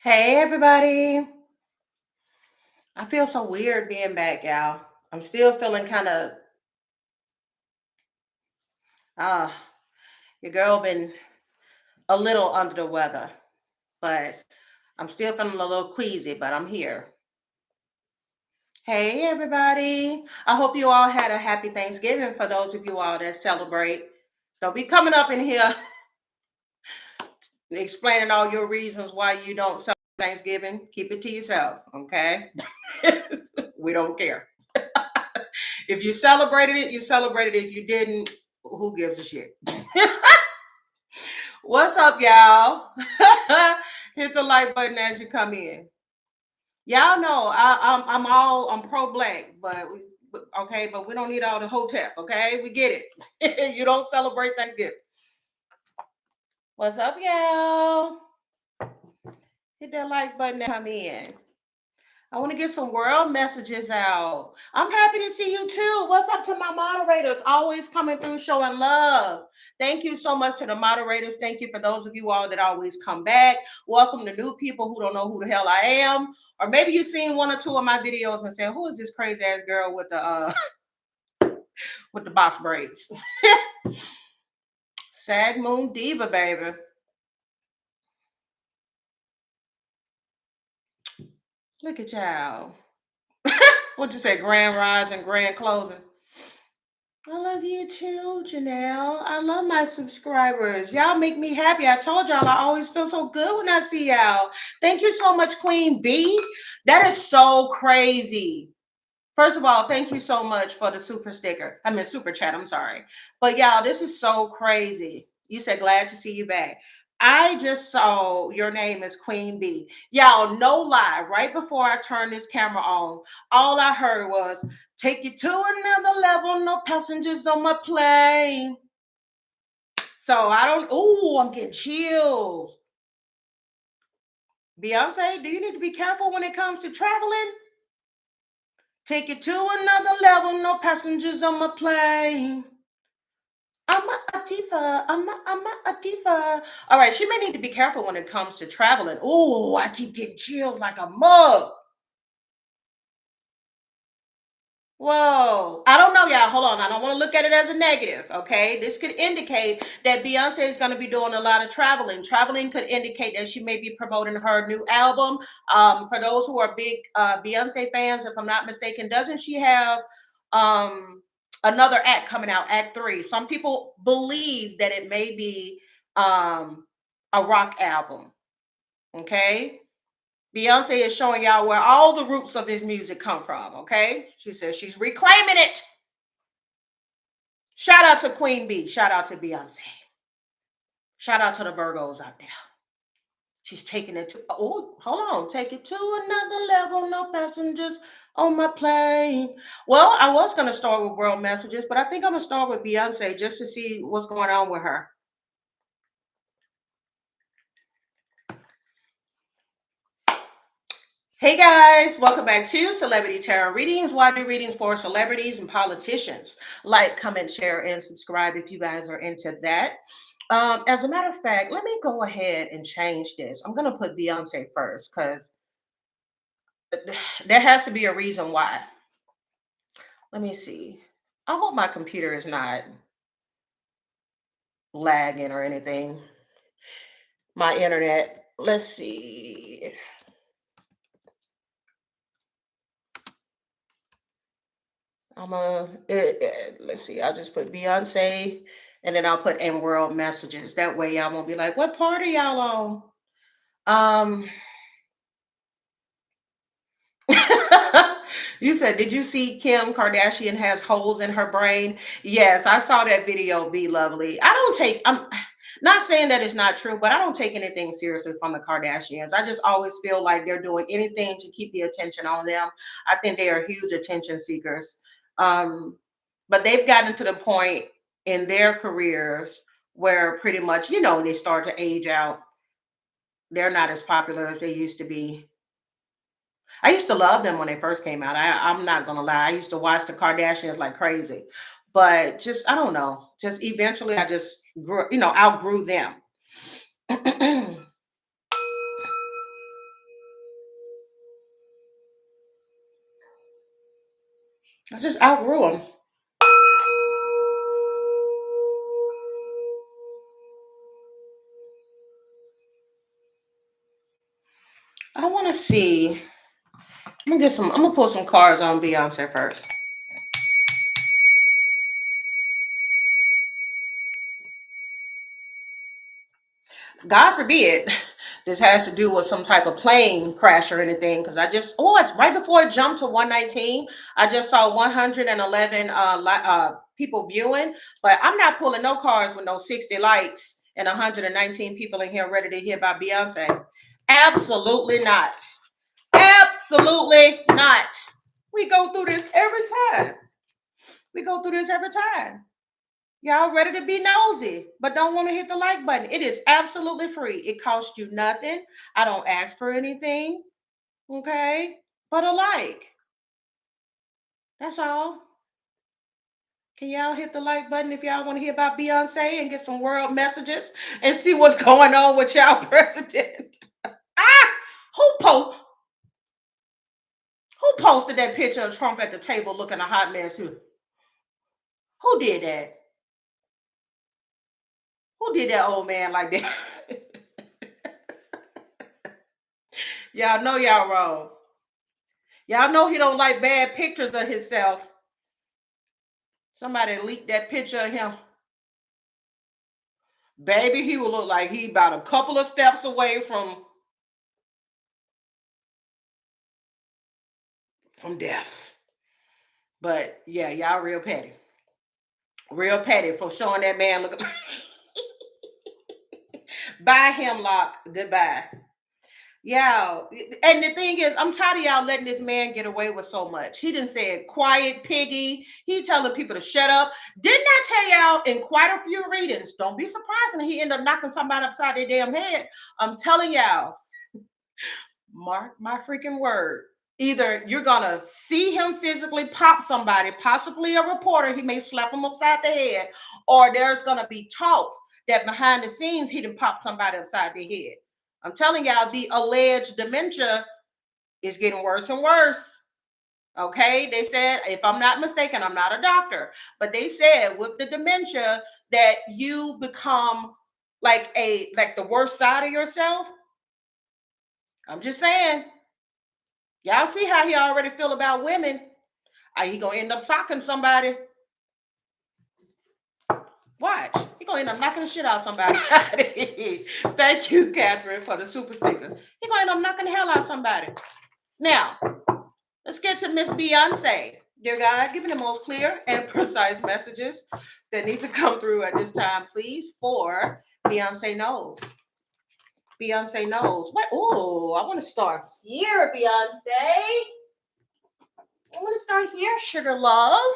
Hey everybody. I feel so weird being back, y'all. I'm still feeling kind of uh your girl been a little under the weather, but I'm still feeling a little queasy, but I'm here. Hey everybody. I hope you all had a happy Thanksgiving for those of you all that celebrate. Don't be coming up in here explaining all your reasons why you don't celebrate Thanksgiving. Keep it to yourself, okay? We don't care. If you celebrated it, you celebrated it. If you didn't, who gives a shit? What's up, y'all? Hit the like button as you come in. Y'all know I'm pro black, but we don't need all the hotep. Okay, we get it. You don't celebrate Thanksgiving. What's up, y'all? Hit that like button and come in. I want to get some world messages out. I'm happy to see you too. What's up to my moderators? Always coming through showing love. Thank you so much to the moderators. Thank you for those of you all that always come back. Welcome to new people who don't know who the hell I am. Or maybe you've seen one or two of my videos and said, who is this crazy ass girl with the with the box braids? Sag Moon Diva, baby. Look at y'all. What'd you say? Grand rise and grand closing. I love you too, Janelle. I love my subscribers. Y'all make me happy. I told y'all I always feel so good when I see y'all. Thank you so much, Queen B. That is so crazy. First of all, thank you so much for the super sticker. I mean, super chat. I'm sorry. But y'all, this is so crazy. You said glad to see you back. I just saw your name is Queen B. Y'all, no lie. Right before I turned this camera on, all I heard was take you to another level, no passengers on my plane. So I don't, I'm getting chills. Beyonce, do you need to be careful when it comes to traveling? Take it to another level, no passengers on my plane. I'm a diva. I'm a diva. All right, she may need to be careful when it comes to traveling. Oh, I keep getting chills like a mug. Whoa. I don't know, y'all. Hold on. I don't want to look at it as a negative, okay? This could indicate that Beyonce is going to be doing a lot of traveling. Traveling could indicate that she may be promoting her new album. For those who are big Beyonce fans, if I'm not mistaken, doesn't she have another act coming out, Act 3? Some people believe that it may be a rock album, okay? Beyonce is showing y'all where all the roots of this music come from, okay? She says she's reclaiming it. Shout out to Queen B. Shout out to Beyonce. Shout out to the Virgos out there. She's taking it to, hold on. Take it to another level. No passengers on my plane. Well, I was going to start with world messages, but I think I'm going to start with Beyonce just to see what's going on with her. Hey guys, welcome back to Celebrity Tarot Readings. Why do readings for celebrities and politicians? Like, comment, share, and subscribe if you guys are into that. As a matter of fact, let me go ahead and change this. I'm going to put Beyonce first because there has to be a reason why. Let me see. I hope my computer is not lagging or anything. My internet. Let's see. Let's see. I'll just put Beyonce and then I'll put in world messages. That way y'all won't be like, what part are y'all on? You said, did you see Kim Kardashian has holes in her brain? Yes, I saw that video, Be Lovely. I'm not saying that it's not true, but I don't take anything seriously from the Kardashians. I just always feel like they're doing anything to keep the attention on them. I think they are huge attention seekers. But they've gotten to the point in their careers where pretty much, they start to age out. They're not as popular as they used to be. I used to love them when they first came out. I'm not gonna lie. I used to watch the Kardashians like crazy, but just I don't know. Just eventually, I just outgrew them. I just outgrew them. I want to see. I'm gonna pull some cards on Beyonce first. God forbid this has to do with some type of plane crash or anything. Because right before it jumped to 119, I just saw 111 people viewing. But I'm not pulling no cards with no 60 likes and 119 people in here ready to hear about Beyonce. Absolutely not. Absolutely not. We go through this every time. We go through this every time. Y'all ready to be nosy, but don't want to hit the like button. It is absolutely free. It costs you nothing. I don't ask for anything. Okay. But a like. That's all. Can y'all hit the like button if y'all want to hear about Beyonce and get some world messages and see what's going on with y'all president? Ah! Who posted that picture of Trump at the table looking a hot mess? Who did that? Who did that old man like that? Y'all know y'all wrong. Y'all know he don't like bad pictures of himself. Somebody leaked that picture of him. Baby, he will look like he about a couple of steps away from death. But yeah, y'all real petty. Real petty for showing that man looking. Bye, Hemlock. Goodbye. Yeah, and the thing is, I'm tired of y'all letting this man get away with so much. He didn't say quiet piggy. He telling people to shut up. Didn't I tell y'all in quite a few readings? Don't be surprised when he end up knocking somebody upside their damn head. I'm telling y'all, mark my freaking word. Either you're gonna see him physically pop somebody, possibly a reporter, he may slap him upside the head, or there's gonna be talks that behind the scenes he didn't pop somebody upside the head. I'm telling y'all, the alleged dementia is getting worse and worse. Okay, they said, if I'm not mistaken, I'm not a doctor, but they said with the dementia that you become like the worst side of yourself. I'm just saying. Y'all see how he already feel about women. He gonna end up socking somebody. Watch. He gonna end up knocking the shit out of somebody. Thank you, Catherine, for the super sticker. He gonna end up knocking the hell out of somebody. Now, let's get to Miss Beyonce. Dear God, give me the most clear and precise messages that need to come through at this time, please, for Beyonce knows. Beyonce knows. What? Oh, I want to start here, Beyonce. I want to start here, sugar love.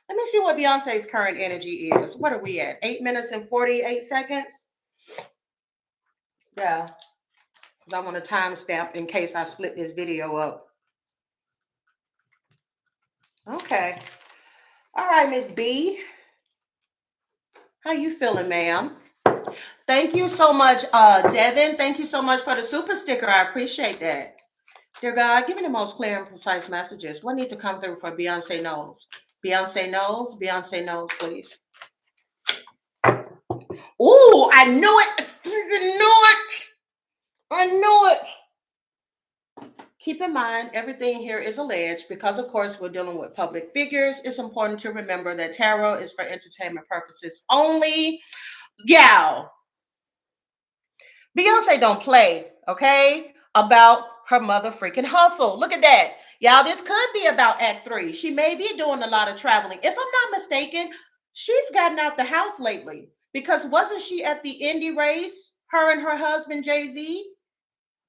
Let me see what Beyonce's current energy is. What are we at? 8 minutes and 48 seconds? Yeah, because I want a timestamp in case I split this video up. Okay. All right, Miss B. How you feeling, ma'am? Thank you so much, Devin. Thank you so much for the super sticker. I appreciate that. Dear God, give me the most clear and precise messages. What needs to come through for Beyonce knows? Beyonce knows. Beyonce knows, please. Ooh, I knew it. I knew it. I knew it. Keep in mind, everything here is alleged because, of course, we're dealing with public figures. It's important to remember that tarot is for entertainment purposes only. Yeah. Beyonce don't play, okay, about her mother freaking hustle. Look at that. Y'all, this could be about Act 3. She may be doing a lot of traveling. If I'm not mistaken, she's gotten out the house lately because wasn't she at the Indy race, her and her husband, Jay-Z?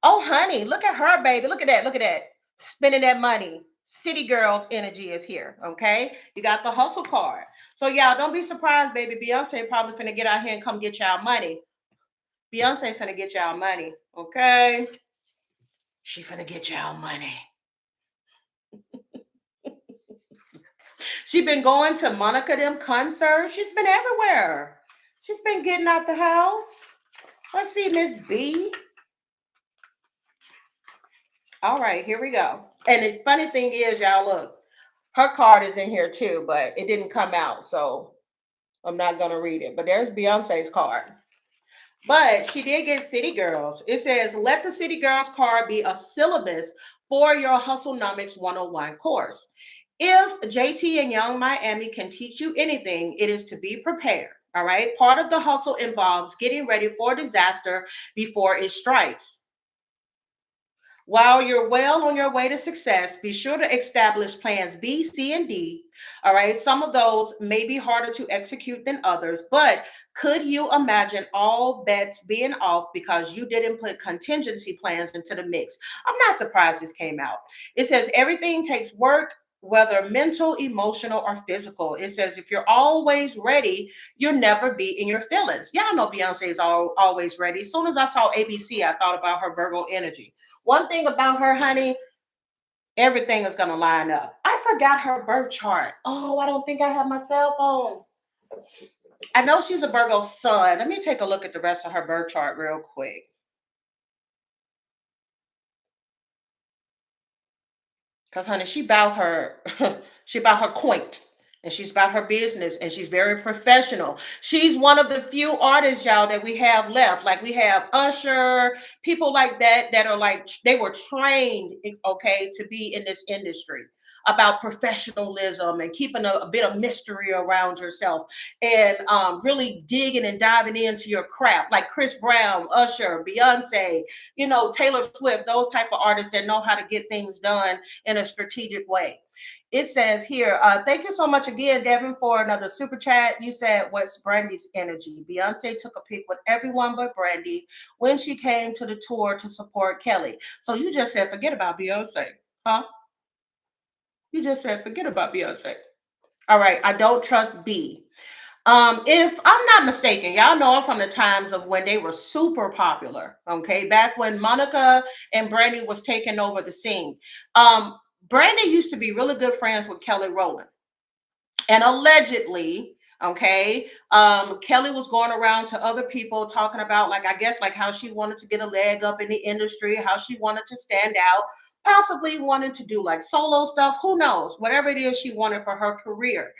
Oh, honey, look at her, baby. Look at that. Look at that. Spending that money. City girls energy is here, okay? You got the hustle card. So, y'all, don't be surprised, baby. Beyonce probably finna get out here and come get y'all money. Beyonce finna get y'all money, okay? She finna get y'all money. She been going to Monica them concerts. She's been everywhere. She's been getting out the house. Let's see, Miss B. All right, here we go. And the funny thing is, y'all, look, Her card is in here too, but it didn't come out, so I'm not gonna read it. But there's Beyonce's card. But she did get City Girls. It says, let the City Girls card be a syllabus for your Hustlenomics 101 course. If JT and Young Miami can teach you anything, it is to be prepared. All right. Part of the hustle involves getting ready for disaster before it strikes. While you're well on your way to success, be sure to establish plans B, C, and D. All right. Some of those may be harder to execute than others, but could you imagine all bets being off because you didn't put contingency plans into the mix? I'm not surprised this came out. It says everything takes work, whether mental, emotional, or physical. It says if you're always ready, you'll never be in your feelings. Y'all know Beyonce is always ready. As soon as I saw ABC, I thought about her Virgo energy. One thing about her, honey, everything is going to line up. I forgot her birth chart. Oh, I don't think I have my cell phone. I know she's a Virgo sun. Let me take a look at the rest of her birth chart real quick. Because honey, she about her she about her quaint, and she's about her business, and she's very professional. She's one of the few artists, y'all, that we have left. Like we have Usher, people like that that are like they were trained, okay, to be in this industry about professionalism and keeping a bit of mystery around yourself and really digging and diving into your craft, like Chris Brown, Usher, Beyonce, Taylor Swift, those type of artists that know how to get things done in a strategic way. It says here, thank you so much again, Devin, for another super chat. You said, what's Brandy's energy? Beyonce took a pic with everyone but Brandy when she came to the tour to support Kelly. So you just said, forget about Beyonce, huh? You just said, forget about Beyonce. All right, I don't trust B. If I'm not mistaken, y'all know I'm from the times of when they were super popular. Okay, back when Monica and Brandy was taking over the scene. Brandy used to be really good friends with Kelly Rowland, and allegedly, okay, Kelly was going around to other people talking about, like, I guess, like how she wanted to get a leg up in the industry, how she wanted to stand out, possibly wanted to do like solo stuff, who knows, whatever it is she wanted for her career.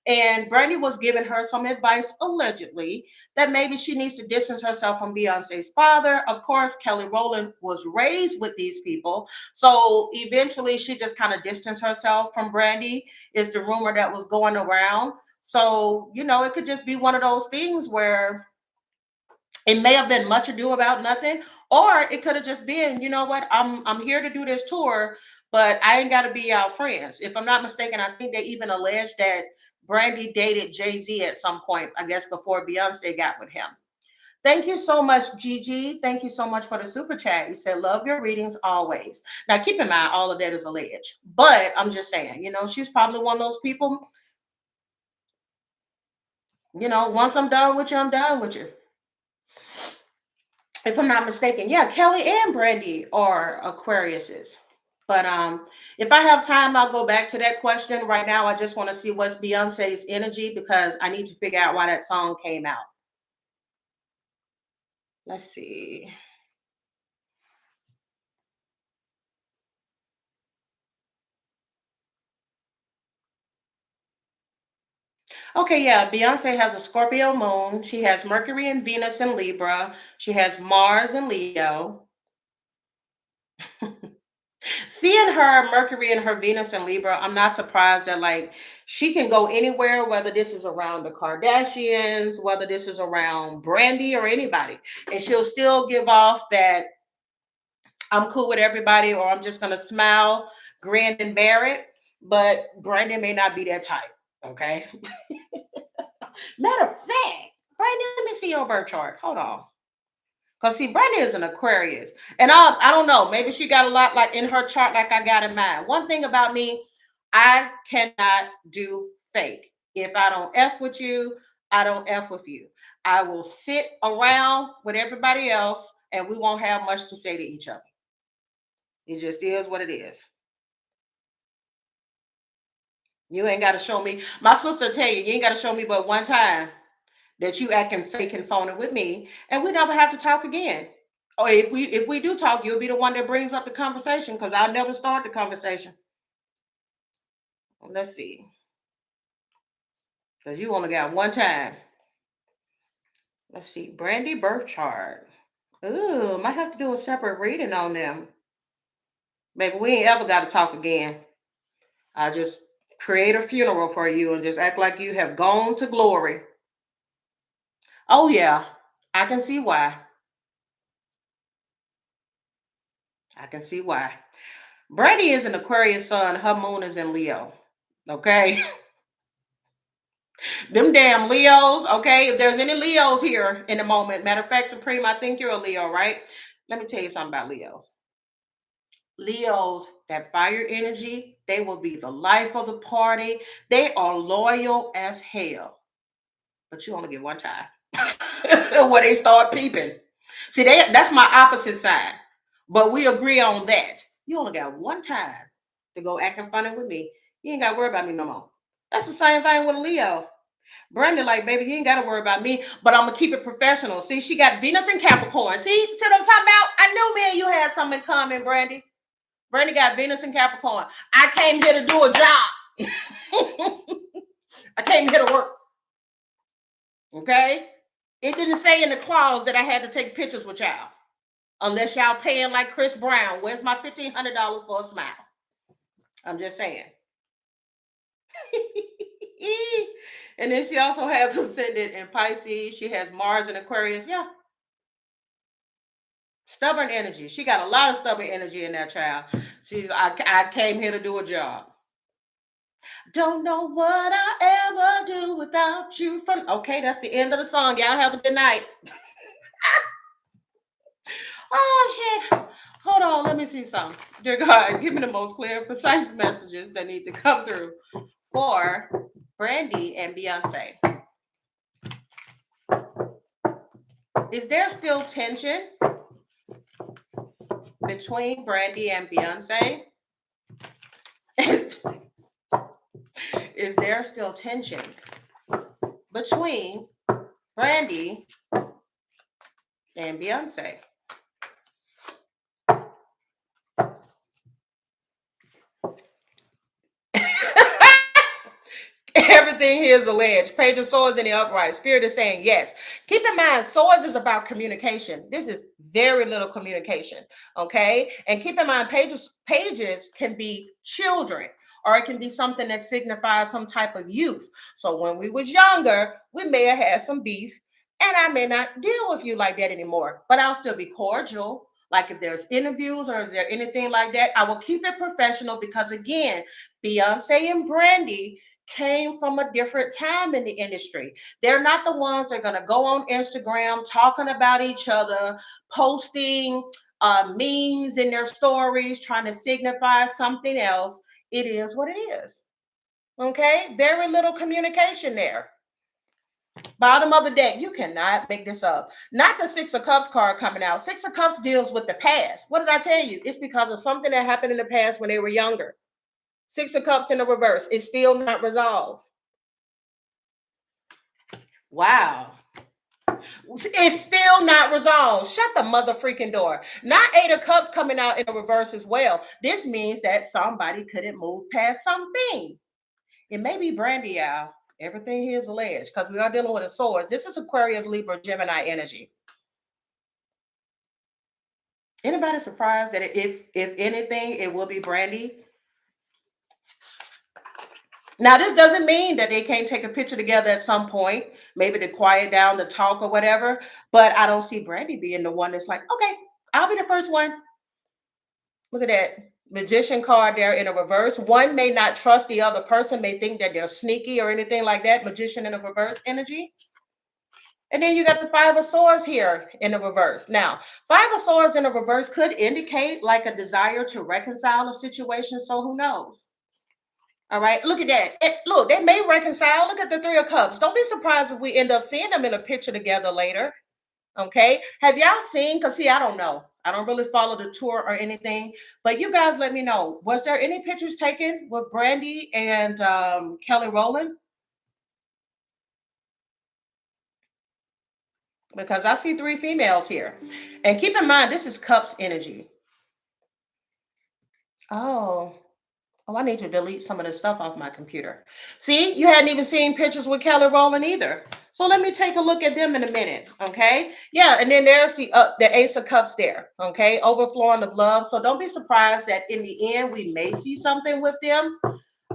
And Brandy was giving her some advice, allegedly, that maybe she needs to distance herself from Beyonce's father. Of course, Kelly Rowland was raised with these people. So eventually she just kind of distanced herself from Brandy, is the rumor that was going around. So, it could just be one of those things where it may have been much ado about nothing, or it could have just been, you know what, I'm here to do this tour, but I ain't got to be our friends. If I'm not mistaken, I think they even alleged that Brandy dated Jay-Z at some point, I guess before Beyonce got with him. Thank you so much, Gigi. Thank you so much for the super chat. You said, love your readings always. Now, keep in mind, all of that is alleged. But I'm just saying, she's probably one of those people, once I'm done with you, I'm done with you. If I'm not mistaken. Yeah, Kelly and Brandy are Aquariuses. But if I have time, I'll go back to that question. Right now, I just want to see what's Beyonce's energy because I need to figure out why that song came out. Let's see. Okay, yeah, Beyonce has a Scorpio moon. She has Mercury and Venus in Libra. She has Mars in Leo. Seeing her Mercury and her Venus and Libra, I'm not surprised that like she can go anywhere, whether this is around the Kardashians, whether this is around Brandy or anybody, and she'll still give off that I'm cool with everybody, or I'm just gonna smile, grin, and bear it. But Brandy may not be that type. Okay. Matter of fact, Brandy, let me see your birth chart. Hold on. Cause see, Brandy is an Aquarius, and I don't know. Maybe she got a lot like in her chart, like I got in mine. One thing about me, I cannot do fake. If I don't f with you, I don't f with you. I will sit around with everybody else, and we won't have much to say to each other. It just is what it is. You ain't got to show me. My sister tell you, you ain't got to show me but one time that you acting fake and phony with me, and we never have to talk again. Or if we do talk, you'll be the one that brings up the conversation because I'll never start the conversation. Let's see. Because you only got one time. Let's see. Brandy birth chart. Ooh, might have to do a separate reading on them. Baby, we ain't ever got to talk again. I just create a funeral for you and just act like you have gone to glory. Oh, yeah. I can see why. I can see why. Brandy is an Aquarius sun. Her moon is in Leo. Okay. Them damn Leos. Okay. If there's any Leos here in the moment, matter of fact, Supreme, I think you're a Leo, right? Let me tell you something about Leos. Leos, that fire energy, they will be the life of the party. They are loyal as hell. But you only get one time. Where they start peeping. See, that's my opposite side. But we agree on that. You only got one time to go acting funny with me. You ain't got to worry about me no more. That's the same thing with Leo. Brandon, like, baby, you ain't got to worry about me, but I'm going to keep it professional. See, she got Venus and Capricorn. See what I'm talking about? I knew me and you had something in common, Brandy. Brandy got Venus and Capricorn. I came here to do a job. I came here to work. Okay? It didn't say in the clause that I had to take pictures with y'all. Unless y'all paying like Chris Brown. Where's my $1,500 for a smile? I'm just saying. And then she also has ascendant in Pisces. She has Mars in Aquarius. Yeah. Stubborn energy. She got a lot of stubborn energy in that child. I came here to do a job. Don't know what I ever do without you. Okay, that's the end of the song. Y'all have a good night. Oh shit. Hold on, let me see something. Dear God, give me the most clear and precise messages that need to come through for Brandy and Beyonce. Is there still tension between Brandy and Beyonce? Is there still tension between Brandy and Beyonce? Everything here is alleged. Page of Swords in the upright. Spirit is saying yes. Keep in mind, Swords is about communication. This is very little communication. Okay. And keep in mind, pages can be children, or it can be something that signifies some type of youth. So when we was younger, we may have had some beef, and I may not deal with you like that anymore, but I'll still be cordial. Like if there's interviews or is there anything like that, I will keep it professional because again, Beyonce and Brandy came from a different time in the industry. They're not the ones that are going to go on Instagram talking about each other, posting memes in their stories, trying to signify something else. It is what it is. Okay, very little communication there. Bottom of the deck, you cannot make this up. Not the Six of Cups card coming out. Six of Cups deals with the past. What did I tell you? It's because of something that happened in the past when they were younger. Six of Cups in the reverse. It's still not resolved. Wow. It's still not resolved. Shut the mother freaking door. Not Eight of Cups coming out in the reverse as well. This means that somebody couldn't move past something. It may be Brandy, y'all. Everything here is alleged because we are dealing with a source. This is Aquarius, Libra, Gemini energy. Anybody surprised that if anything, it will be Brandy? Now, this doesn't mean that they can't take a picture together at some point, maybe to quiet down the talk or whatever. But I don't see Brandy being the one that's like, okay, I'll be the first one. Look at that magician card there in a reverse. One may not trust the other person, may think that they're sneaky or anything like that. Magician in a reverse energy. And then you got the Five of Swords here in the reverse. Now, Five of Swords in a reverse could indicate like a desire to reconcile a situation. So who knows? All right, look at that. Look, they may reconcile. Look at the Three of Cups. Don't be surprised if we end up seeing them in a picture together later. Okay, have y'all seen? Because see, I don't know. I don't really follow the tour or anything. But you guys let me know. Was there any pictures taken with Brandy and Kelly Rowland? Because I see three females here. And keep in mind, this is Cups energy. Oh. Oh, I need to delete some of this stuff off my computer. See, you hadn't even seen pictures with Kelly Rowland either. So let me take a look at them in a minute. Okay. Yeah. And then there's the Ace of Cups there. Okay. Overflowing of love. So don't be surprised that in the end we may see something with them.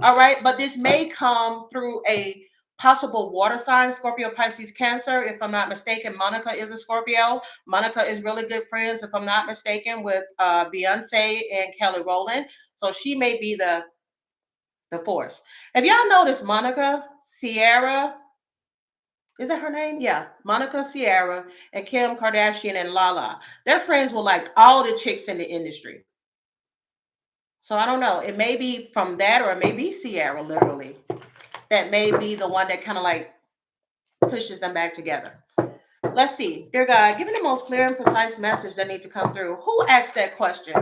All right. But this may come through a possible water sign, Scorpio, Pisces, Cancer. If I'm not mistaken, Monica is a Scorpio. Monica is really good friends, if I'm not mistaken, with Beyonce and Kelly Rowland. So she may be the force. Have y'all noticed Monica, Sierra, is that her name? Yeah. Monica, Sierra, and Kim Kardashian and Lala. They're friends with like all the chicks in the industry. So I don't know. It may be from that, or it may be Sierra literally. That may be the one that kind of like pushes them back together. Let's see. Dear God, give me the most clear and precise message that need to come through. Who asked that question?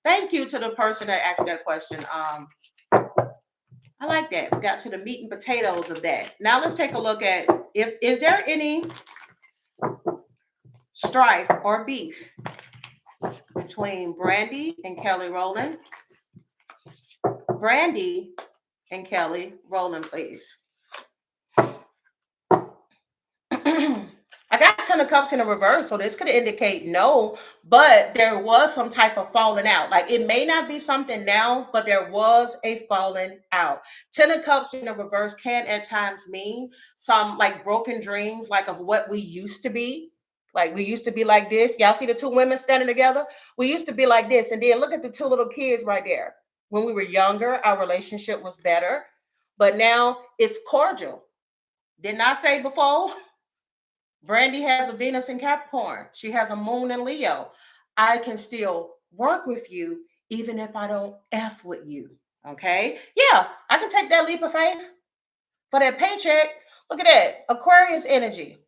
Thank you to the person that asked that question. I like that. We got to the meat and potatoes of that. Now let's take a look at, if is there any strife or beef between Brandy and Kelly Rowland? Brandy and Kelly Rowland, please. I got 10 of cups in a reverse, so this could indicate no, but there was some type of falling out. Like it may not be something now, but there was a falling out. 10 of cups in a reverse can at times mean some like broken dreams, like of what we used to be. Like we used to be like this. Y'all see the two women standing together? We used to be like this. And then look at the two little kids right there. When we were younger, our relationship was better, but now it's cordial. Didn't I say before? Brandy has a Venus in Capricorn. She has a moon in Leo. I can still work with you even if I don't F with you. Okay. Yeah, I can take that leap of faith for that paycheck. Look at that. Aquarius energy.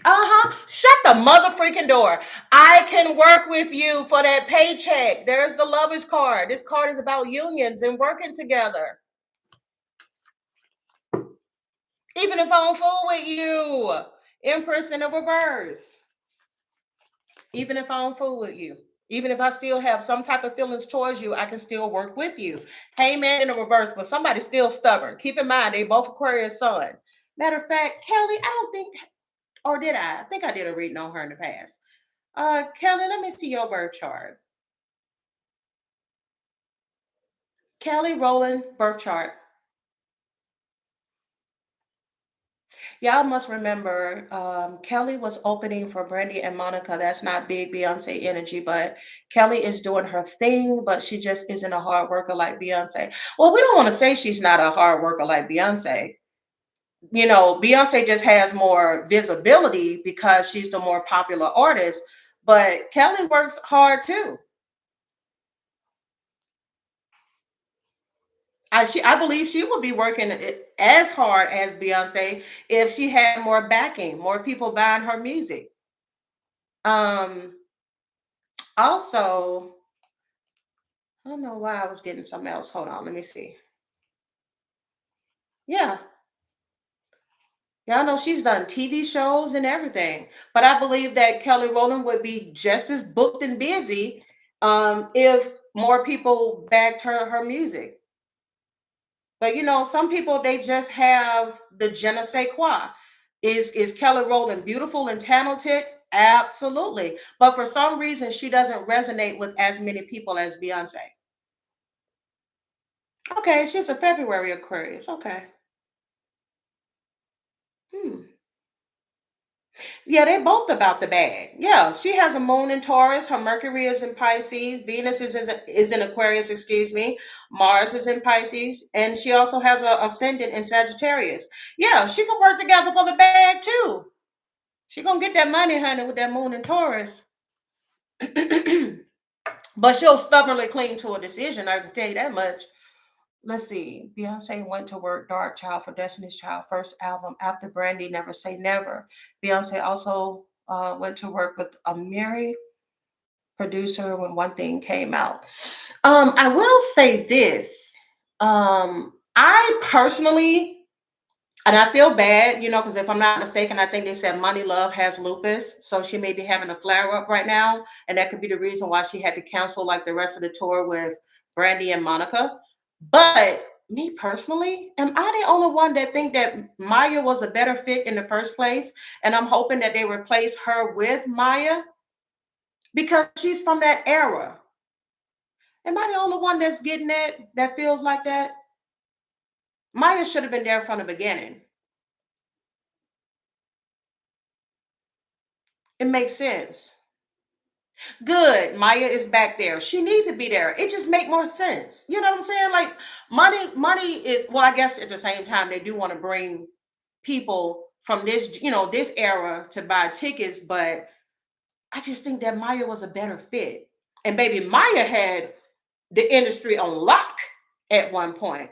Uh-huh. Shut the mother freaking door. I can work with you for that paycheck. There's the lover's card. This card is about unions and working together. Even if I don't fool with you. Empress in a reverse. Even if I don't fool with you, even if I still have some type of feelings towards you, I can still work with you. Hey man, in the reverse, but somebody's still stubborn. Keep in mind, they both Aquarius sun. Matter of fact, Kelly, I don't think, or did I? I think I did a reading on her in the past. Kelly, let me see your birth chart. Kelly Rowland birth chart. Y'all must remember, Kelly was opening for Brandy and Monica. That's not big Beyonce energy, but Kelly is doing her thing, but she just isn't a hard worker like Beyonce. Well, we don't want to say she's not a hard worker like Beyonce. You know, Beyonce just has more visibility because she's the more popular artist, but Kelly works hard too. I believe she would be working as hard as Beyonce if she had more backing, more people buying her music. Um, Also, I don't know why I was getting something else. Hold on, let me see. Yeah, y'all know she's done TV shows and everything. But I believe that Kelly Rowland would be just as booked and busy if more people backed her music. But you know, some people they just have the je ne sais quoi. Is Kelly Rowland beautiful and talented? Absolutely. But for some reason, she doesn't resonate with as many people as Beyonce. Okay, she's a February Aquarius. Okay. Hmm. Yeah, they both about the bag. Yeah, she has a moon in Taurus. Her Mercury is in Pisces. Venus is in Aquarius, excuse me. Mars is in Pisces. And she also has a ascendant in Sagittarius. Yeah, she can work together for the bag too. She gonna get that money, honey, with that moon in Taurus. But she'll stubbornly cling to a decision. I can tell you that much. Let's see. Beyonce went to work Dark Child for Destiny's Child first album after Brandy Never Say Never. Beyonce also went to work with a Mary producer when One Thing came out. I will say this. I personally And I feel bad, because if I'm not mistaken, I think they said Money Love has lupus, so she may be having a flare up right now, and that could be the reason why she had to cancel like the rest of the tour with Brandy and Monica. But me personally, am I the only one that think that Maya was a better fit in the first place? And I'm hoping that they replace her with Maya because she's from that era. Am I the only one that's getting that feels like that? Maya should have been there from the beginning. It makes sense. Good. Maya is back there. She needs to be there. It just make more sense. You know what I'm saying? Like money is, well, I guess at the same time they do want to bring people from this era to buy tickets, but I just think that Maya was a better fit. And baby, Maya had the industry on lock at one point.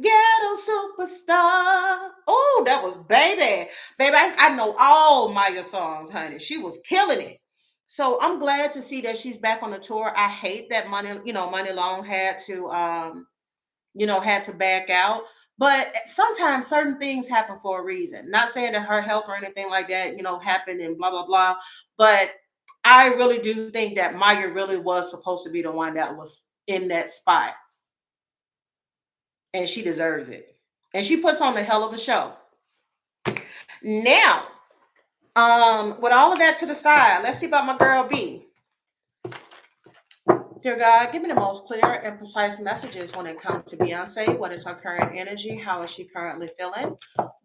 Ghetto superstar. Oh, that was baby. Baby, I know all Maya songs, honey. She was killing it. So I'm glad to see that she's back on the tour. I hate that Money Long had to back out. But sometimes certain things happen for a reason. Not saying that her health or anything like that, happened and blah blah blah. But I really do think that Maya really was supposed to be the one that was in that spot, and she deserves it. And she puts on a hell of a show. Now, with all of that to the side, let's see about my girl B. Dear God, give me the most clear and precise messages when it comes to Beyonce. What is her current energy? How is she currently feeling?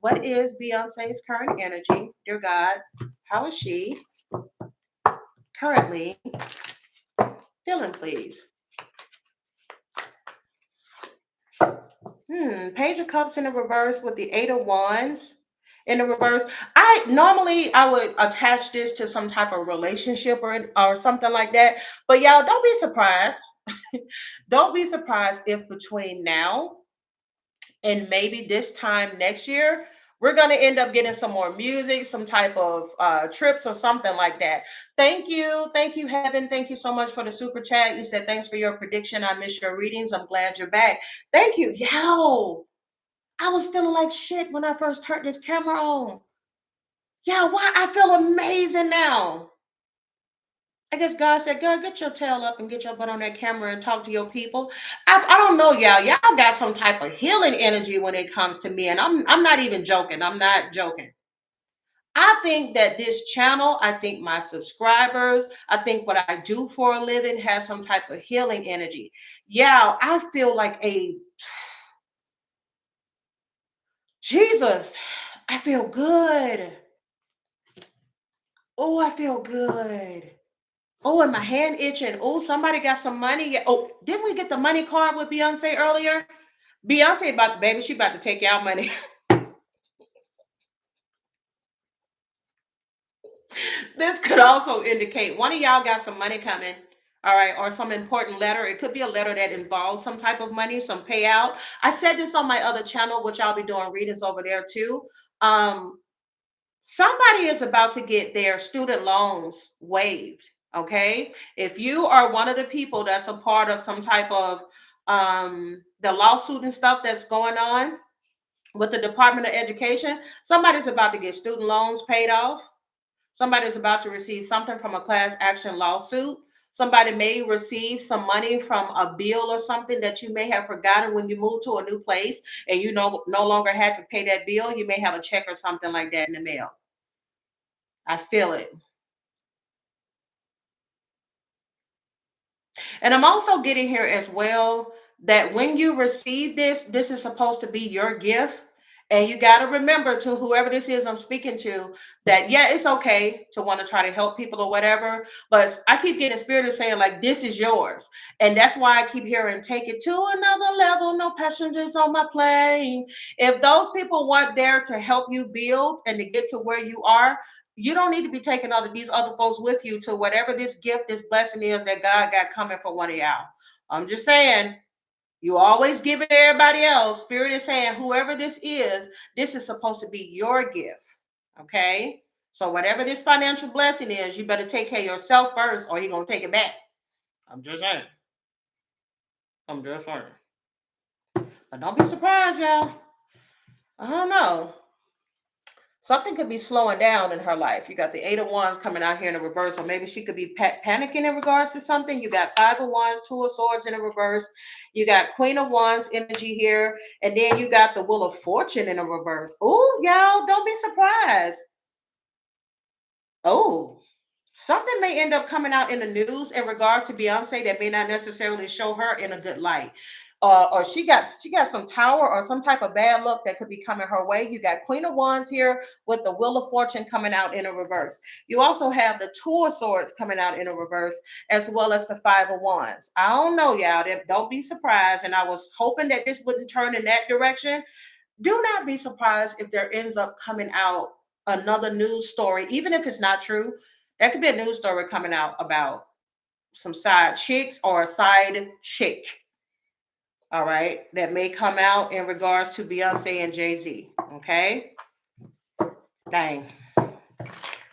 What is Beyonce's current energy? Dear God, how is she currently feeling, please? Page of Cups in the reverse with the Eight of Wands in the reverse. I would attach this to some type of relationship or something like that. But y'all, don't be surprised. Don't be surprised if between now and maybe this time next year, we're going to end up getting some more music, some type of trips or something like that. Thank you, Heaven. Thank you so much for the super chat. You said thanks for your prediction. I miss your readings. I'm glad you're back. Thank you. Yo, I was feeling like shit when I first turned this camera on. Yeah, why? I feel amazing now. I guess God said, girl, get your tail up and get your butt on that camera and talk to your people. I don't know, y'all. Y'all got some type of healing energy when it comes to me. And I'm not even joking. I'm not joking. I think that this channel, I think my subscribers, I think what I do for a living has some type of healing energy. Yeah, I feel like Jesus, I feel good. Oh, I feel good. Oh, and my hand itching. Oh, somebody got some money. Yeah. Oh, didn't we get the money card with Beyonce earlier? Beyonce about baby, she about to take y'all money. This could also indicate one of y'all got some money coming. All right, or some important letter. It could be a letter that involves some type of money, some payout. I said this on my other channel, which I'll be doing readings over there too. Um, Somebody is about to get their student loans waived. Okay, if you are one of the people that's a part of some type of the lawsuit and stuff that's going on with the Department of Education, somebody's about to get student loans paid off. Somebody's about to receive something from a class action lawsuit. Somebody may receive some money from a bill or something that you may have forgotten when you moved to a new place and you no longer had to pay that bill. You may have a check or something like that in the mail. I feel it. And I'm also getting here as well that when you receive this, this is supposed to be your gift. And you got to remember to whoever this is I'm speaking to that, yeah, it's okay to want to try to help people or whatever. But I keep getting spirit is saying, like, this is yours. And that's why I keep hearing, take it to another level. No passengers on my plane. If those people weren't there to help you build and to get to where you are, you don't need to be taking all of these other folks with you to whatever this gift, this blessing is that God got coming for one of y'all. I'm just saying, you always give it to everybody else. Spirit is saying, whoever this is supposed to be your gift. Okay? So whatever this financial blessing is, you better take care of yourself first or you're going to take it back. I'm just saying. I'm just saying. But don't be surprised, y'all. I don't know. Something could be slowing down in her life. You got the Eight of Wands coming out here in the reverse, or maybe she could be panicking in regards to something. You got Five of Wands, Two of Swords in the reverse. You got Queen of Wands energy here, and then you got the Wheel of Fortune in the reverse. Oh, y'all, don't be surprised. Oh, something may end up coming out in the news in regards to Beyonce that may not necessarily show her in a good light. Or she got some tower or some type of bad luck that could be coming her way. You got Queen of Wands here with the Wheel of Fortune coming out in a reverse. You also have the Two of Swords coming out in a reverse, as well as the Five of Wands. I don't know, y'all. Don't be surprised. And I was hoping that this wouldn't turn in that direction. Do not be surprised if there ends up coming out another news story, even if it's not true. There could be a news story coming out about some side chicks or a side chick, all right, that may come out in regards to Beyonce and Jay-Z. Okay. Dang.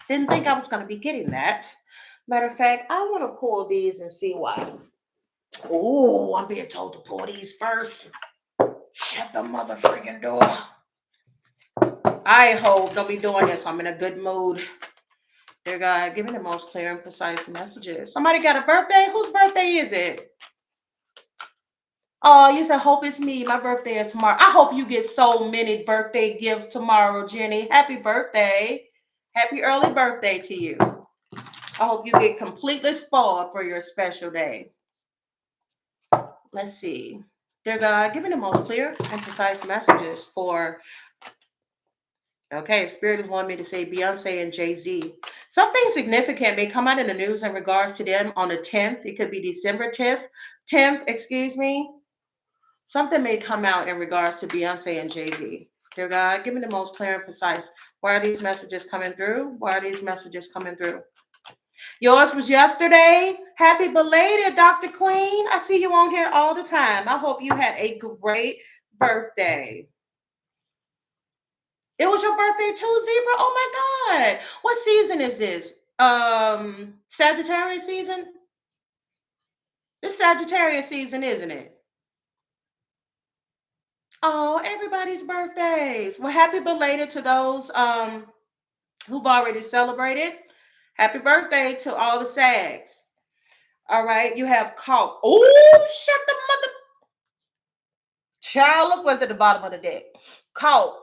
Didn't think I was going to be getting that. Matter of fact, I want to pull these and see why. Oh, I'm being told to pull these first. Shut the mother freaking door. I hope don't be doing this. I'm in a good mood. Dear God, give me the most clear and precise messages. Somebody got a birthday? Whose birthday is it? Oh, you said hope it's me. My birthday is tomorrow. I hope you get so many birthday gifts tomorrow, Jenny. Happy birthday. Happy early birthday to you. I hope you get completely spoiled for your special day. Let's see. Dear God, give me the most clear and precise messages for. Okay, Spirit is wanting me to say Beyonce and Jay-Z. Something significant may come out in the news in regards to them on the 10th. It could be December 10th, excuse me. Something may come out in regards to Beyonce and Jay-Z. Dear God, give me the most clear and precise. Why are these messages coming through? Why are these messages coming through? Yours was yesterday. Happy belated, Dr. Queen. I see you on here all the time. I hope you had a great birthday. It was your birthday too, Zebra? Oh my God. What season is this? Sagittarius season? It's Sagittarius season, isn't it? Oh, everybody's birthdays. Well, happy belated to those who've already celebrated. Happy birthday to all the Sags. All right, you have caught. Oh, shut the mother. Child, look what's at the bottom of the deck. Caught,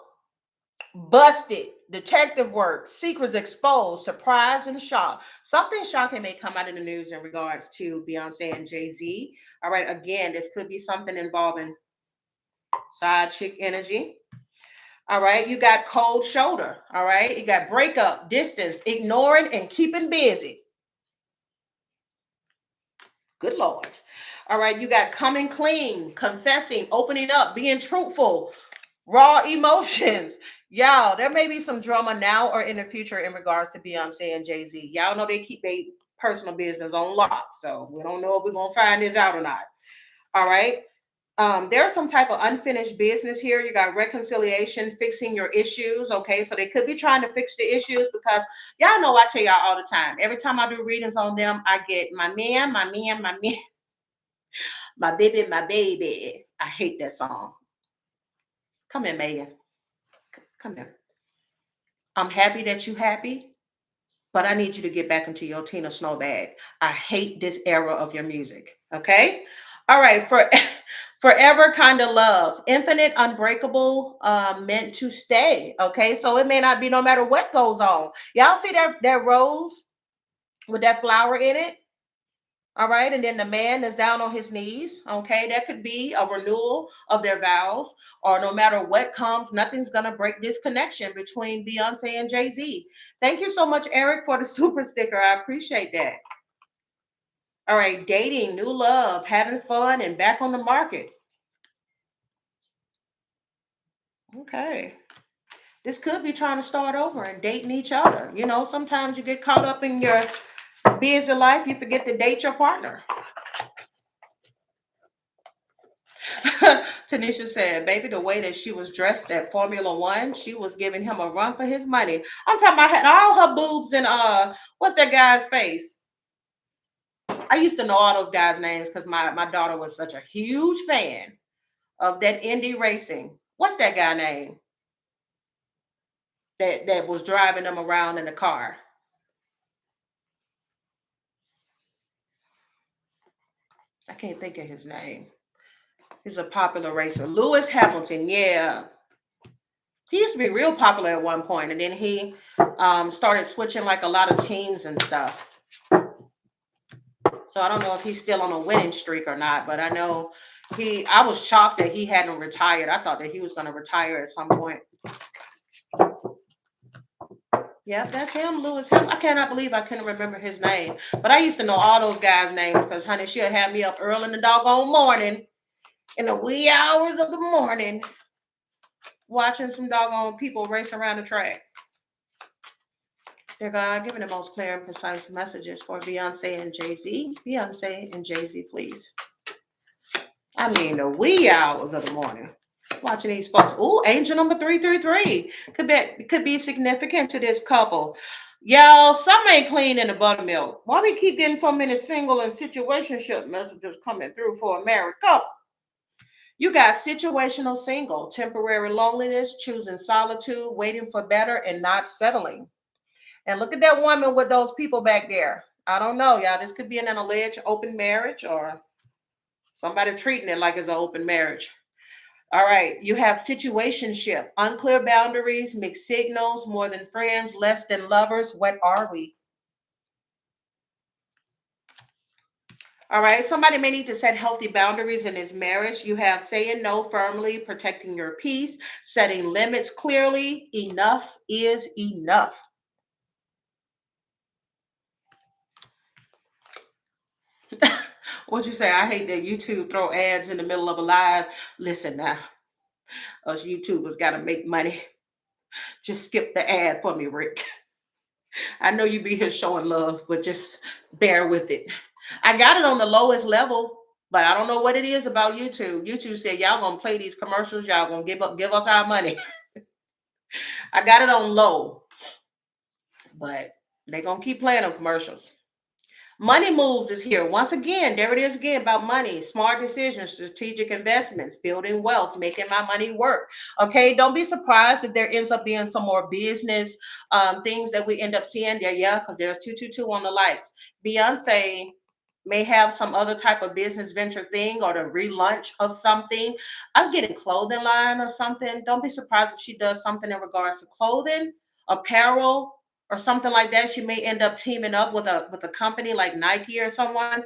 busted, detective work, secrets exposed, surprise and shock. Something shocking may come out in the news in regards to Beyonce and Jay-Z. All right, again, this could be something involving side chick energy. All right, you got cold shoulder. All right, you got breakup, distance, ignoring, and keeping busy. Good Lord. All right, you got coming clean, confessing, opening up, being truthful, raw emotions. Y'all, there may be some drama now or in the future in regards to Beyonce and Jay-Z. Y'all know they keep their personal business on lock. So we don't know if we're going to find this out or not. All right. There's some type of unfinished business here. You got reconciliation, fixing your issues. Okay. So they could be trying to fix the issues because y'all know I tell y'all all the time. Every time I do readings on them, I get my man, my man, my man, my baby, my baby. I hate that song. Come here, Megan. Come here. I'm happy that you happy, but I need you to get back into your Tina Snow bag. I hate this era of your music. Okay. All right. For forever kind of love, infinite, unbreakable, meant to stay. Okay. So it may not be no matter what goes on. Y'all see that rose with that flower in it? All right. And then the man is down on his knees. Okay. That could be a renewal of their vows, or no matter what comes, nothing's going to break this connection between Beyonce and Jay-Z. Thank you so much, Eric, for the super sticker. I appreciate that. All right. Dating, new love, having fun, and back on the market. Okay. This could be trying to start over and dating each other. You know, sometimes you get caught up in your busy life, you forget to date your partner. Tanisha said, baby, the way that she was dressed at Formula One, she was giving him a run for his money. I'm talking about had all her boobs and what's that guy's face? I used to know all those guys' names because my daughter was such a huge fan of that Indy racing. What's that guy name? that was driving them around in the car. I can't think of his name. He's a popular racer. Lewis Hamilton, yeah. He used to be real popular at one point, and then he started switching like a lot of teams and stuff. So I don't know if he's still on a winning streak or not, but I know I was shocked that he hadn't retired. I thought that he was going to retire at some point. Yeah, that's him, Lewis Hamilton. I cannot believe I couldn't remember his name. But I used to know all those guys' names because, honey, she'll have me up early in the doggone morning, in the wee hours of the morning, watching some doggone people race around the track. Dear God, giving the most clear and precise messages for Beyonce and Jay-Z. Beyonce and Jay-Z, please. I mean, the wee hours of the morning. Watching these folks. Ooh, angel number 333. Could be significant to this couple. Y'all, some ain't clean in the buttermilk. Why we keep getting so many single and situationship messages coming through for a married couple? You got situational single, temporary loneliness, choosing solitude, waiting for better, and not settling. And look at that woman with those people back there. I don't know, y'all. This could be an alleged open marriage or somebody treating it like it's an open marriage. All right. You have situationship, unclear boundaries, mixed signals, more than friends, less than lovers. What are we? All right. Somebody may need to set healthy boundaries in his marriage. You have saying no firmly, protecting your peace, setting limits clearly. Enough is enough. What'd you say? I hate that YouTube throw ads in the middle of a live. Listen now, us YouTubers got to make money. Just skip the ad for me, Rick. I know you be here showing love, but just bear with it. I got it on the lowest level, but I don't know what it is about YouTube. YouTube said y'all gonna play these commercials, y'all gonna give us our money. I got it on low, but they gonna keep playing them commercials. Money moves is here. Once again, there it is again about money, smart decisions, strategic investments, building wealth, making my money work. Okay, don't be surprised if there ends up being some more business things that we end up seeing there. Yeah, because there's 222 on the likes. Beyonce may have some other type of business venture thing or the relaunch of something. I'm getting clothing line or something. Don't be surprised if she does something in regards to clothing, apparel, or something like that. She may end up teaming up with a company like Nike or someone.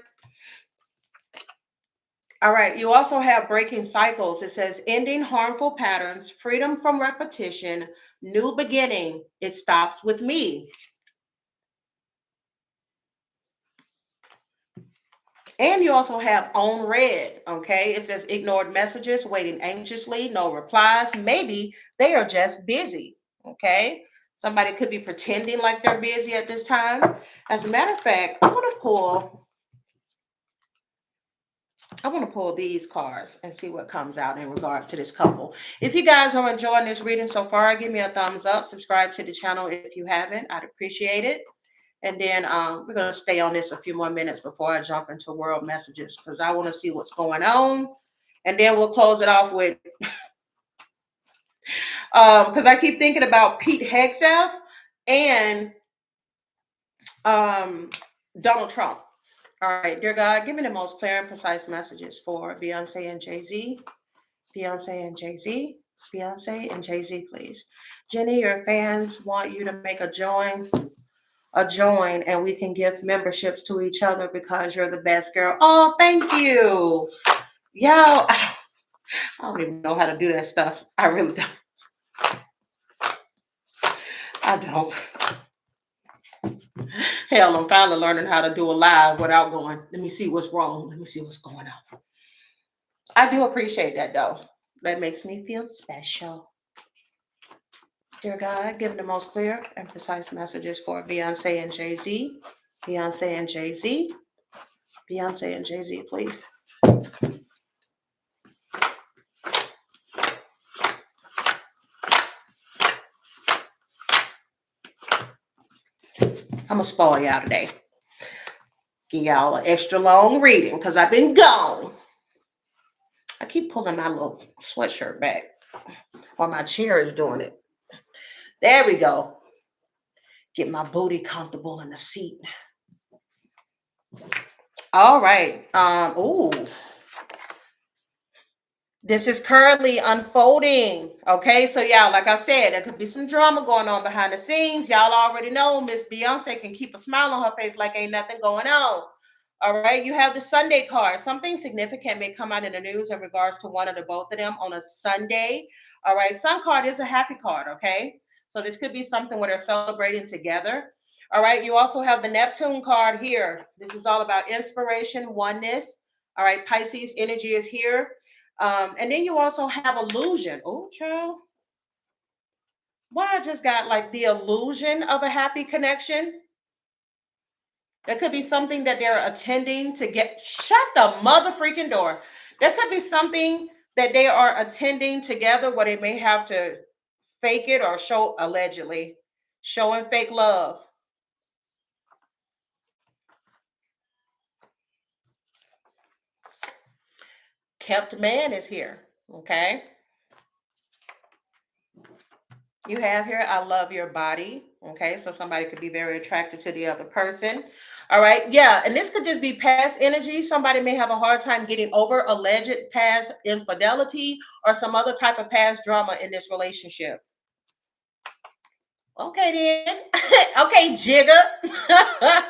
All right. You also have breaking cycles. It says ending harmful patterns, freedom from repetition, new beginning. It stops with me. And you also have on red. Okay. It says ignored messages, waiting anxiously, no replies. Maybe they are just busy. Okay. Somebody could be pretending like they're busy at this time. As a matter of fact, I want to pull these cards and see what comes out in regards to this couple. If you guys are enjoying this reading so far, give me a thumbs up. Subscribe to the channel if you haven't. I'd appreciate it. And then we're going to stay on this a few more minutes before I jump into world messages because I want to see what's going on. And then we'll close it off with, because I keep thinking about Pete Hegseth and Donald Trump. All right, dear God, give me the most clear and precise messages for Beyonce and Jay-Z. Beyonce and Jay-Z. Beyonce and Jay-Z, please. Jenny, your fans want you to make a join, and we can give memberships to each other because you're the best girl. Oh, thank you. Y'all, I don't even know how to do that stuff. I really don't. I don't. Hell, I'm finally learning how to do a live without going, let me see what's wrong. Let me see what's going on. I do appreciate that, though. That makes me feel special. Dear God, give the most clear and precise messages for Beyonce and Jay-Z. Beyonce and Jay-Z. Beyonce and Jay-Z, please. I'm going to spoil y'all today. Give y'all an extra long reading because I've been gone. I keep pulling my little sweatshirt back while my chair is doing it. There we go. Get my booty comfortable in the seat. All right. Ooh, this is currently unfolding. Okay, so y'all, like I said, there could be some drama going on behind the scenes. Y'all already know Miss Beyonce can keep a smile on her face like ain't nothing going on. All right, you have the Sunday card. Something significant may come out in the news in regards to one of the both of them on a Sunday. All right, Sun card is a happy card. Okay, so this could be something where they're celebrating together. All right, you also have the Neptune card here. This is all about inspiration, oneness. All right, Pisces energy is here. And then you also have illusion. Oh, child. Why I just got like the illusion of a happy connection. There could be something that they're attending to get. Shut the mother freaking door. There could be something that they are attending together where they may have to fake it or show, allegedly, showing fake love. Kept man is here. Okay. You have here, I love your body. Okay, so somebody could be very attracted to the other person. All right, yeah, and this could just be past energy. Somebody may have a hard time getting over alleged past infidelity or some other type of past drama in this relationship. Okay, then. Okay, Jigga.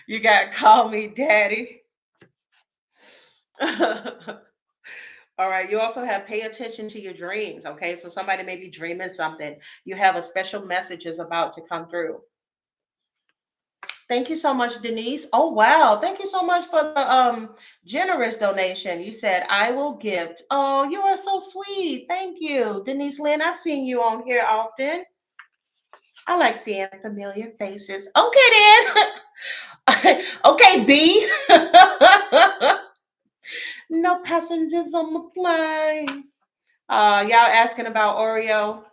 You got to call me daddy. All right, you also have pay attention to your dreams. Okay, so somebody may be dreaming something. You have a special message is about to come through. Thank you so much, Denise. Oh wow. Thank you so much for the generous donation. You said I will gift. Oh, you are so sweet. Thank you. Denise Lynn, I've seen you on here often. I like seeing familiar faces. Okay then. Okay, B. No passengers on the plane. Y'all asking about Oreo.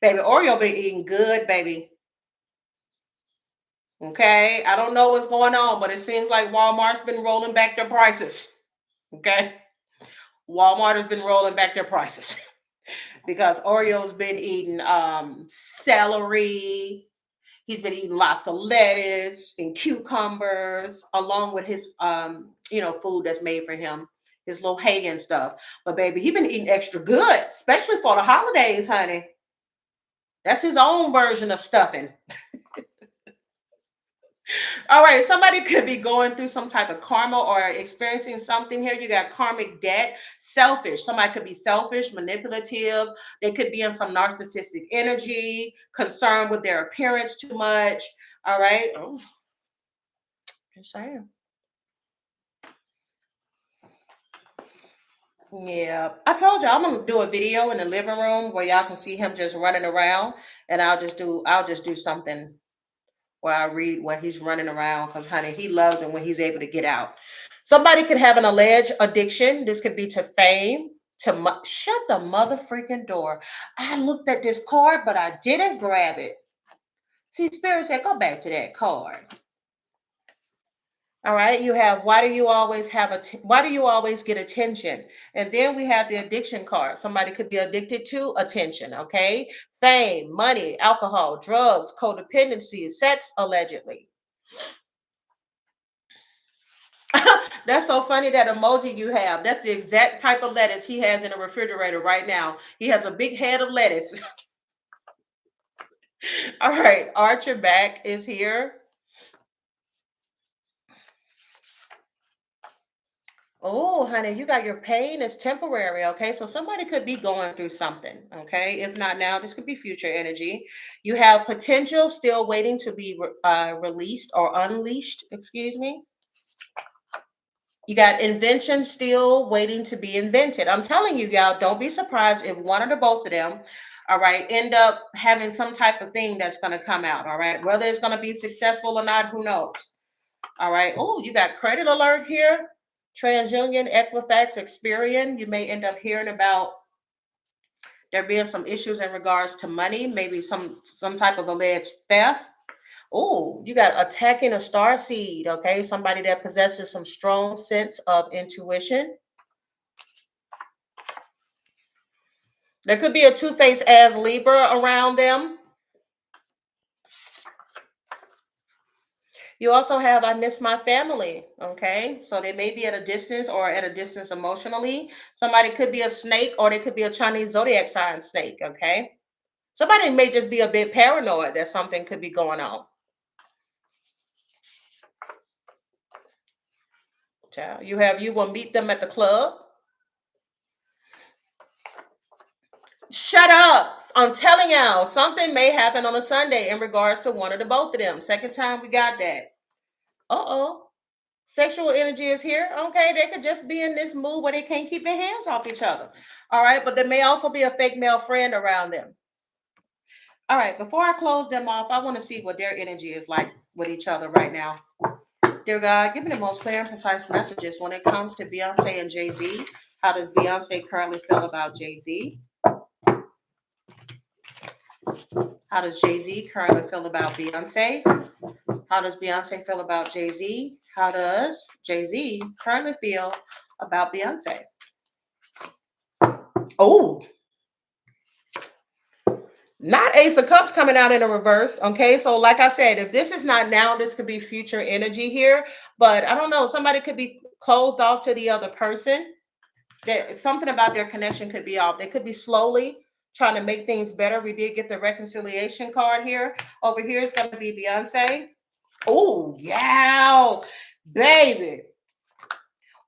Baby, Oreo been eating good, baby. Okay. I don't know what's going on, but it seems like Walmart's been rolling back their prices. Okay. Walmart has been rolling back their prices because Oreo's been eating celery. He's been eating lots of lettuce and cucumbers, along with his food that's made for him, his little hay and stuff. But baby, he been eating extra good, especially for the holidays, honey. That's his own version of stuffing. All right, somebody could be going through some type of karma or experiencing something here. You got karmic debt, selfish. Somebody could be selfish, manipulative. They could be in some narcissistic energy, concerned with their appearance too much. All right. Oh, just saying. Yeah, I told you I'm gonna do a video in the living room where y'all can see him just running around, and I'll just do something where I read where he's running around because, honey, he loves it when he's able to get out. Somebody could have an alleged addiction. This could be to fame, shut the mother freaking door. I looked at this card, but I didn't grab it. See, Spirit said, go back to that card. All right, you have why do you always get attention? And then we have the addiction card. Somebody could be addicted to attention, okay? Fame, money, alcohol, drugs, codependency, sex, allegedly. That's so funny that emoji you have. That's the exact type of lettuce he has in the refrigerator right now. He has a big head of lettuce. All right, Archer back is here. Oh, honey, you got your pain is temporary. Okay. So somebody could be going through something. Okay. If not now, this could be future energy. You have potential still waiting to be released or unleashed. Excuse me. You got invention still waiting to be invented. I'm telling you, y'all, don't be surprised if one or the both of them, all right, end up having some type of thing that's going to come out. All right. Whether it's going to be successful or not, who knows? All right. Oh, you got credit alert here. TransUnion, Equifax, Experian. You may end up hearing about there being some issues in regards to money, maybe some type of alleged theft. Oh, you got attacking a star seed. Okay, somebody that possesses some strong sense of intuition. There could be a two-faced ass Libra around them. You also have I miss my family. Okay. So they may be at a distance or at a distance emotionally. Somebody could be a snake or they could be a Chinese zodiac sign snake. Okay. Somebody may just be a bit paranoid that something could be going on. Child, you will meet them at the club. Shut up. I'm telling y'all, something may happen on a Sunday in regards to one of the both of them. Second time we got that. Uh-oh. Sexual energy is here. Okay, they could just be in this mood where they can't keep their hands off each other. All right, but there may also be a fake male friend around them. All right, before I close them off, I want to see what their energy is like with each other right now. Dear God, give me the most clear and precise messages when it comes to Beyonce and Jay-Z. How does Beyonce currently feel about Jay-Z? How does Jay-Z currently feel about Beyonce? How does Beyonce feel about Jay-Z? How does Jay-Z currently feel about Beyonce? Oh, not Ace of Cups coming out in a reverse. Okay, so like I said, if this is not now, this could be future energy here. But I don't know, somebody could be closed off to the other person. That something about their connection could be off. They could be slowly trying to make things better. We did get the reconciliation card here. Over here is going to be Beyonce. Oh, yeah, baby.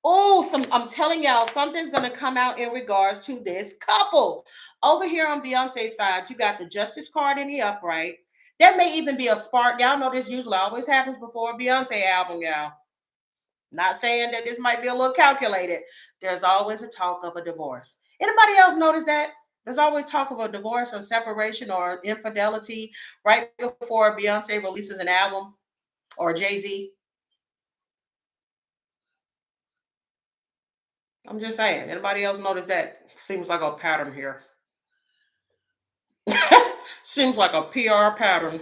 Oh, I'm telling y'all, something's gonna come out in regards to this couple. Over here on Beyonce's side, you got the Justice card in the upright. There may even be a spark. Y'all know this usually always happens before a Beyonce album, y'all. Not saying that this might be a little calculated. There's always a talk of a divorce. Anybody else notice that? There's always talk of a divorce or separation or infidelity right before Beyonce releases an album or Jay-Z. I'm just saying. Anybody else notice that? Seems like a pattern here. Seems like a PR pattern.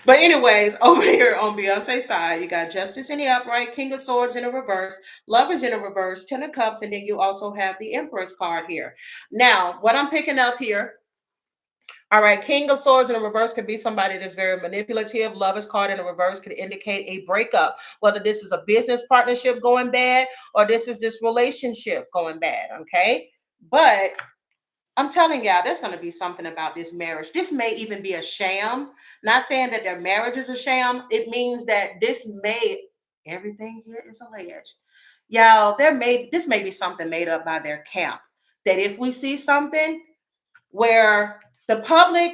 But anyways, over here on Beyonce's side, you got Justice in the upright, King of Swords in the reverse, Lovers in the reverse, Ten of Cups, and then you also have the Empress card here. Now, what I'm picking up here, all right, King of Swords in the reverse could be somebody that's very manipulative. Lovers card in the reverse could indicate a breakup, whether this is a business partnership going bad or this relationship going bad, okay? But I'm telling y'all, there's going to be something about this marriage. This may even be a sham. Not saying that their marriage is a sham. It means that everything here is alleged. Y'all, this may be something made up by their camp. That if we see something where the public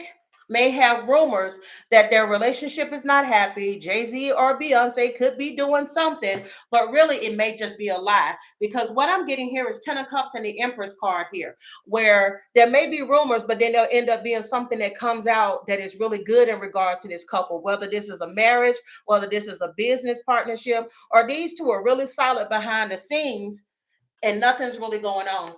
may have rumors that their relationship is not happy, Jay-Z or Beyonce could be doing something, but really it may just be a lie. Because what I'm getting here is Ten of Cups and the Empress card here, where there may be rumors, but then there'll end up being something that comes out that is really good in regards to this couple, whether this is a marriage, whether this is a business partnership, or these two are really solid behind the scenes and nothing's really going on.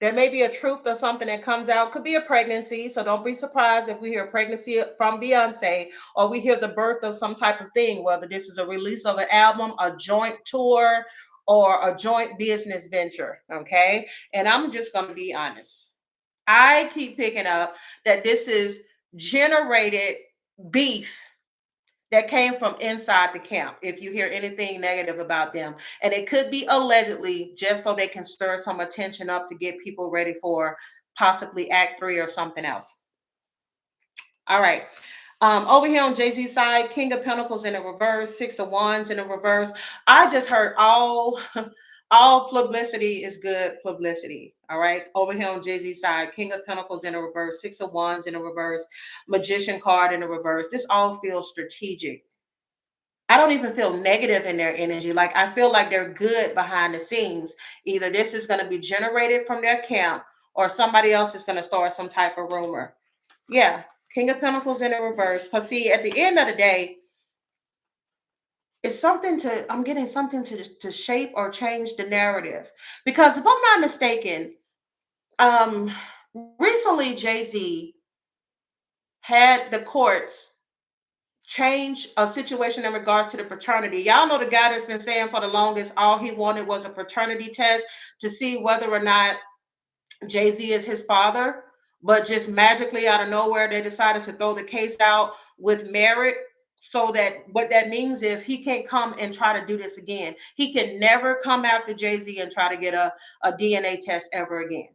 There may be a truth or something that comes out. Could be a pregnancy. So don't be surprised if we hear pregnancy from Beyonce or we hear the birth of some type of thing, whether this is a release of an album, a joint tour, or a joint business venture. Okay. And I'm just going to be honest. I keep picking up that this is generated beef that came from inside the camp if you hear anything negative about them. And it could be allegedly just so they can stir some attention up to get people ready for possibly act three or something else. All right. Over here on Jay-Z's side, King of Pentacles in the reverse, Six of Wands in the reverse. I just heard all publicity is good publicity. All right. Over here on Jay-Z's side, King of Pentacles in the reverse, Six of Wands in the reverse, Magician card in the reverse. This all feels strategic. I don't even feel negative in their energy. Like I feel like they're good behind the scenes. Either this is going to be generated from their camp or somebody else is going to start some type of rumor. Yeah. King of Pentacles in the reverse. But see, at the end of the day, I'm getting something to shape or change the narrative. Because if I'm not mistaken, um, recently Jay-Z had the courts change a situation in regards to the paternity. Y'all know the guy that's been saying for the longest all he wanted was a paternity test to see whether or not Jay-Z is his father, but just magically out of nowhere they decided to throw the case out with merit. So that what that means is he can't come and try to do this again. He can never come after Jay-Z and try to get a DNA test ever again.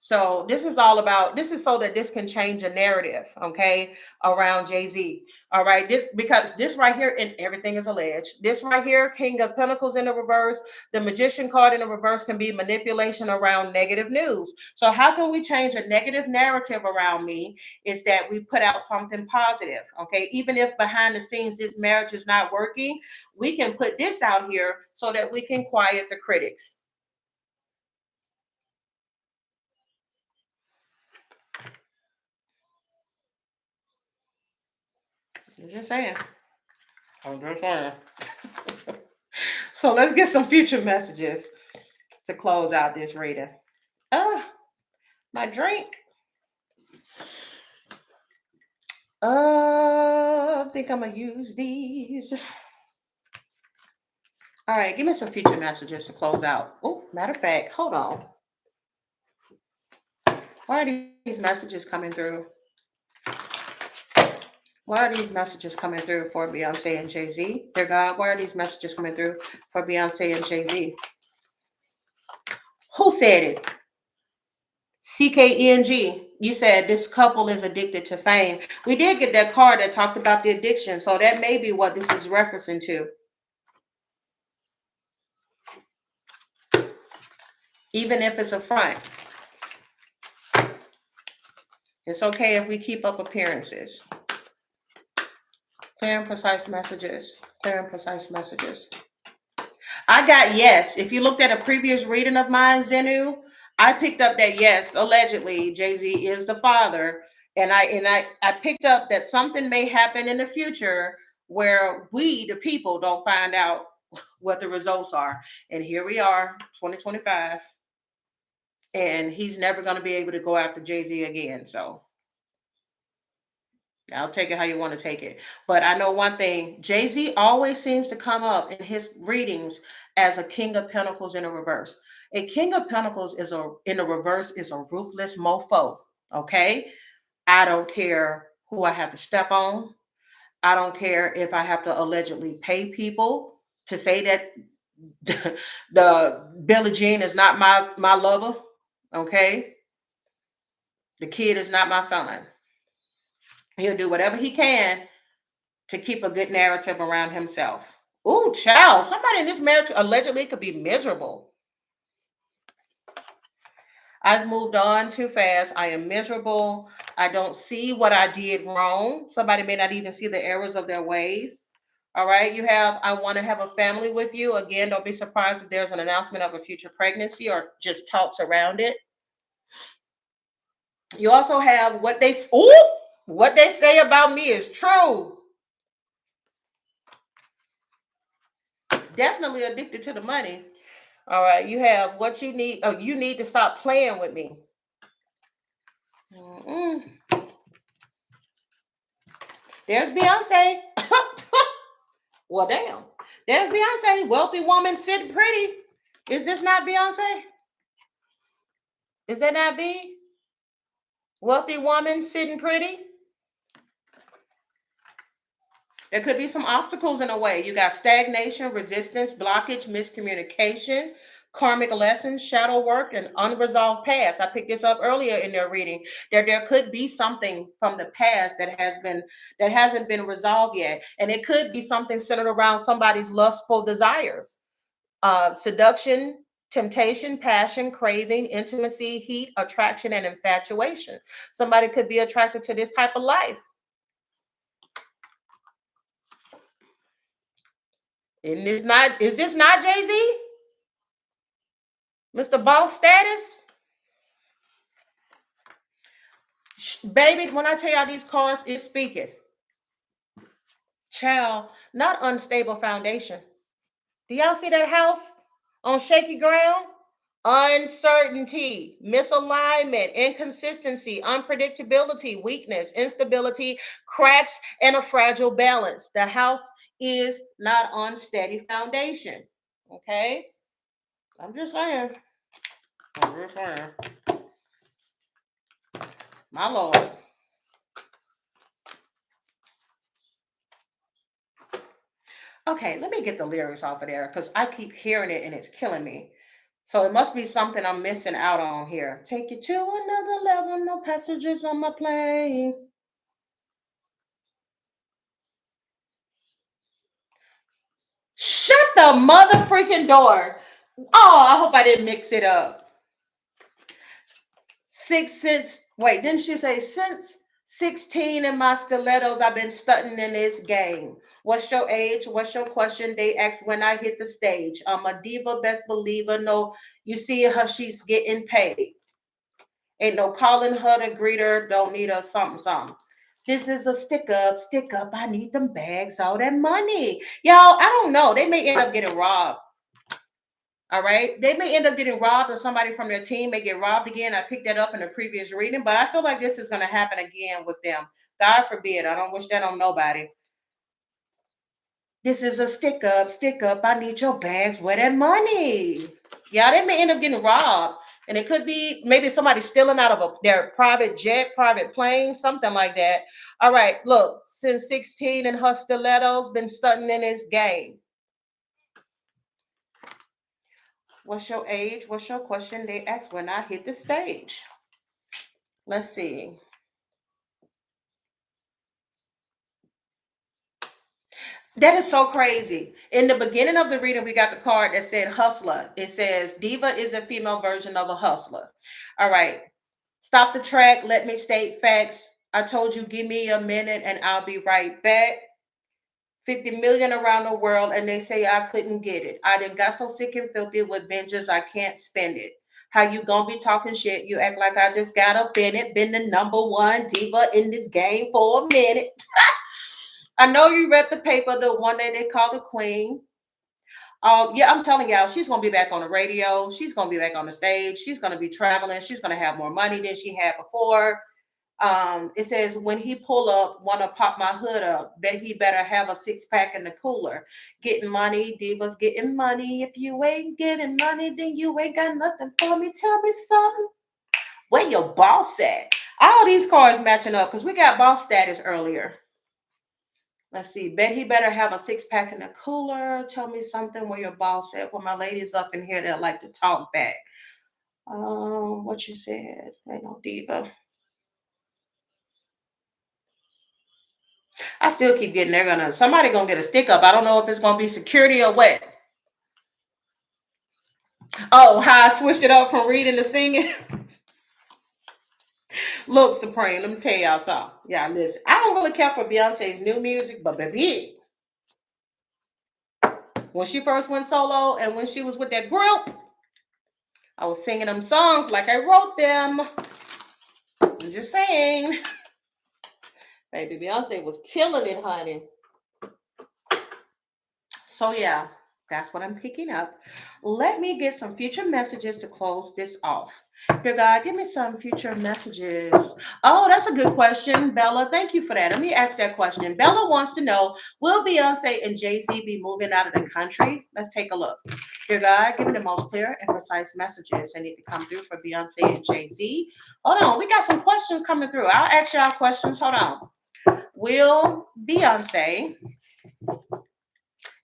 So this is all about, this is so that this can change a narrative, okay, around Jay-Z. All right. This, because this right here, and everything is alleged. This right here, King of Pentacles in the reverse, the Magician card in the reverse can be manipulation around negative news. So how can we change a negative narrative around me? Is that we put out something positive. Okay. Even if behind the scenes this marriage is not working, we can put this out here so that we can quiet the critics. I'm just saying. I'm just saying. So let's get some future messages to close out this reading. My drink. I think I'm gonna use these. All right, give me some future messages to close out. Oh, matter of fact, hold on. Why are these messages coming through? Why are these messages coming through for Beyonce and Jay-Z? Dear God, why are these messages coming through for Beyonce and Jay-Z? Who said it? CKNG, you said this couple is addicted to fame. We did get that card that talked about the addiction, so that may be what this is referencing to. Even if it's a front, it's okay if we keep up appearances. Clear and precise messages. Clear and precise messages. I got yes. If you looked at a previous reading of mine, Zenu, I picked up that yes, allegedly Jay-Z is the father, and I picked up that something may happen in the future where we, the people, don't find out what the results are. And here we are, 2025, and he's never going to be able to go after Jay-Z again. So I'll take it how you want to take it. But I know one thing, Jay-Z always seems to come up in his readings as a King of Pentacles in a reverse. A King of Pentacles is a in the reverse is a ruthless mofo. Okay. I don't care who I have to step on. I don't care if I have to allegedly pay people to say that the Billie Jean is not my lover. Okay. The kid is not my son. He'll do whatever he can to keep a good narrative around himself. Ooh, child, somebody in this marriage allegedly could be miserable. I've moved on too fast. I am miserable. I don't see what I did wrong. Somebody may not even see the errors of their ways. All right, you have, I want to have a family with you. Again, don't be surprised if there's an announcement of a future pregnancy or just talks around it. You also have what they say about me is true. Definitely addicted to the money. All right, you have what you need. Oh, you need to stop playing with me. Mm-mm. There's Beyonce. Well, damn. There's Beyonce, wealthy woman sitting pretty. Is this not Beyonce? Is that not B? Wealthy woman sitting pretty. There could be some obstacles in the way. You got stagnation, resistance, blockage, miscommunication, karmic lessons, shadow work, and unresolved past. I picked this up earlier in their reading. There could be something from the past that hasn't been resolved yet, and it could be something centered around somebody's lustful desires, seduction, temptation, passion, craving, intimacy, heat, attraction, and infatuation. Somebody could be attracted to this type of life. And is this not Jay-Z? Mr. Boss status? Baby, when I tell y'all these cards, it's speaking. Child, not unstable foundation. Do y'all see that house on shaky ground? Uncertainty, misalignment, inconsistency, unpredictability, weakness, instability, cracks, and a fragile balance. The house is not on steady foundation. Okay? I'm just saying. My Lord. Okay, let me get the lyrics off of there because I keep hearing it and it's killing me. So it must be something I'm missing out on here. Take you to another level, no passengers on my plane. Shut the mother freaking door. Oh, I hope I didn't mix it up. Wait, didn't she say since 16 in my stilettos, I've been stunting in this game. What's your age? What's your question? They ask when I hit the stage. I'm a diva, best believer. No, you see her, she's getting paid. Ain't no calling her to greet her, don't need her something, something. This is a stick up, stick up. I need them bags, all that money. Y'all, I don't know. They may end up getting robbed. All right. They may end up getting robbed or somebody from their team may get robbed again. I picked that up in the previous reading, but I feel like this is going to happen again with them. God forbid. I don't wish that on nobody. This is a stick up, stick up. I need your bags. Where that money? Yeah, they may end up getting robbed. And it could be maybe somebody stealing out of their private jet, private plane, something like that. All right, look, since 16 and her stilettos, been stunting in his game. What's your age? What's your question? They ask when I hit the stage. Let's see. That is so crazy. In the beginning of the reading, we got the card that said hustler. It says diva is a female version of a hustler. All right. Stop the track. Let me state facts. I told you, give me a minute and I'll be right back. 50 million around the world, and they say I couldn't get it. I done got so sick and filthy with binges, I can't spend it. How you gonna be talking shit? You act like I just got up in it, been the number one diva in this game for a minute. I know you read the paper, the one that they call the queen. Yeah, I'm telling y'all, she's gonna be back on the radio. She's gonna be back on the stage. She's gonna be traveling. She's gonna have more money than she had before. It says when he pull up, wanna pop my hood up. Bet he better have a six pack in the cooler. Getting money, divas getting money. If you ain't getting money, then you ain't got nothing for me. Tell me something. Where your boss at? All these cards matching up because we got boss status earlier. Let's see. Bet he better have a six pack in the cooler. Tell me something where your boss at. Well, my ladies up in here that like to talk back. What you said? Ain't no diva. I still keep getting somebody gonna get a stick up. I don't know if it's gonna be security or what. Oh, how I switched it up from reading to singing. Look, Supreme, let me tell y'all something. Yeah, listen. I don't really care for Beyonce's new music, but baby, when she first went solo and when she was with that group, I was singing them songs like I wrote them. I'm just saying. Baby, Beyonce was killing it, honey. So yeah, that's what I'm picking up. Let me get some future messages to close this off. Dear God, give me some future messages. Oh, that's a good question, Bella. Thank you for that. Let me ask that question. Bella wants to know, will Beyonce and Jay-Z be moving out of the country? Let's take a look. Dear God, give me the most clear and precise messages that need to come through for Beyonce and Jay-Z. Hold on, we got some questions coming through. I'll ask y'all questions. Hold on. Will Beyonce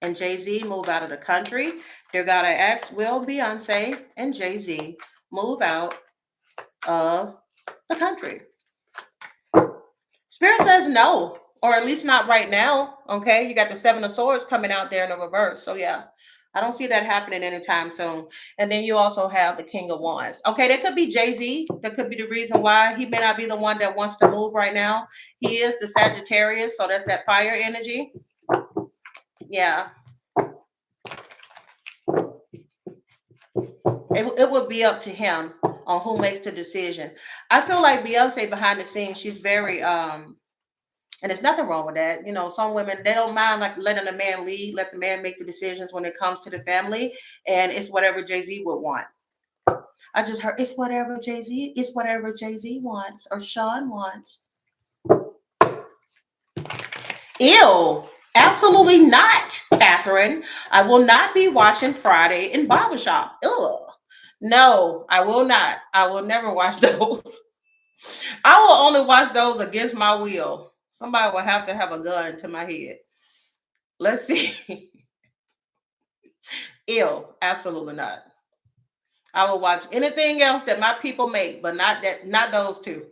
and Jay-Z move out of the country? Dear God, I ask, will Beyonce and Jay-Z move out of the country? Spirit says no, or at least not right now. Okay, you got the Seven of Swords coming out there in the reverse. So yeah, I don't see that happening anytime soon. And then you also have the King of Wands. Okay, that could be Jay-Z. That could be the reason why he may not be the one that wants to move right now. He is the Sagittarius, so that's that fire energy. Yeah. It would be up to him on who makes the decision. I feel like Beyonce behind the scenes, she's very and there's nothing wrong with that. You know, some women they don't mind like letting a man lead, let the man make the decisions when it comes to the family, and it's whatever Jay-Z would want. I just heard it's whatever Jay-Z wants or Sean wants. Ew. Absolutely not, Catherine. I will not be watching Friday in Barbershop. Ugh. No, I will not. I will never watch those. I will only watch those against my will. Somebody will have to have a gun to my head. Let's see. Ew, absolutely not. I will watch anything else that my people make, but not those two.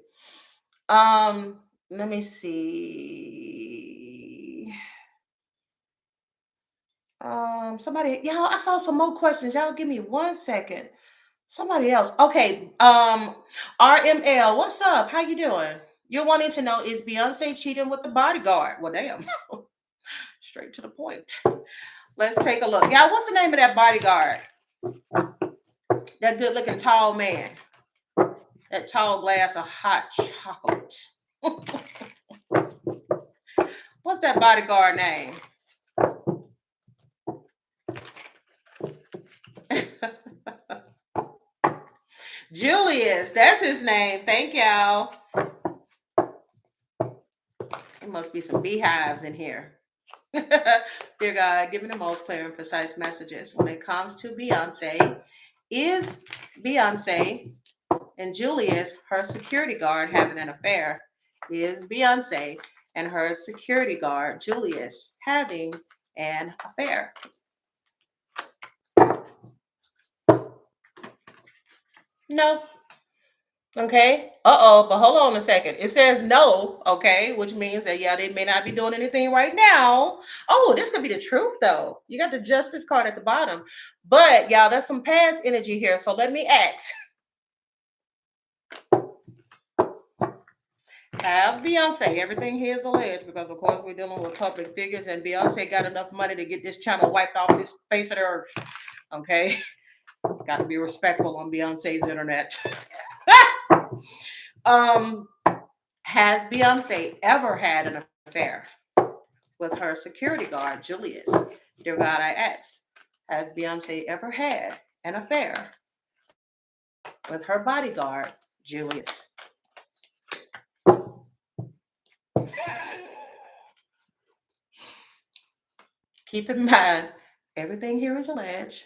Let me see. Somebody, y'all, I saw some more questions. Y'all give me 1 second. Somebody else. Okay. RML, what's up? How you doing? You're wanting to know, is Beyonce cheating with the bodyguard? Well, damn. Straight to the point. Let's take a look. Y'all, what's the name of that bodyguard? That good looking tall man. That tall glass of hot chocolate. What's that bodyguard name? Julius, that's his name. Thank y'all. There must be some beehives in here. Dear God, give me the most clear and precise messages when it comes to Beyonce. Is Beyonce and Julius, her security guard, having an affair? Is Beyonce and her security guard, Julius, having an affair? No. Okay. But hold on a second. It says no. Okay, which means that yeah, they may not be doing anything right now. Oh, this could be the truth though. You got the justice card at the bottom, but y'all, there's some past energy here. So let me ask: have Beyonce, everything here is alleged, because of course we're dealing with public figures, and Beyonce got enough money to get this channel wiped off this face of the earth. Okay, got to be respectful on Beyonce's internet. um. Has Beyonce ever had an affair with her security guard, Julius? Dear God, I ask, has Beyonce ever had an affair with her bodyguard, Julius? Keep in mind, everything here is alleged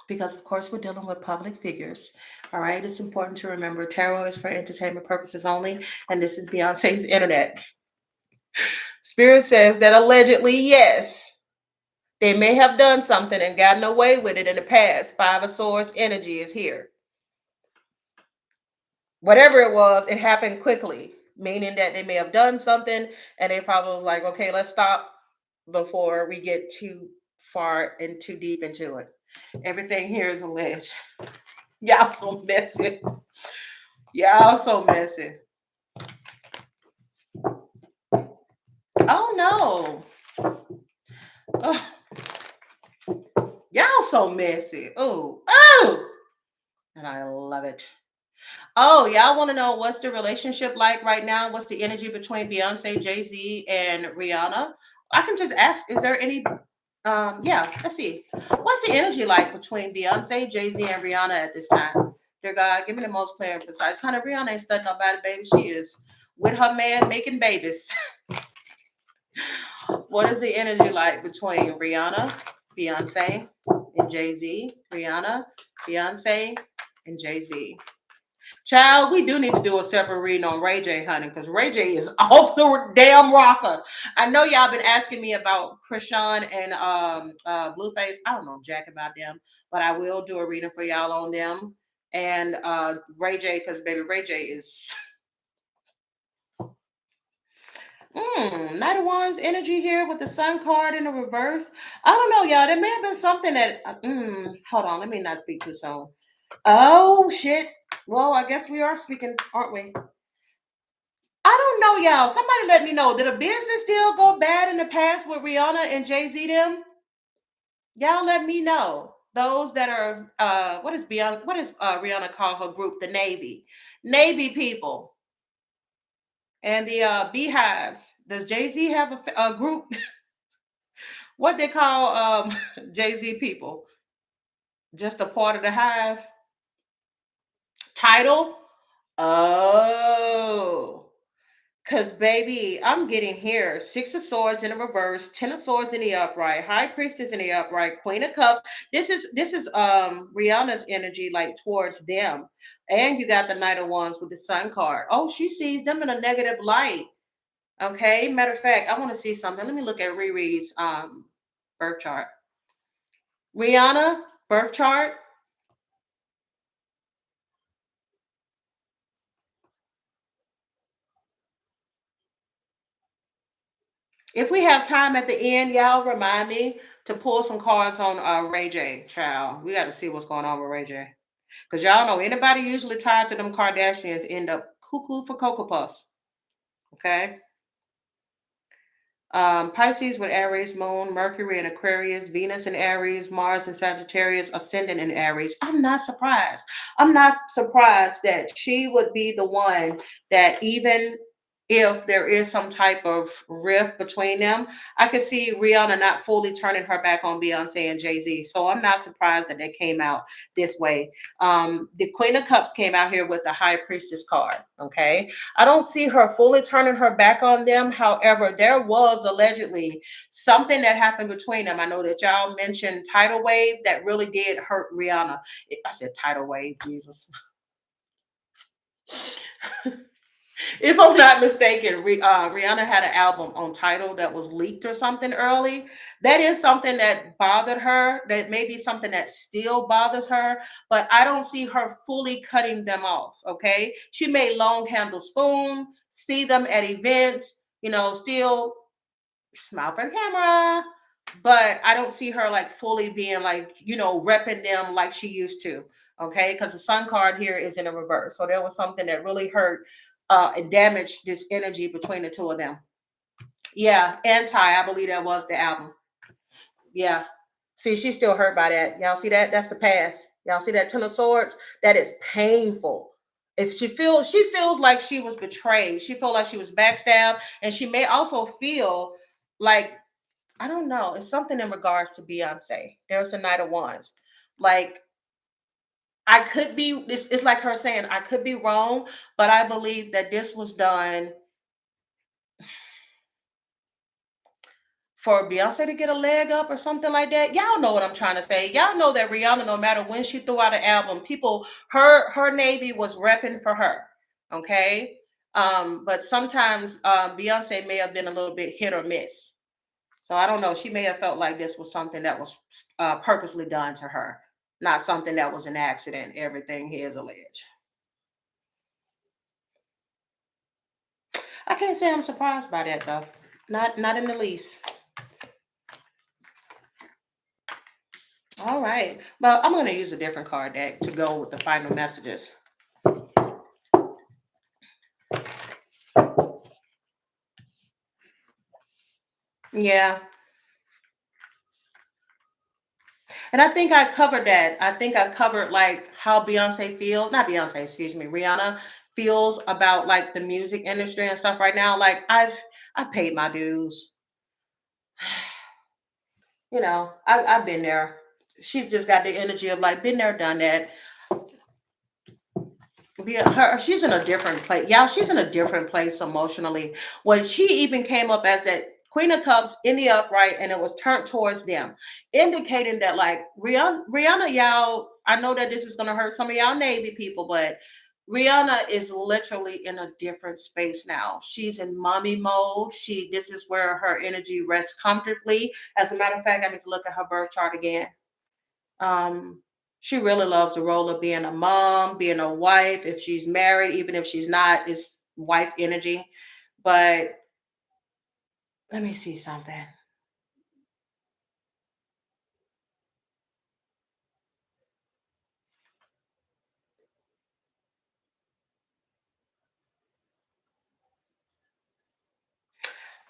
because, of course, we're dealing with public figures. All right, it's important to remember tarot is for entertainment purposes only, and this is Beyonce's internet. Spirit says that allegedly, yes, they may have done something and gotten away with it in the past. Five of Swords energy is here. Whatever it was, it happened quickly, meaning that they may have done something and they probably was like, okay, let's stop before we get too far and too deep into it. Everything here is alleged. Y'all so messy. Y'all so messy. Oh no. Oh, y'all so messy. Oh. And I love it. Oh, y'all want to know what's the relationship like right now? What's the energy between Beyonce, Jay-Z, and Rihanna? I can just ask, is there any yeah, let's see. What's the energy like between Beyonce, Jay-Z, and Rihanna at this time? Dear God, give me the most clear and precise. Honey, Rihanna ain't studying nobody, baby. She is with her man making babies. What is the energy like between Rihanna, Beyonce, and Jay-Z? Rihanna, Beyonce, and Jay-Z. Child, we do need to do a separate reading on Ray J, honey, because Ray J is off the damn rocker. I know y'all been asking me about Krishan and Blueface. I don't know jack about them, but I will do a reading for y'all on them. And Ray J, because baby Ray J is Knight of Wands energy here with the Sun card in the reverse. I don't know, y'all. There may have been something that hold on, let me not speak too soon. Oh shit. Well, I guess we are speaking, aren't we? I don't know, y'all. Somebody let me know. Did a business deal go bad in the past with Rihanna and Jay-Z them? Y'all let me know. Those that are what is Beyonce, what is Rihanna call her group? The Navy. Navy people. And the beehives. Does Jay-Z have a group? What they call Jay-Z people? Just a part of the hive? Title? Oh. Cause baby, I'm getting here. Six of Swords in the reverse, Ten of Swords in the upright, High Priestess in the upright, Queen of Cups. This is Rihanna's energy like towards them. And you got the Knight of Wands with the Sun card. Oh, she sees them in a negative light. Okay. Matter of fact, I want to see something. Let me look at Riri's birth chart. Rihanna, birth chart. If we have time at the end, y'all remind me to pull some cards on Ray J. Child, we got to see what's going on with Ray J. Because y'all know anybody usually tied to them Kardashians end up cuckoo for Cocoa Puffs. Okay. Pisces with Aries, Moon, Mercury in Aquarius, Venus in Aries, Mars in Sagittarius, Ascendant in Aries. I'm not surprised. I'm not surprised that she would be the one that, even if there is some type of rift between them, I could see Rihanna not fully turning her back on Beyonce and Jay-Z. So I'm not surprised that they came out this way. The Queen of Cups came out here with the High Priestess card. Okay. I don't see her fully turning her back on them. However, there was allegedly something that happened between them. I know that y'all mentioned tidal wave that really did hurt Rihanna. I said tidal wave, Jesus. If I'm not mistaken, Rihanna had an album on Tidal that was leaked or something early. That is something that bothered her. That may be something that still bothers her, but I don't see her fully cutting them off. Okay, she made long handle spoon, see them at events, still smile for the camera, but I don't see her like fully being like, repping them like she used to. Okay, because the sun card here is in a reverse. So there was something that really hurt and damaged this energy between the two of them. Yeah, Anti, I believe that was the album. Yeah. See, she's still hurt by that. Y'all see that? That's the past. Y'all see that Ten of Swords? That is painful. If she feels like she was betrayed. She feels like she was backstabbed, and she may also feel like, I don't know. It's something in regards to Beyonce. There's the Knight of Wands. Like, I could be. It's like her saying, I could be wrong, but I believe that this was done for Beyonce to get a leg up or something like that. Y'all know what I'm trying to say. Y'all know that Rihanna, no matter when she threw out an album, people, her Navy was repping for her. Okay. But sometimes Beyonce may have been a little bit hit or miss. So I don't know. She may have felt like this was something that was purposely done to her, not something that was an accident. Everything here is alleged. I can't say I'm surprised by that though. Not in the least. All right. Well, I'm going to use a different card deck to go with the final messages. Yeah. And I think I covered that. I think I covered like how Beyonce feels, not Beyonce, excuse me, Rihanna feels about like the music industry and stuff right now. Like I've paid my dues. I've been there. She's just got the energy of like been there, done that. She's in a different place. Yeah, she's in a different place emotionally. When she even came up as that Queen of Cups in the upright and it was turned towards them, indicating that like Rihanna, y'all, I know that this is gonna hurt some of y'all Navy people, but Rihanna is literally in a different space now. She's in mommy mode. This is where her energy rests comfortably. As a matter of fact, I need to look at her birth chart again. Um, she really loves the role of being a mom, being a wife. If she's married, even if she's not, it's wife energy. But let me see something.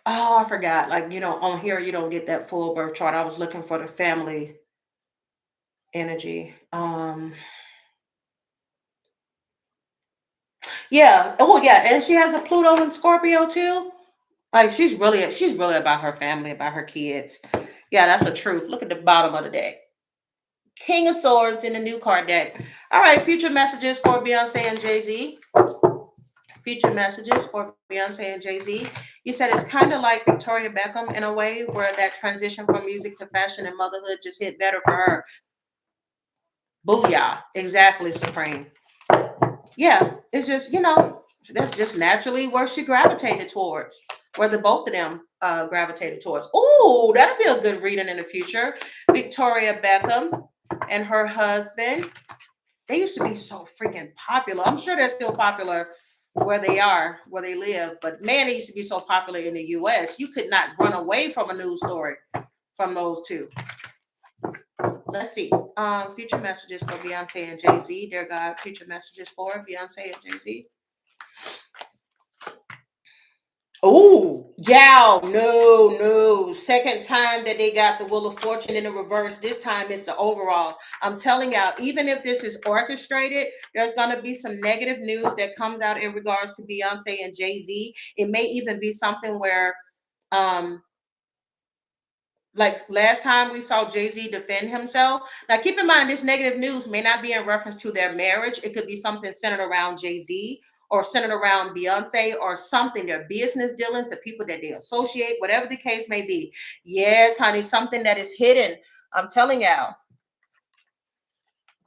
Oh, I forgot. Like, on here you don't get that full birth chart. I was looking for the family energy. Yeah. Oh, yeah. And she has a Pluto in Scorpio too. Like she's really about her family, about her kids. Yeah, that's a truth. Look at the bottom of the deck. King of Swords in the new card deck. All right, future messages for Beyonce and Jay Z. Future messages for Beyonce and Jay Z. You said it's kind of like Victoria Beckham in a way, where that transition from music to fashion and motherhood just hit better for her. Booyah. Exactly, Supreme. Yeah, it's just, that's just naturally where she gravitated towards, where the both of them gravitated towards. Oh, that'll be a good reading in the future. Victoria Beckham and her husband. They used to be so freaking popular. I'm sure they're still popular where they are, where they live. But man, they used to be so popular in the US. You could not run away from a news story from those two. Let's see. Future messages for Beyonce and Jay-Z. Dear God, future messages for Beyonce and Jay-Z. Oh, yeah, no. Second time that they got the Wheel of Fortune in the reverse. This time it's the overall. I'm telling y'all, even if this is orchestrated, there's going to be some negative news that comes out in regards to Beyonce and Jay-Z. It may even be something where, um, like last time we saw Jay-Z defend himself. Now, keep in mind, this negative news may not be in reference to their marriage. It could be something centered around Jay-Z or centered around Beyonce or something, their business dealings, the people that they associate, whatever the case may be. Yes, honey, something that is hidden. I'm telling y'all,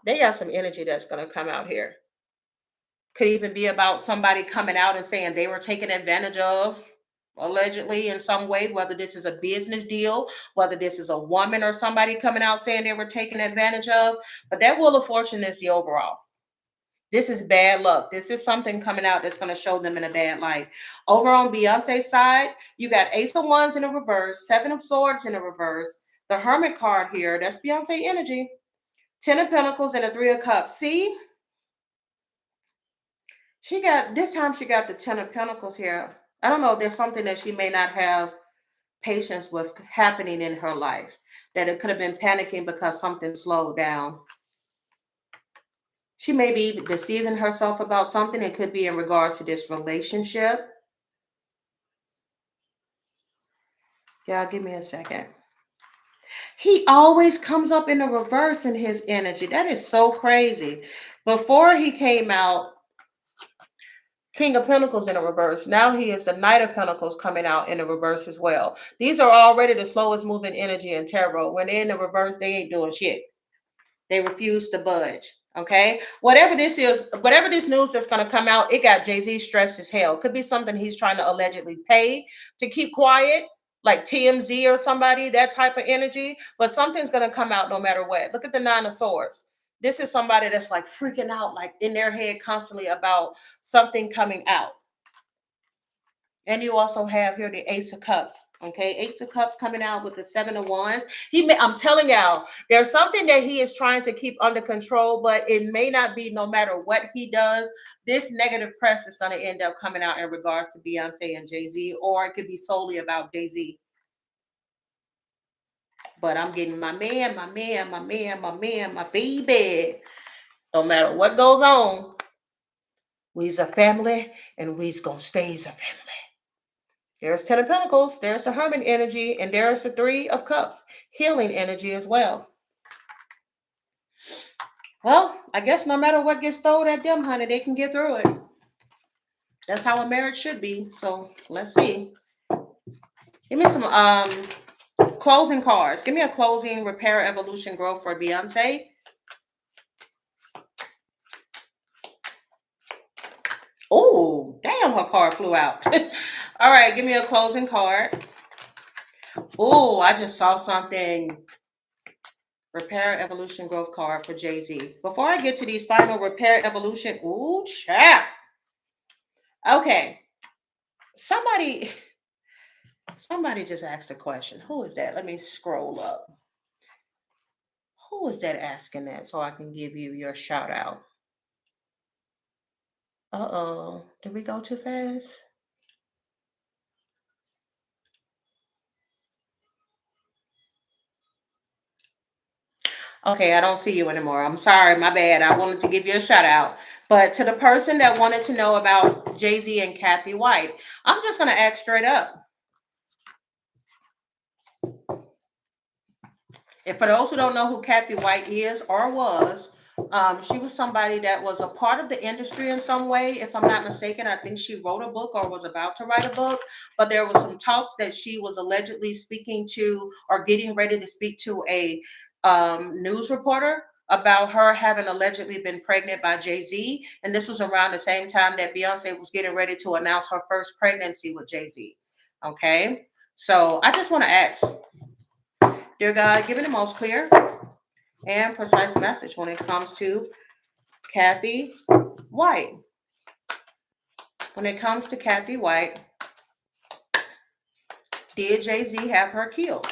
they got some energy that's going to come out here. Could even be about somebody coming out and saying they were taken advantage of, allegedly in some way, whether this is a business deal, whether this is a woman or somebody coming out saying they were taken advantage of. But that Wheel of Fortune is the overall. This is bad luck. This is something coming out that's going to show them in a bad light. Over on Beyonce's side, you got Ace of Wands in a reverse, Seven of Swords in a reverse, the Hermit card here. That's Beyonce energy. 10 of Pentacles and a Three of Cups. See? She got, this time she got the 10 of Pentacles here. I don't know, there's something that she may not have patience with happening in her life. That it could have been panicking because something slowed down. She may be deceiving herself about something. It could be in regards to this relationship. Yeah, give me a second. He always comes up in the reverse in his energy. That is so crazy. Before he came out, King of Pentacles in a reverse. Now he is the Knight of Pentacles coming out in the reverse as well. These are already the slowest moving energy in tarot. When they're in the reverse, they ain't doing shit. They refuse to budge. Okay. Whatever this is, whatever this news that's going to come out, it got Jay-Z stressed as hell. Could be something he's trying to allegedly pay to keep quiet, like TMZ or somebody, that type of energy. But something's going to come out no matter what. Look at the Nine of Swords. This is somebody that's like freaking out, like in their head constantly about something coming out. And you also have here the Ace of Cups. Okay, Ace of Cups coming out with the Seven of Wands. I'm telling y'all, there's something that he is trying to keep under control, but it may not be no matter what he does. This negative press is going to end up coming out in regards to Beyonce and Jay-Z, or it could be solely about Jay-Z. But I'm getting my man, my baby. No matter what goes on, we's a family and we's gonna stay as a family. There's 10 of Pentacles, there's the Hermit energy, and there's the Three of Cups, healing energy as well. Well, I guess no matter what gets thrown at them, honey, they can get through it. That's how a marriage should be. So let's see. Give me some closing cards. Give me a closing, repair, evolution, growth for Beyonce. Oh, damn, her card flew out. All right, give me a closing card. Oh, I just saw something. Repair, evolution, growth card for Jay-Z. Before I get to these final repair, evolution. Ooh, chat. Okay. Somebody just asked a question. Who is that? Let me scroll up. Who is that asking that so I can give you your shout out? Uh-oh. Did we go too fast? Okay, I don't see you anymore. I'm sorry, my bad. I wanted to give you a shout out. But to the person that wanted to know about Jay-Z and Kathy White, I'm just going to ask straight up. And for those who don't know who Kathy White is or was, she was somebody that was a part of the industry in some way. If I'm not mistaken, I think she wrote a book or was about to write a book. But there was some talks that she was allegedly speaking to or getting ready to speak to a news reporter about her having allegedly been pregnant by Jay-Z. And this was around the same time that Beyonce was getting ready to announce her first pregnancy with Jay-Z. Okay. So I just want to ask, dear God, give me the most clear and precise message when it comes to Kathy White. When it comes to Kathy White, did Jay-Z have her killed?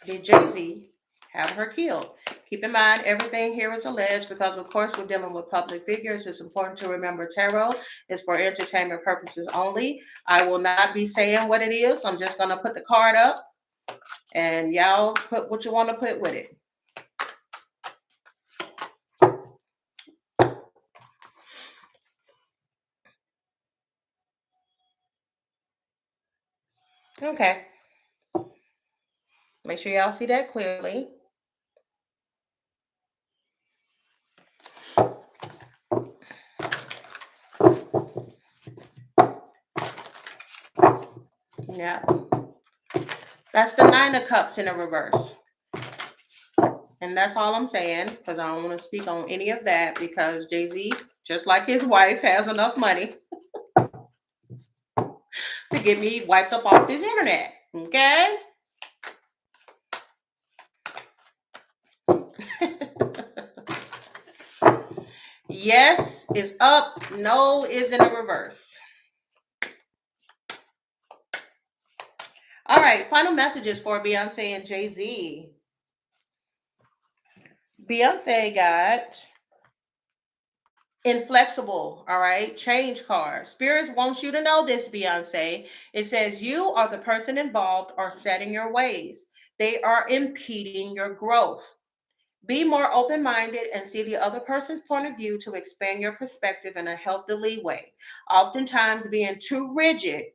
Did Jay-Z have her killed? Keep in mind, everything here is alleged because, of course, we're dealing with public figures. It's important to remember tarot is for entertainment purposes only. I will not be saying what it is. I'm just going to put the card up and y'all put what you want to put with it. Okay. Make sure y'all see that clearly. Yeah. That's the Nine of Cups in a reverse. And that's all I'm saying, because I don't want to speak on any of that, because Jay-Z, just like his wife, has enough money to get me wiped up off this internet. Okay? Yes is up, no is in a reverse. All right, final messages for Beyonce and Jay-Z. Beyonce got inflexible, all right? Change card. Spirits wants you to know this, Beyonce. It says you are the person involved or set in your ways. They are impeding your growth. Be more open minded and see the other person's point of view to expand your perspective in a healthy way. Oftentimes, being too rigid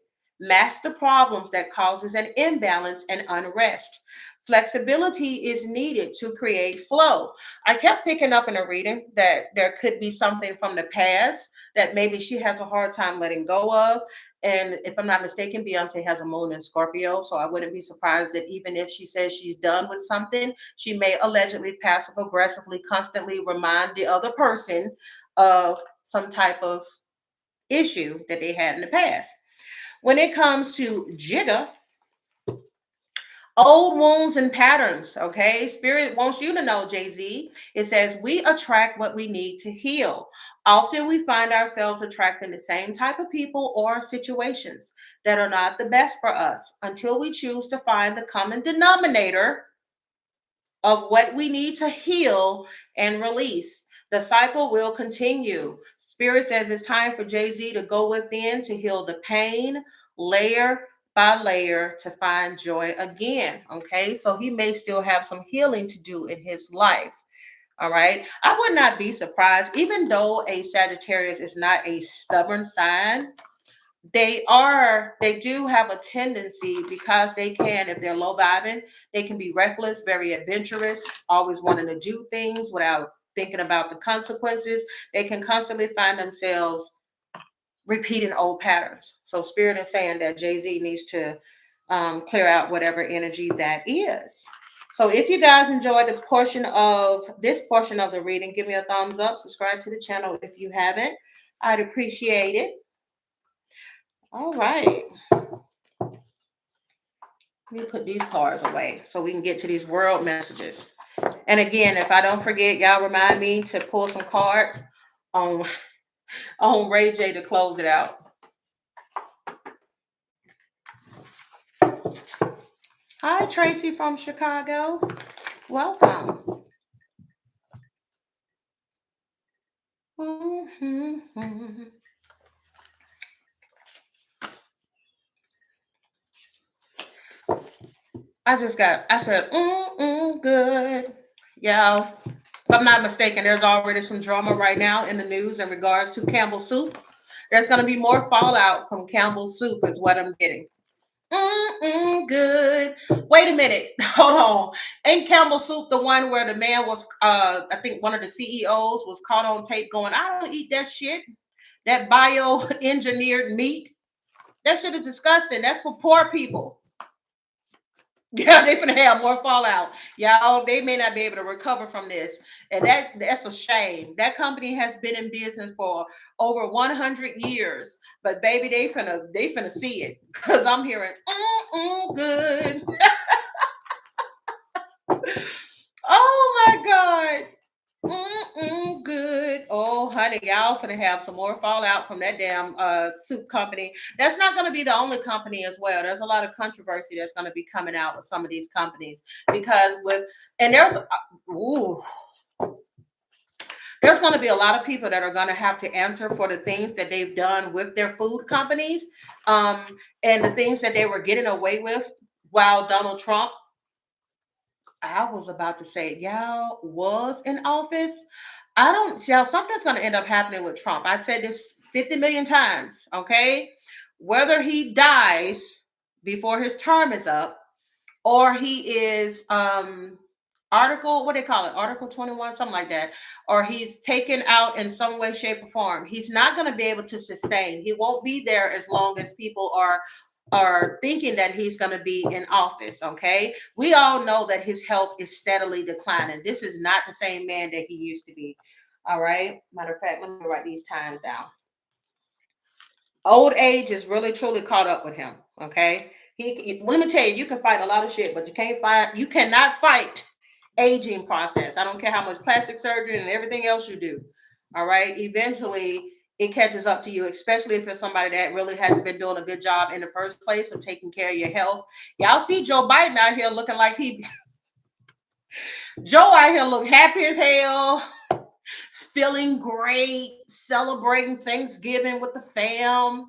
masks the problems that causes an imbalance and unrest. Flexibility is needed to create flow. I kept picking up in a reading that there could be something from the past that maybe she has a hard time letting go of. And if I'm not mistaken, Beyonce has a moon in Scorpio. So I wouldn't be surprised that even if she says she's done with something, she may allegedly passive aggressively constantly remind the other person of some type of issue that they had in the past. When it comes to Jigga, old wounds and patterns, okay? Spirit wants you to know, Jay-Z. It says, we attract what we need to heal. Often we find ourselves attracting the same type of people or situations that are not the best for us until we choose to find the common denominator of what we need to heal and release. The cycle will continue. Spirit says it's time for Jay-Z to go within to heal the pain, layer by layer, to find joy again. Okay, so he may still have some healing to do in his life. All right, I would not be surprised, even though a Sagittarius is not a stubborn sign, they do have a tendency, because they can, if they're low vibing, they can be reckless, very adventurous, always wanting to do things without thinking about the consequences. They can constantly find themselves repeating old patterns. So Spirit is saying that Jay-Z needs to clear out whatever energy that is. So if you guys enjoyed this portion of the reading, give me a thumbs up, subscribe to the channel if you haven't. I'd appreciate it. All right. Let me put these cards away so we can get to these world messages. And again, if I don't forget, y'all remind me to pull some cards on Ray J to close it out. Hi, Tracy from Chicago. Welcome. Mm-hmm. I said, good. Y'all, if I'm not mistaken, there's already some drama right now in the news in regards to Campbell Soup. There's going to be more fallout from Campbell Soup, is what I'm getting. Good. Wait a minute. Hold on. Ain't Campbell Soup the one where the man was, I think one of the CEOs was caught on tape going, I don't eat that shit. That bioengineered meat. That shit is disgusting. That's for poor people. Yeah, they finna have more fallout. Y'all, they may not be able to recover from this. And that's a shame. That company has been in business for over 100 years. But baby, they finna see it. Because I'm hearing good. Oh my God. Good. Oh, honey, y'all finna have some more fallout from that damn soup company. That's not gonna be the only company as well. There's a lot of controversy that's gonna be coming out with some of these companies because ooh, there's gonna be a lot of people that are gonna have to answer for the things that they've done with their food companies, um, and the things that they were getting away with while Donald Trump, I was about to say, y'all was in office. I don't, y'all, something's going to end up happening with Trump. I've said this 50 million times, okay? Whether he dies before his term is up or he is, article, what do they call it? Article 21, something like that. Or he's taken out in some way, shape, or form. He's not going to be able to sustain. He won't be there as long as people are thinking that he's going to be in office. Okay, we all know that his health is steadily declining. This is not the same man that he used to be. All right, matter of fact, let me write these times down. Old age is really truly caught up with him. Okay, let me tell you, you can fight a lot of shit, but you cannot fight aging process. I don't care how much plastic surgery and everything else you do. All right, eventually it catches up to you, especially if it's somebody that really hasn't been doing a good job in the first place of taking care of your health. Y'all see Joe Biden out here looking like Joe out here look happy as hell, feeling great, celebrating Thanksgiving with the fam.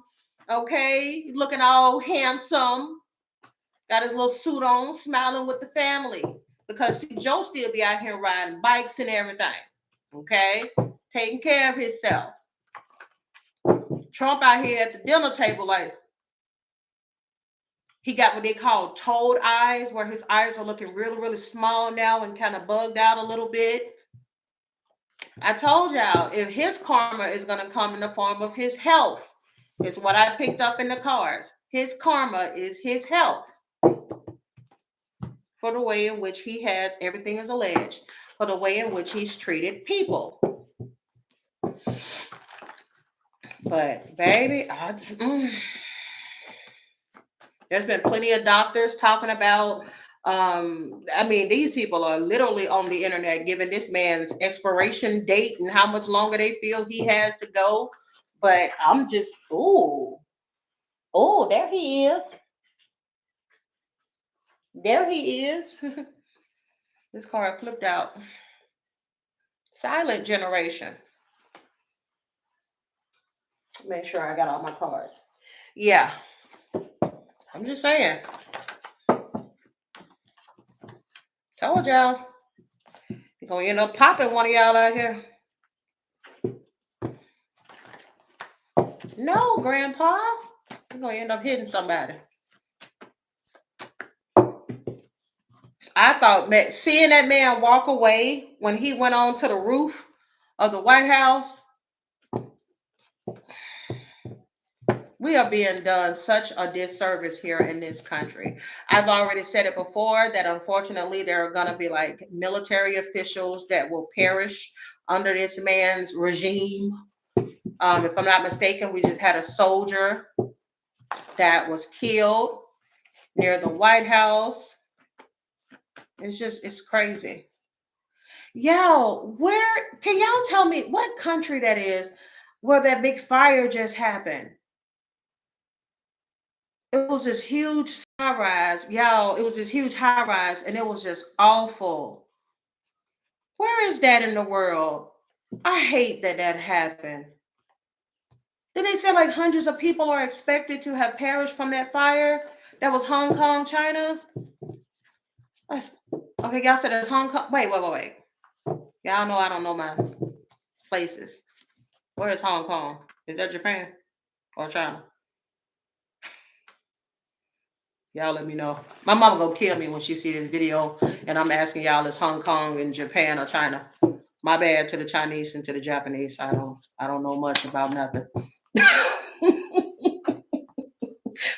Okay, looking all handsome, got his little suit on, smiling with the family. Because see, Joe still be out here riding bikes and everything. Okay, taking care of himself. Trump out here at the dinner table, like he got what they call toad eyes, where his eyes are looking really, really small now and kind of bugged out a little bit. I told y'all, if his karma is going to come in the form of his health, it's what I picked up in the cards. His karma is his health for the way in which he has, everything is alleged, for the way in which he's treated people. But baby, there's been plenty of doctors talking about. I mean, these people are literally on the internet giving this man's expiration date and how much longer they feel he has to go. But I'm just, there he is. There he is. This card flipped out. Silent generation. Make sure I got all my cards. Yeah, I'm just saying. Told y'all. You're gonna end up popping one of y'all out here. No, Grandpa. You're gonna end up hitting somebody. I thought, seeing that man walk away when he went on to the roof of the White House, we are being done such a disservice here in this country. I've already said it before that unfortunately there are going to be like military officials that will perish under this man's regime. If I'm not mistaken, we just had a soldier that was killed near the White House. It's crazy. Yo, where can y'all tell me what country that is where that big fire just happened? It was this huge high rise, y'all. It was this huge high rise, and it was just awful. Where is that in the world? I hate that that happened. Then they said like hundreds of people are expected to have perished from that fire. That was Hong Kong, China. That's, okay, y'all said it's Hong Kong. Wait. Y'all know I don't know my places. Where is Hong Kong? Is that Japan or China? Y'all let me know. My mama gonna kill me when she see this video, and I'm asking y'all, is Hong Kong in Japan or China? My bad to the Chinese and to the Japanese. I don't know much about nothing.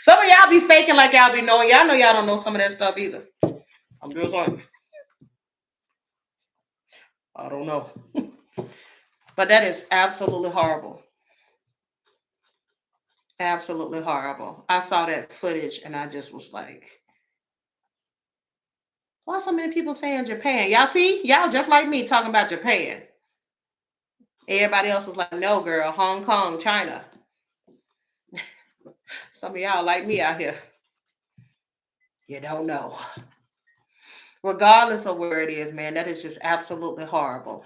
Some of y'all be faking like y'all be knowing. Y'all know y'all don't know some of that stuff either. I'm just like, I don't know. But that is absolutely horrible. Absolutely horrible. I saw that footage and I just was like, why so many people saying Japan? Y'all see? Y'all just like me talking about Japan. Everybody else was like, no, girl, Hong Kong, China. Some of y'all like me out here. You don't know. Regardless of where it is, man, that is just absolutely horrible.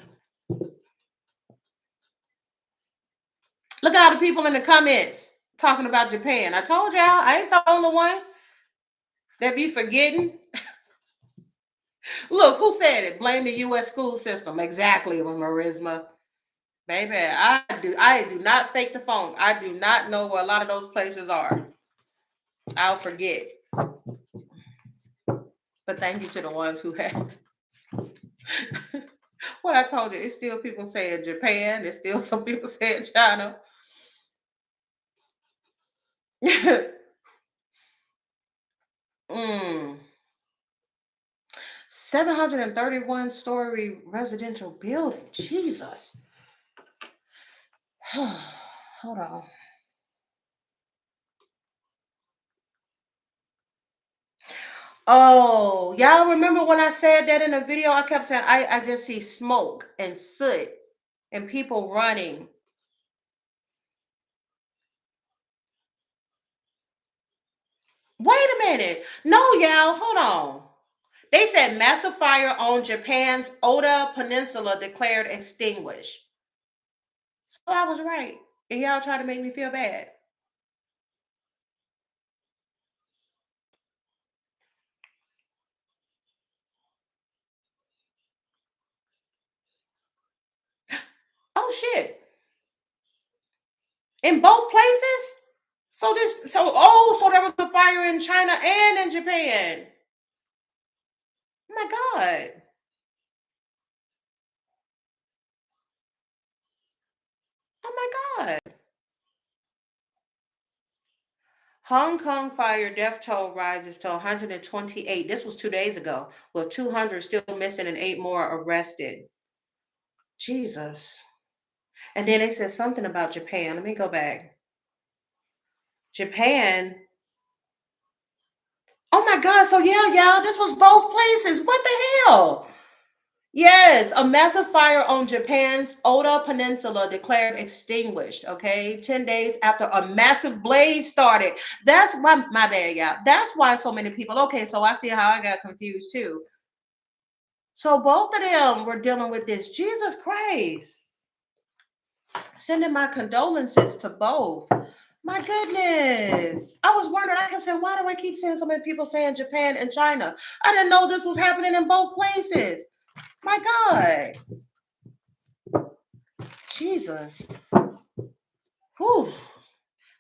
Look at all the people in the comments talking about Japan. I told y'all, I ain't the only one that be forgetting. Look, who said it? Blame the U.S. school system. Exactly, Marisma. Baby, I do not fake the phone. I do not know where a lot of those places are. I'll forget. But thank you to the ones who have. What I told you, it's still people saying Japan. There's still some people saying China. mm. 731-story residential building. Jesus. Hold on. Oh, y'all remember when I said that in a video? I kept saying I just see smoke and soot and people running. Wait a minute. No, y'all, hold on. They said massive fire on Japan's Oda Peninsula declared extinguished. So I was right. And y'all try to make me feel bad. Oh shit. In both places? So there was a fire in China and in Japan. Oh my God. Oh my God. Hong Kong fire death toll rises to 128. This was 2 days ago, with 200 still missing and 8 more arrested. Jesus. And then they said something about Japan. Let me go back. Japan. Oh my God. So yeah, y'all, this was both places. What the hell? Yes, a massive fire on Japan's Oda Peninsula declared extinguished. Okay, 10 days after a massive blaze started. That's why, my bad, y'all. That's why so many people. Okay, so I see how I got confused too. So both of them were dealing with this. Jesus Christ. Sending my condolences to both. My goodness. I was wondering, I kept saying, why do I keep seeing so many people saying Japan and China? I didn't know this was happening in both places. My God. Jesus. Whew.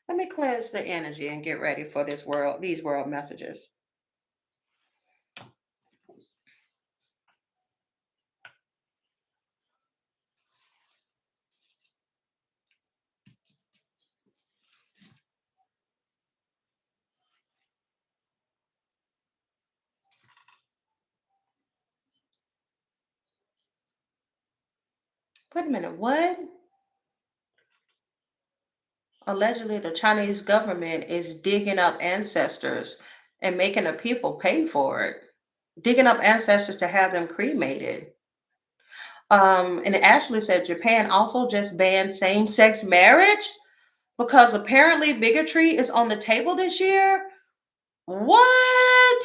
Let me cleanse the energy and get ready for these world messages. Wait a minute, what? Allegedly, the Chinese government is digging up ancestors and making the people pay for it. Digging up ancestors to have them cremated. And it actually said Japan also just banned same-sex marriage because apparently bigotry is on the table this year. What?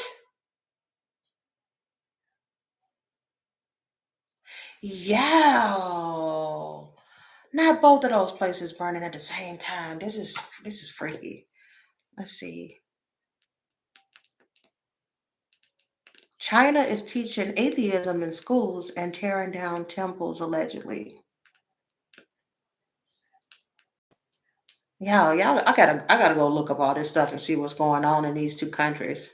Yeah. Not both of those places burning at the same time. This is freaky. Let's see. China is teaching atheism in schools and tearing down temples allegedly. Yeah, y'all, I gotta go look up all this stuff and see what's going on in these two countries.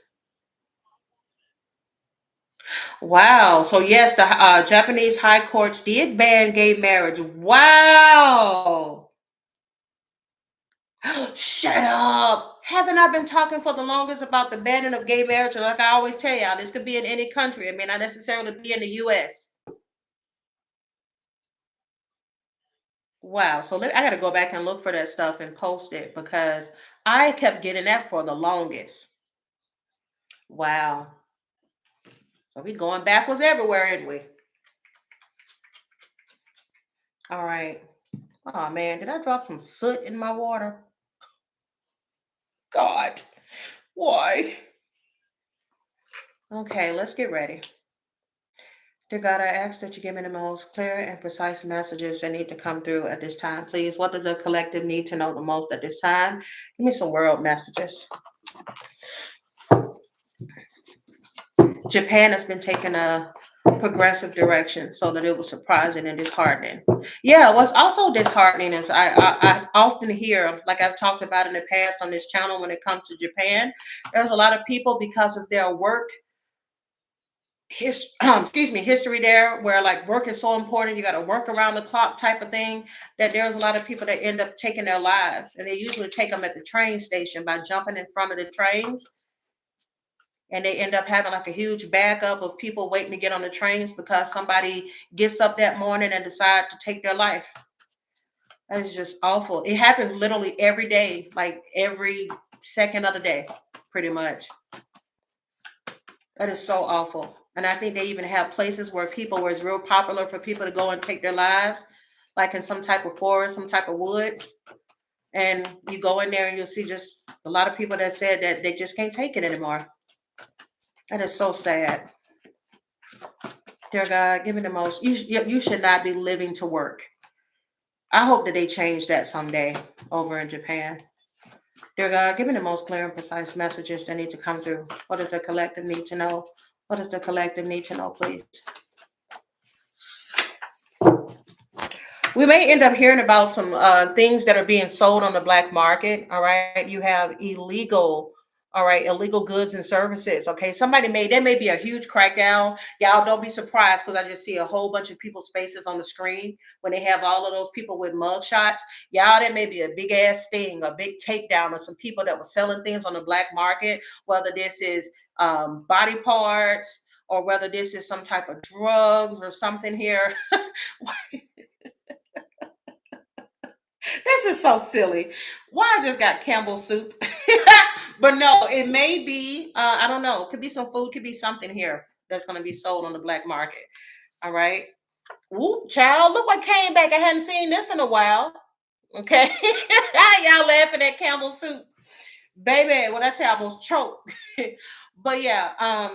Wow. So yes, the Japanese high courts did ban gay marriage. Wow. Shut up. Haven't I been talking for the longest about the banning of gay marriage? And like I always tell y'all, this could be in any country. It may not necessarily be in the US. Wow. So I got to go back and look for that stuff and post it because I kept getting that for the longest. Wow. So we going backwards everywhere, ain't we? All right. Oh man, did I drop some soot in my water? God, why? Okay, let's get ready. Dear God, I ask that you give me the most clear and precise messages that need to come through at this time, please. What does the collective need to know the most at this time? Give me some world messages. Japan has been taking a progressive direction so that it was surprising and disheartening. Yeah, what's also disheartening is I often hear, like I've talked about in the past on this channel, when it comes to Japan, there's a lot of people because of their work history there, where like work is so important, you got to work around the clock type of thing, that there's a lot of people that end up taking their lives, and they usually take them at the train station by jumping in front of the trains, and they end up having like a huge backup of people waiting to get on the trains because somebody gets up that morning and decide to take their life. That is just awful. It happens literally every day, like every second of the day, pretty much. That is so awful. And I think they even have places where where it's real popular for people to go and take their lives, like in some type of forest, some type of woods. And you go in there and you'll see just a lot of people that said that they just can't take it anymore. That is so sad. Dear God, give me the most. You should not be living to work. I hope that they change that someday over in Japan. Dear God, give me the most clear and precise messages that need to come through. What does the collective need to know? What does the collective need to know, please? We may end up hearing about some things that are being sold on the black market. All right. You have illegal, all right, illegal goods and services. Okay. There may be a huge crackdown. Y'all don't be surprised because I just see a whole bunch of people's faces on the screen when they have all of those people with mug shots. Y'all, there may be a big ass thing, a big takedown of some people that were selling things on the black market, whether this is body parts or whether this is some type of drugs or something here. This is so silly. Why I just got Campbell soup? But no, it may be. I don't know. Could be some food. Could be something here that's going to be sold on the black market. All right. Whoop, child. Look what came back. I hadn't seen this in a while. Okay. Y'all laughing at Campbell soup, baby. When I tell you, I almost choked. But yeah.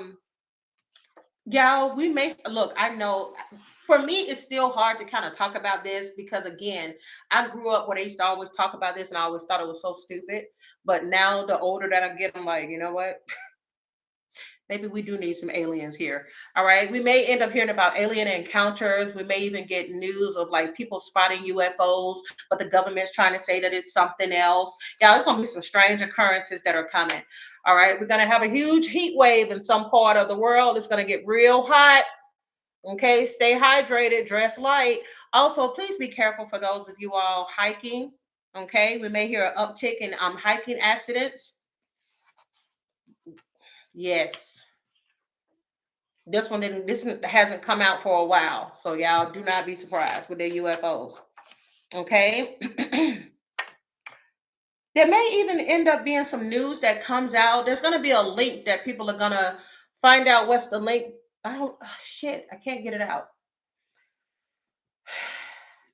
Y'all, we may look. I know for me, it's still hard to kind of talk about this because, again, I grew up where they used to always talk about this and I always thought it was so stupid. But now, the older that I get, I'm like, you know what? Maybe we do need some aliens here. All right. We may end up hearing about alien encounters. We may even get news of like people spotting UFOs, but the government's trying to say that it's something else. Yeah, there's going to be some strange occurrences that are coming. All right. We're going to have a huge heat wave in some part of the world. It's going to get real hot. Okay. Stay hydrated, dress light. Also, please be careful for those of you all hiking. Okay. We may hear an uptick in hiking accidents. Yes. This one hasn't come out for a while. So y'all do not be surprised with the UFOs. Okay. There may even end up being some news that comes out. There's gonna be a link that people are gonna find out what's the link. I don't shit, I can't get it out.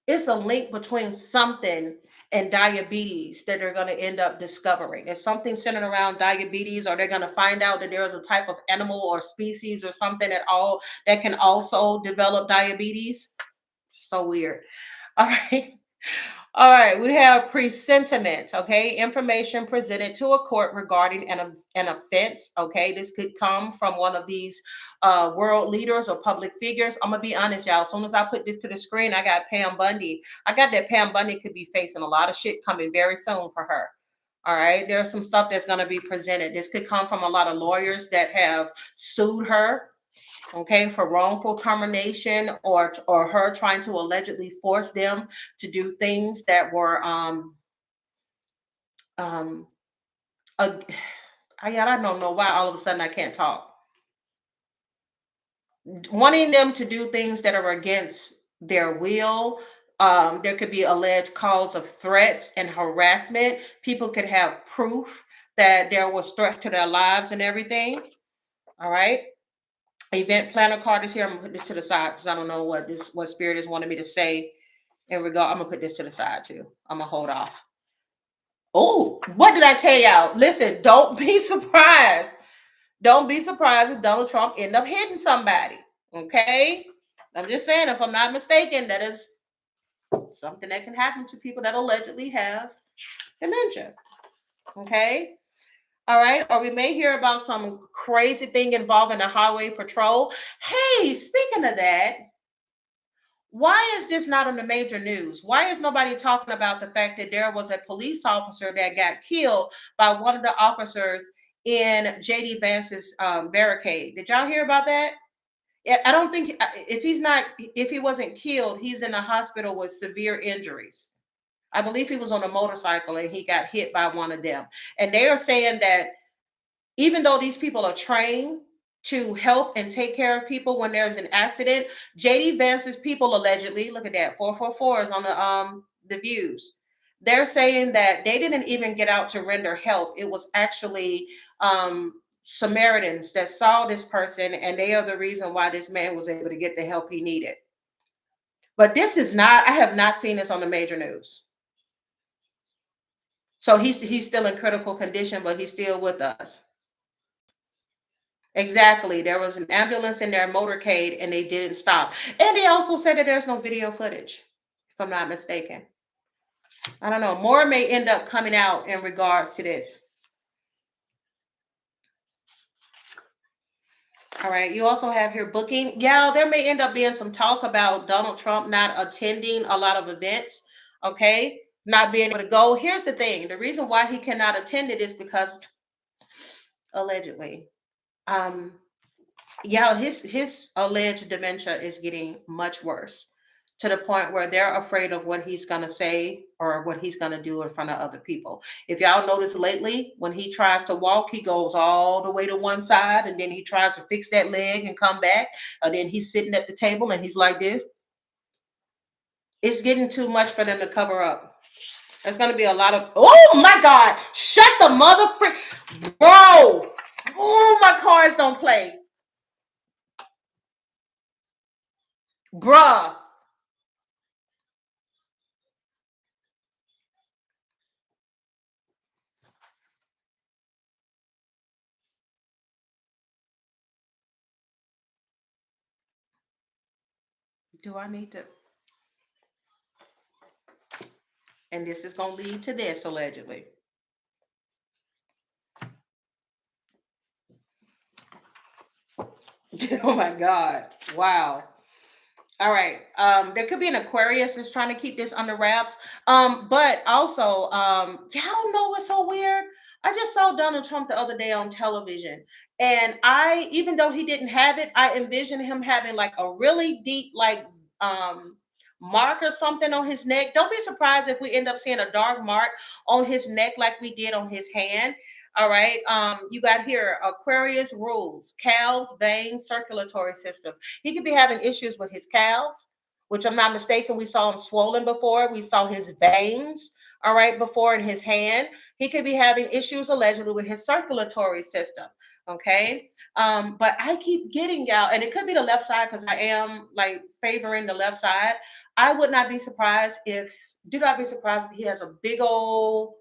It's a link between something and diabetes that they're going to end up discovering. It's something centered around diabetes, or they're going to find out that there is a type of animal or species or something at all that can also develop diabetes. So weird. All right. All right, we have presentiment, okay? Information presented to a court regarding an offense, okay? This could come from one of these world leaders or public figures. I'm gonna be honest, y'all. As soon as I put this to the screen, I got Pam Bundy. I got that Pam Bundy could be facing a lot of shit coming very soon for her. All right, there's some stuff that's gonna be presented. This could come from a lot of lawyers that have sued her, okay, for wrongful termination or her trying to allegedly force them to do things that were um, I don't know why all of a sudden I can't talk. Wanting them to do things that are against their will. There could be alleged calls of threats and harassment. People could have proof that there was threats to their lives and everything. All right. Event planner card is here. I'm gonna put this to the side because I don't know what spirit is wanting me to say in regard. I'm gonna put this to the side too. I'm gonna hold off. Oh, what did I tell y'all? Listen, don't be surprised. Don't be surprised if Donald Trump end up hitting somebody. Okay? I'm just saying, if I'm not mistaken, that is something that can happen to people that allegedly have dementia. Okay? All right. Or we may hear about some crazy thing involving the highway patrol. Hey, speaking of that, why is this not on the major news? Why is nobody talking about the fact that there was a police officer that got killed by one of the officers in JD Vance's barricade? Did y'all hear about that? Yeah, I don't think if he wasn't killed, he's in the hospital with severe injuries. I believe he was on a motorcycle and he got hit by one of them. And they are saying that even though these people are trained to help and take care of people when there's an accident, JD Vance's people allegedly, look at that, 444 is on the views. They're saying that they didn't even get out to render help. It was actually Samaritans that saw this person, and they are the reason why this man was able to get the help he needed. But this is not, I have not seen this on the major news. So he's still in critical condition, but he's still with us. Exactly. There was an ambulance in their motorcade and they didn't stop. And they also said that there's no video footage, if I'm not mistaken. I don't know. More may end up coming out in regards to this. All right. You also have here booking. Yeah, there may end up being some talk about Donald Trump not attending a lot of events. Okay. Not being able to go. Here's the thing. The reason why he cannot attend it is because allegedly. Um, yeah, his alleged dementia is getting much worse to the point where they're afraid of what he's going to say or what he's going to do in front of other people. If y'all notice lately, when he tries to walk, he goes all the way to one side and then he tries to fix that leg and come back. And then he's sitting at the table and he's like this. It's getting too much for them to cover up. There's going to be a lot of, oh my God, shut the mother frick, bro. Oh, my cars don't play. Bruh. Do I need to? And this is going to lead to this allegedly. Oh my God. Wow. All right. There could be an Aquarius that's trying to keep this under wraps. But also, y'all know what's so weird? I just saw Donald Trump the other day on television. And even though he didn't have it, I envisioned him having like a really deep, like mark or something on his neck. Don't be surprised if we end up seeing a dark mark on his neck like we did on his hand. All right. You got here Aquarius rules, calves, veins, circulatory system. He could be having issues with his calves, which I'm not mistaken. We saw him swollen before. We saw his veins, all right, before in his hand. He could be having issues allegedly with his circulatory system. Okay. But I keep getting y'all, and it could be the left side because I am like favoring the left side. I would not be surprised if, do not be surprised if he has a big old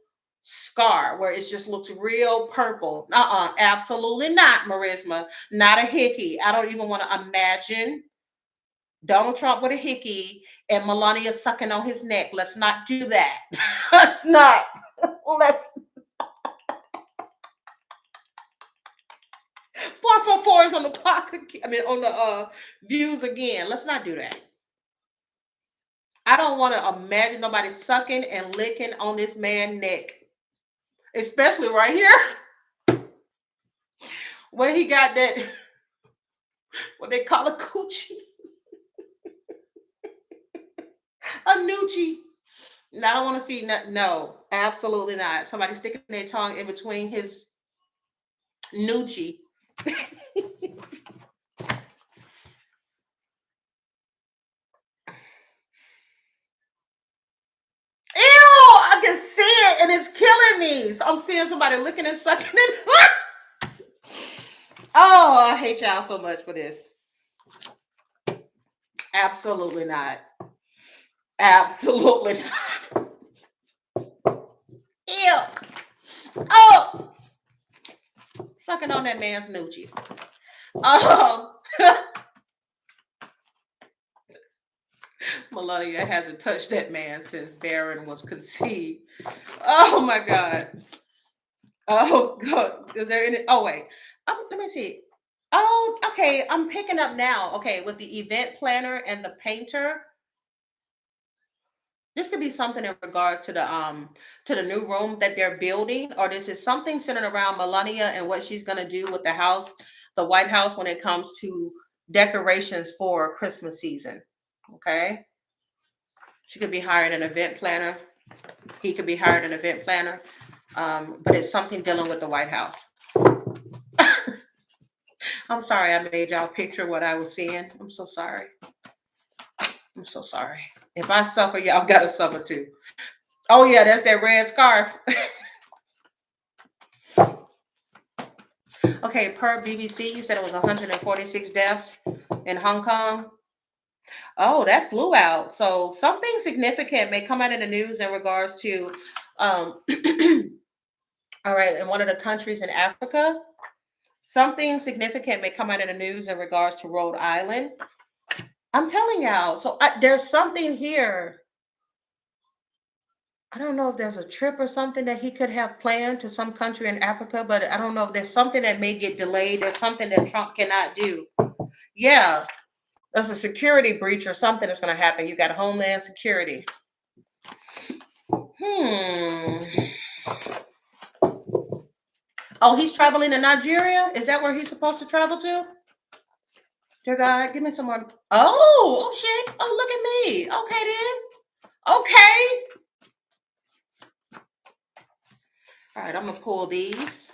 scar where it just looks real purple. Absolutely not, Marisma. Not a hickey. I don't even want to imagine Donald Trump with a hickey and Melania sucking on his neck. Let's not do that. Let's not. Let's 444 is on the pocket. I mean, on the views again. Let's not do that. I don't want to imagine nobody sucking and licking on this man's neck, especially right here where he got that, what they call a coochie, a noochie. I don't want to see no, absolutely not. Somebody sticking their tongue in between his noochie. Ew, I can see it and it's killing me. So I'm seeing somebody licking and sucking it. Oh, I hate y'all so much for this. Absolutely not. Absolutely not. Ew. Oh, sucking on that man's noochie. Um, Melania hasn't touched that man since Baron was conceived. Oh my God. Oh God. Is there any? Oh wait. Let me see. Oh, okay. I'm picking up now. Okay, with the event planner and the painter. This could be something in regards to the new room that they're building, or this is something centered around Melania and what she's gonna do with the house, the White House, when it comes to decorations for Christmas season. Okay. She could be hiring an event planner. He could be hired an event planner. But it's something dealing with the White House. I'm sorry I made y'all picture what I was seeing. I'm so sorry. I'm so sorry. If I suffer, y'all gotta suffer too. Oh yeah, that's that red scarf. Okay, per BBC, you said it was 146 deaths in Hong Kong. Oh, that flew out. So something significant may come out in the news in regards to, um, all right, in one of the countries in Africa. Something significant may come out in the news in regards to Rhode Island. I'm telling y'all. So there's something here. I don't know if there's a trip or something that he could have planned to some country in Africa, but I don't know if there's something that may get delayed. There's something that Trump cannot do. Yeah, there's a security breach or something that's going to happen. You got Homeland Security. Hmm. Oh, he's traveling to Nigeria? Is that where he's supposed to travel to? Dear God, give me some more. Oh shit. Oh, look at me. Okay, then. Okay. All right, I'm going to pull these.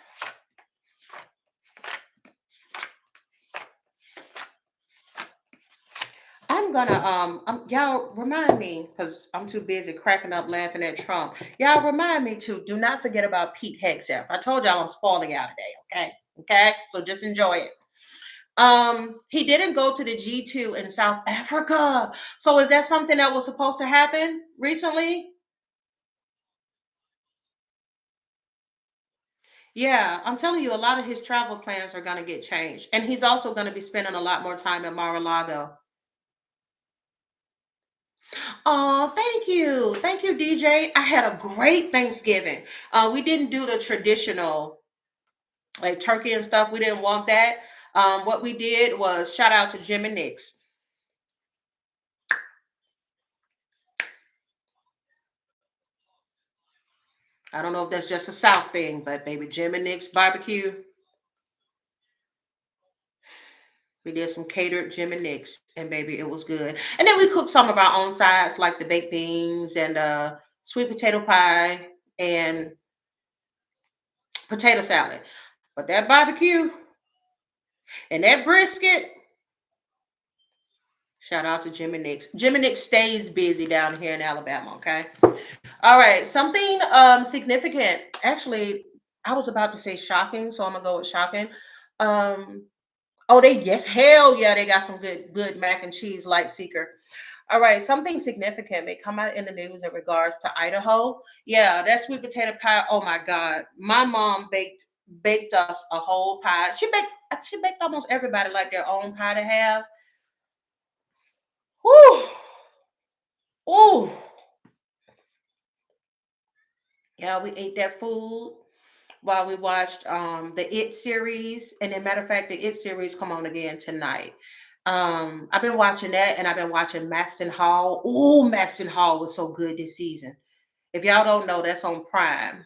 I'm gonna y'all remind me because I'm too busy cracking up laughing at Trump. Y'all remind me to do not forget about Pete Hegseth. I told y'all I'm spoiling y'all today. Okay, okay. So just enjoy it. He didn't go to the G2 in South Africa. So is that something that was supposed to happen recently? Yeah, I'm telling you, a lot of his travel plans are gonna get changed, and he's also gonna be spending a lot more time in Mar-a-Lago. Oh, thank you, DJ. I had a great Thanksgiving. We didn't do the traditional like turkey and stuff. We didn't want that. What we did was shout out to Jim and Nick's. I don't know if that's just a South thing, but baby, Jim and Nick's barbecue. We did some catered Jim and Nick's, and baby, it was good. And then we cooked some of our own sides, like the baked beans and sweet potato pie and potato salad. But that barbecue and that brisket, shout out to Jim and Nick's. Jim and Nick stays busy down here in Alabama, okay? All right, something significant. Actually, I was about to say shocking, so I'm gonna go with shocking. Um, oh, they yes, hell yeah, they got some good mac and cheese light seeker. All right, something significant may come out in the news in regards to Idaho. Yeah, that sweet potato pie. Oh my God, my mom baked us a whole pie. She baked almost everybody like their own pie to have. Woo, ooh, yeah, we ate that food while we watched the It series. And then matter of fact, the It series come on again tonight. I've been watching that and I've been watching Maxton Hall. Oh, Maxton Hall was so good this season. If y'all don't know, that's on Prime.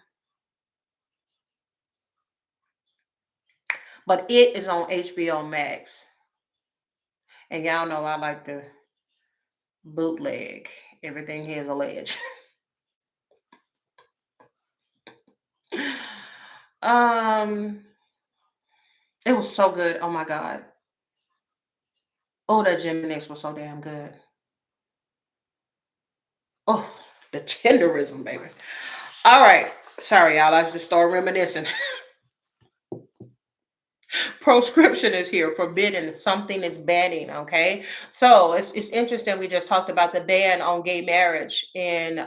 But It is on HBO Max. And y'all know I like the bootleg. Everything here is alleged. Um, it was so good. Oh my God. Oh, that Jim Nix was so damn good. Oh, the tenderism, baby. All right. Sorry, y'all. I just started reminiscing. Proscription is here, forbidden. Something is banning. Okay. So it's interesting. We just talked about the ban on gay marriage in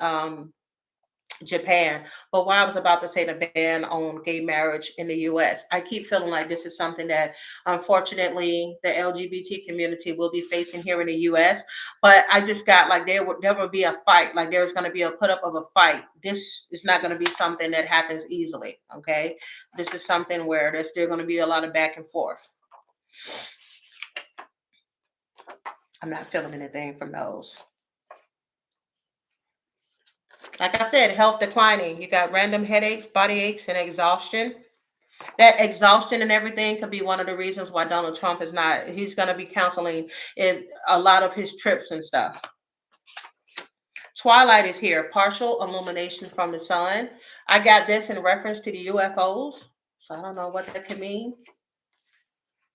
Japan. But when I was about to say the ban on gay marriage in the US, I keep feeling like this is something that unfortunately the LGBT community will be facing here in the US. But I just got like there will be a fight, like there's going to be a put up of a fight. This is not going to be something that happens easily. Okay. This is something where there's still going to be a lot of back and forth. I'm not feeling anything from those. Like I said, health declining. You got random headaches, body aches, and exhaustion. That exhaustion and everything could be one of the reasons why Donald Trump is not, he's going to be canceling a lot of his trips and stuff. Twilight is here, partial illumination from the sun. I got this in reference to the UFOs, so I don't know what that could mean.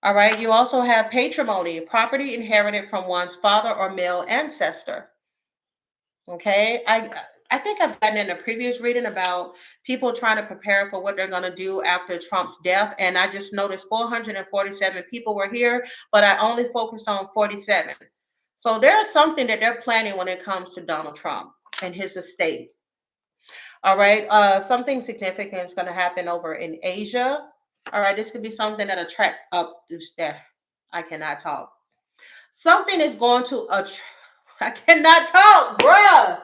All right, you also have patrimony, property inherited from one's father or male ancestor. Okay, I think I've gotten in a previous reading about people trying to prepare for what they're going to do after Trump's death, and I just noticed 447 people were here, but I only focused on 47. So there's something that they're planning when it comes to Donald Trump and his estate. All right, something significant is going to happen over in Asia. All right, this could be something that attract up. There, I cannot talk. Something is going to attract. I cannot talk, bruh.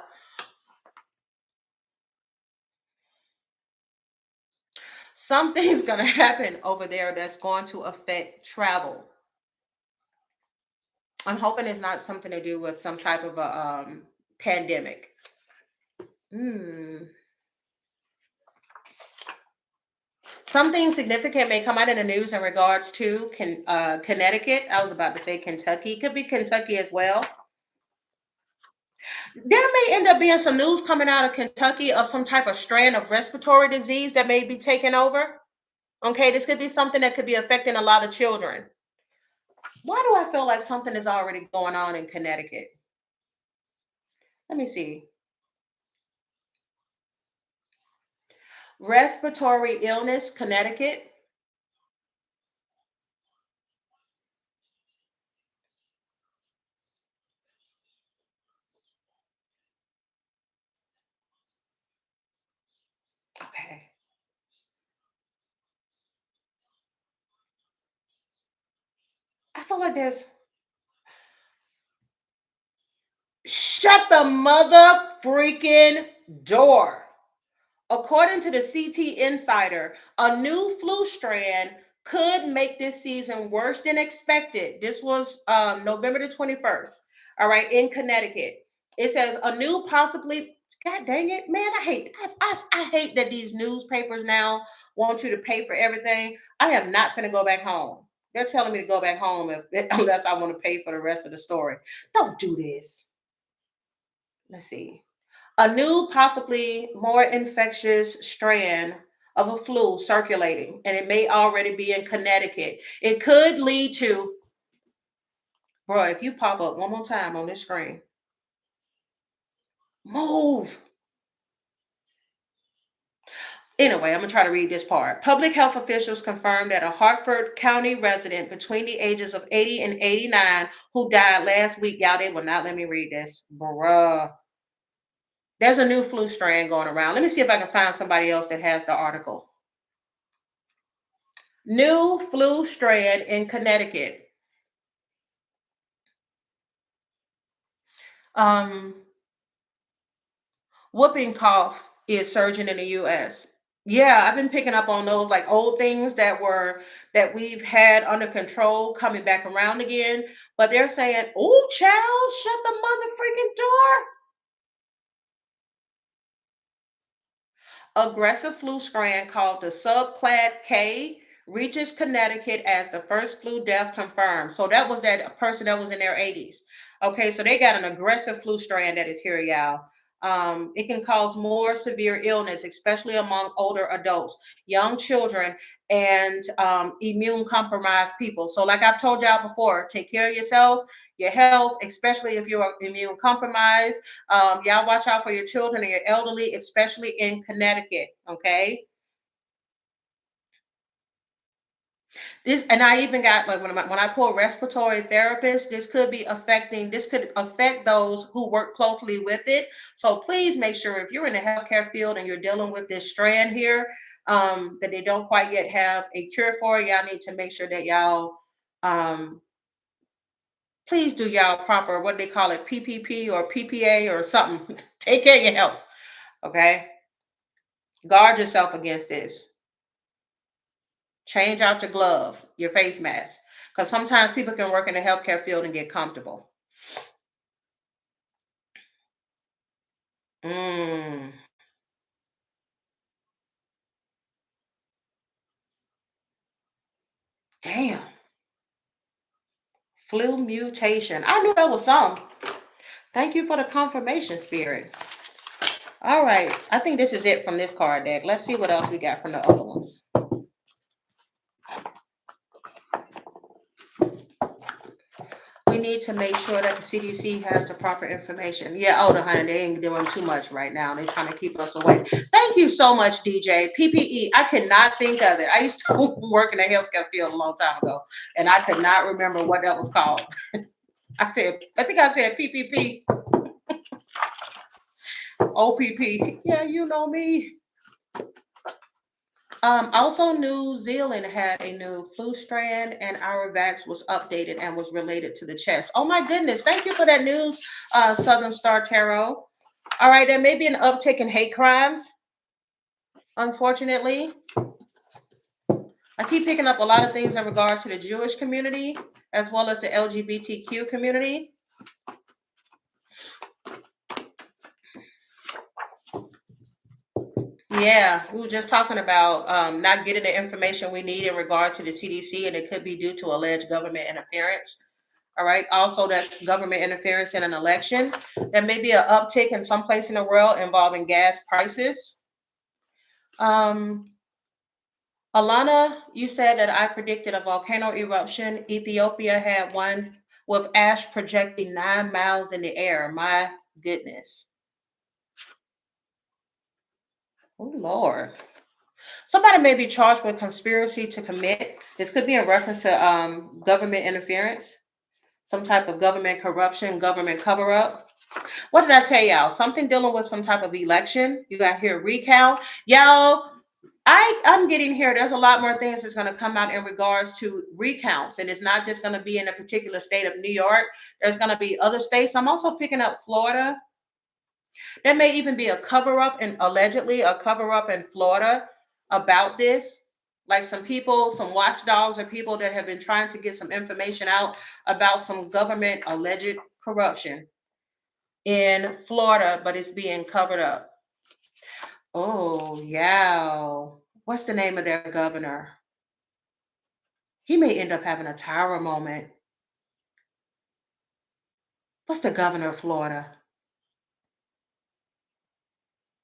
Something's going to happen over there that's going to affect travel. I'm hoping it's not something to do with some type of a pandemic. Hmm. Something significant may come out in the news in regards to Connecticut. I was about to say Kentucky. Could be Kentucky as well. There may end up being some news coming out of Kentucky of some type of strand of respiratory disease that may be taking over. Okay, this could be something that could be affecting a lot of children. Why do I feel like something is already going on in Connecticut? Let me see. Respiratory illness, Connecticut. Okay. I feel like there's. Shut the mother freaking door. According to the CT Insider, a new flu strand could make this season worse than expected. This was November the 21st. All right, in Connecticut. It says a new possibly. God dang it, man! I hate that these newspapers now want you to pay for everything. I am not going to go back home. They're telling me to go back home unless I want to pay for the rest of the story. Don't do this. Let's see. A new, possibly more infectious strand of a flu circulating, and it may already be in Connecticut. It could lead to, bro, if you pop up one more time on this screen, move. Anyway, I'm going to try to read this part. Public health officials confirmed that a Hartford County resident between the ages of 80 and 89 who died last week, y'all, they will not let me read this. Bruh. There's a new flu strand going around. Let me see if I can find somebody else that has the article. New flu strand in Connecticut. Um, whooping cough is surging in the US. Yeah, I've been picking up on those like old things that we've had under control coming back around again. But they're saying, "Oh, child, shut the mother freaking door." Aggressive flu strand called the subclad K reaches Connecticut as the first flu death confirmed. So that was that person that was in their 80s. Okay, so they got an aggressive flu strand that is here, y'all. It can cause more severe illness, especially among older adults, young children, and immune compromised people. So, like I've told y'all before, take care of yourself, your health, especially if you're immune compromised. Y'all watch out for your children and your elderly, especially in Connecticut. Okay. This, and I even got like when I pull respiratory therapist, this could affect those who work closely with it. So please make sure if you're in the healthcare field and you're dealing with this strand here, that they don't quite yet have a cure for, y'all need to make sure that y'all um please do y'all proper, what they call it, PPP or PPA or something. Take care of your health. Okay. Guard yourself against this. Change out your gloves, your face mask, because sometimes people can work in the healthcare field and get comfortable. Mm, damn. Flu mutation. I knew that was some. Thank you for the confirmation, Spirit. All right. I think this is it from this card deck. Let's see what else we got from the other ones. We need to make sure that the CDC has the proper information. Yeah, oh, honey, they ain't doing too much right now. They're trying to keep us away. Thank you so much, DJ. PPE. I cannot think of it. I used to work in the healthcare field a long time ago, and I could not remember what that was called. I think I said PPP, OPP. Yeah, you know me. Also, New Zealand had a new flu strand, and our vax was updated and was related to the chest. Oh my goodness! Thank you for that news, Southern Star Tarot. All right, there may be an uptick in hate crimes. Unfortunately, I keep picking up a lot of things in regards to the Jewish community as well as the LGBTQ community. Yeah, we were just talking about not getting the information we need in regards to the CDC, and it could be due to alleged government interference. All right. Also, that's government interference in an election. There may be an uptick in some place in the world involving gas prices. Um, Alana, you said that I predicted a volcano eruption. Ethiopia had one with ash projecting 9 miles in the air. My goodness. Oh, Lord. Somebody may be charged with conspiracy to commit. This could be in reference to government interference, some type of government corruption, government cover up. What did I tell y'all? Something dealing with some type of election. You got here recount. Y'all, I'm getting here. There's a lot more things that's going to come out in regards to recounts. And it's not just going to be in a particular state of New York. There's going to be other states. I'm also picking up Florida. There may even be a cover up, and allegedly a cover up in Florida about this. Like some people, some watchdogs or people that have been trying to get some information out about some government alleged corruption in Florida, but it's being covered up. Oh, yeah. What's the name of their governor? He may end up having a tower moment. What's the governor of Florida?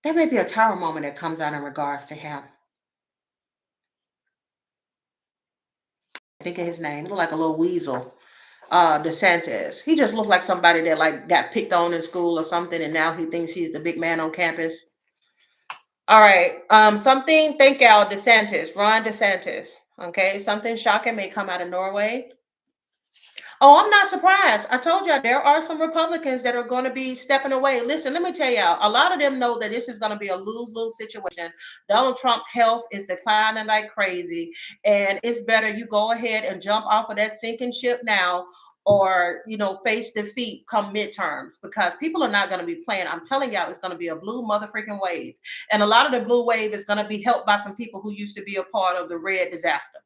There may be a tower moment that comes out in regards to him. Think of his name. He looked like a little weasel. DeSantis. He just looked like somebody that like got picked on in school or something, and now he thinks he's the big man on campus. All right. Something. Thank y'all. DeSantis. Ron DeSantis. Okay. Something shocking may come out of Norway. Oh, I'm not surprised. I told y'all there are some Republicans that are going to be stepping away. Listen, let me tell y'all, a lot of them know that this is going to be a lose-lose situation. Donald Trump's health is declining like crazy, and it's better you go ahead and jump off of that sinking ship now, or face defeat come midterms, because people are not going to be playing. I'm telling y'all, it's going to be a blue mother freaking wave, and a lot of the blue wave is going to be helped by some people who used to be a part of the red disaster.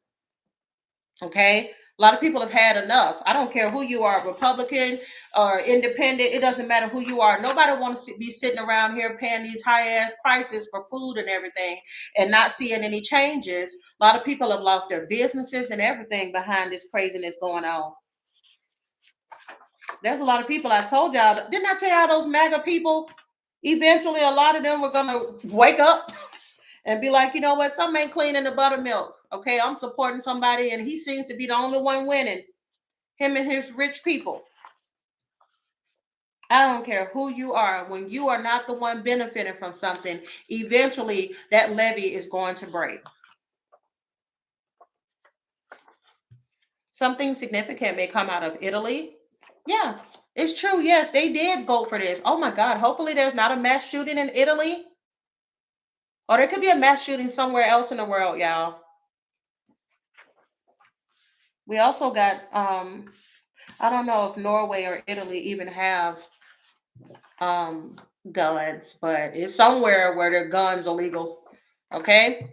Okay. A lot of people have had enough. I don't care who you are, Republican or independent. It doesn't matter who you are. Nobody wants to be sitting around here paying these high ass prices for food and everything and not seeing any changes. A lot of people have lost their businesses and everything behind this craziness going on. There's a lot of people. I told y'all, didn't I tell y'all those MAGA people? Eventually, a lot of them were going to wake up and be like, you know what? Something ain't clean in the buttermilk. Okay, I'm supporting somebody, and he seems to be the only one winning. Him and his rich people. I don't care who you are. When you are not the one benefiting from something, eventually that levee is going to break. Something significant may come out of Italy. Yeah, it's true. Yes, they did vote for this. Oh my God. Hopefully there's not a mass shooting in Italy. Or there could be a mass shooting somewhere else in the world, y'all. We also got I don't know if Norway or Italy even have um guns, but it's somewhere where their guns illegal. Okay?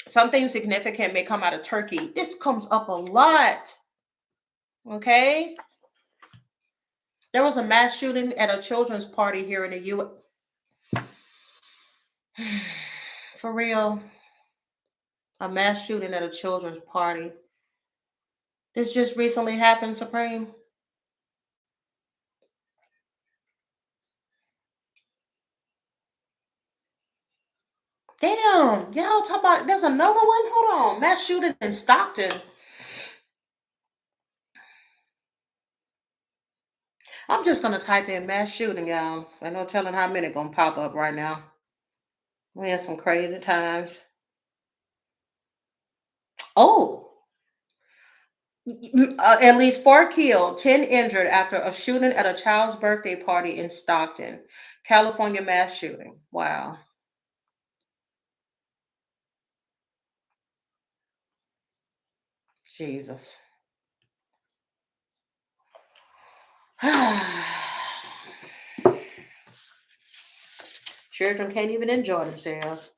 Something significant may come out of Turkey. This comes up a lot. Okay? There was a mass shooting at a children's party here in the U.S. For real. A mass shooting at a children's party. This just recently happened, Supreme. Damn, y'all talk about there's another one. Hold on, mass shooting in Stockton. I'm just gonna type in mass shooting, y'all. I no telling how many gonna pop up right now. We had some crazy times. Oh, at least 4 killed, 10 injured after a shooting at a child's birthday party in Stockton, California mass shooting. Wow, Jesus. Children can't even enjoy themselves.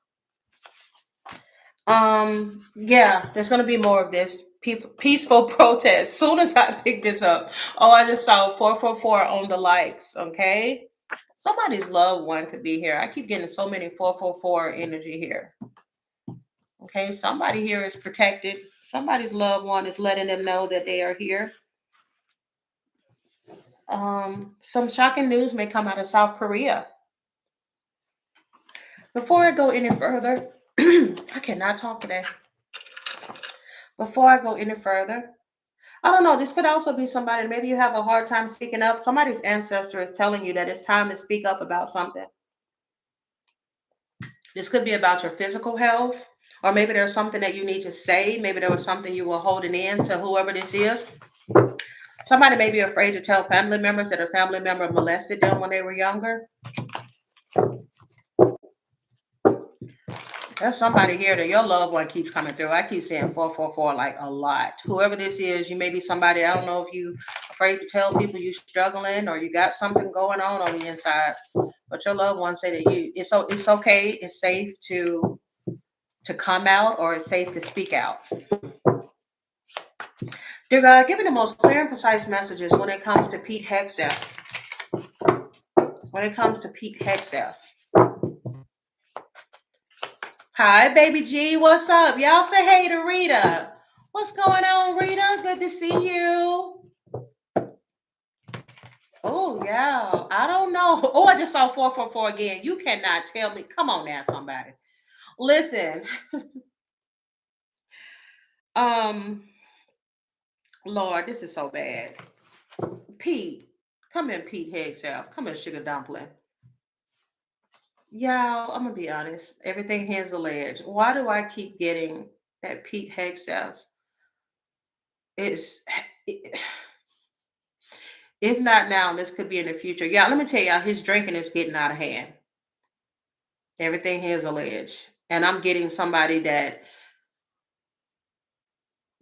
Yeah, there's gonna be more of this peaceful protest. Soon as I pick this up, oh, I just saw 444 on the likes. Okay, somebody's loved one could be here. I keep getting so many 444 energy here. Okay, somebody here is protected. Somebody's loved one is letting them know that they are here. Some shocking news may come out of South Korea. Before I go any further, I cannot talk today. Before I go any further, I don't know. This could also be somebody, maybe you have a hard time speaking up. Somebody's ancestor is telling you that it's time to speak up about something. This could be about your physical health, or maybe there's something that you need to say. Maybe there was something you were holding in to whoever this is. Somebody may be afraid to tell family members that a family member molested them when they were younger. There's somebody here that your loved one keeps coming through. I keep saying 444 like a lot. Whoever this is, you may be somebody, I don't know if you afraid to tell people you're struggling or you got something going on the inside. But your loved ones say that it's okay, it's safe to come out, or it's safe to speak out. Dear God, give me the most clear and precise messages when it comes to Pete Hegseth. When it comes to Pete Hegseth. Hi, baby G. What's up? Y'all say hey to Rita. What's going on, Rita? Good to see you. Oh, yeah. I don't know. Oh, I just saw 444 again. You cannot tell me. Come on now, somebody. Listen. Lord, this is so bad. Pete. Come in, Pete Hegseth. Come in, Sugar Dumpling. Y'all, I'm gonna be honest. Everything hands alleged. Why do I keep getting that Pete Hegseth? It's if not now, this could be in the future. Yeah, let me tell y'all, his drinking is getting out of hand. Everything hands alleged. And I'm getting somebody that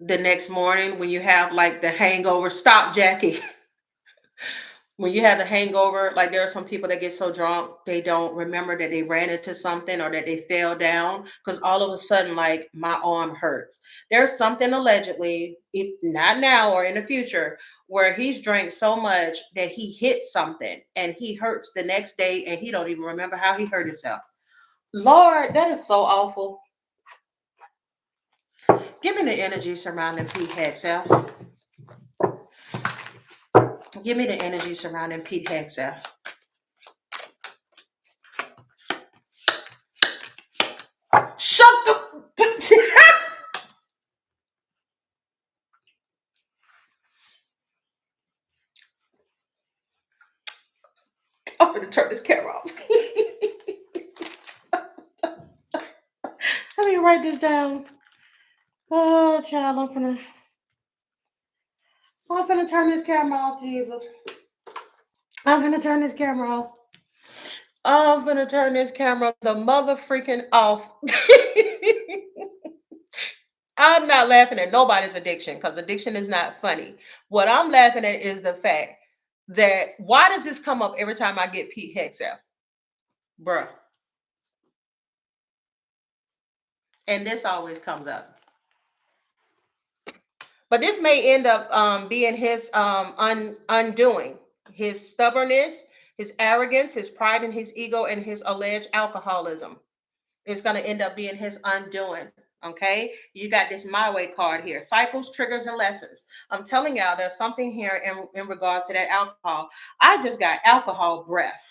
the next morning when you have like the hangover, stop, Jackie. When you have the hangover, like there are some people that get so drunk they don't remember that they ran into something or that they fell down because all of a sudden, like my arm hurts. There's something allegedly, if not now or in the future, where he's drank so much that he hit something and he hurts the next day and he don't even remember how he hurt himself. Lord, that is so awful. Give me the energy surrounding Pete Hegseth. Give me the energy surrounding Pete Hegseth. Shut the. I'm gonna turn this camera off. Let me write this down. Oh, child, I'm finna turn this camera off, Jesus. I'm finna turn this camera off. I'm finna turn this camera the mother freaking off. I'm not laughing at nobody's addiction because addiction is not funny. What I'm laughing at is the fact that why does this come up every time I get Pete Hegseth? Bruh. And this always comes up. But this may end up being his undoing. His stubbornness, his arrogance, his pride in his ego, and his alleged alcoholism is going to end up being his undoing. Okay, you got this my way card here: cycles, triggers, and lessons. I'm telling y'all, there's something here in regards to that alcohol. I just got alcohol breath.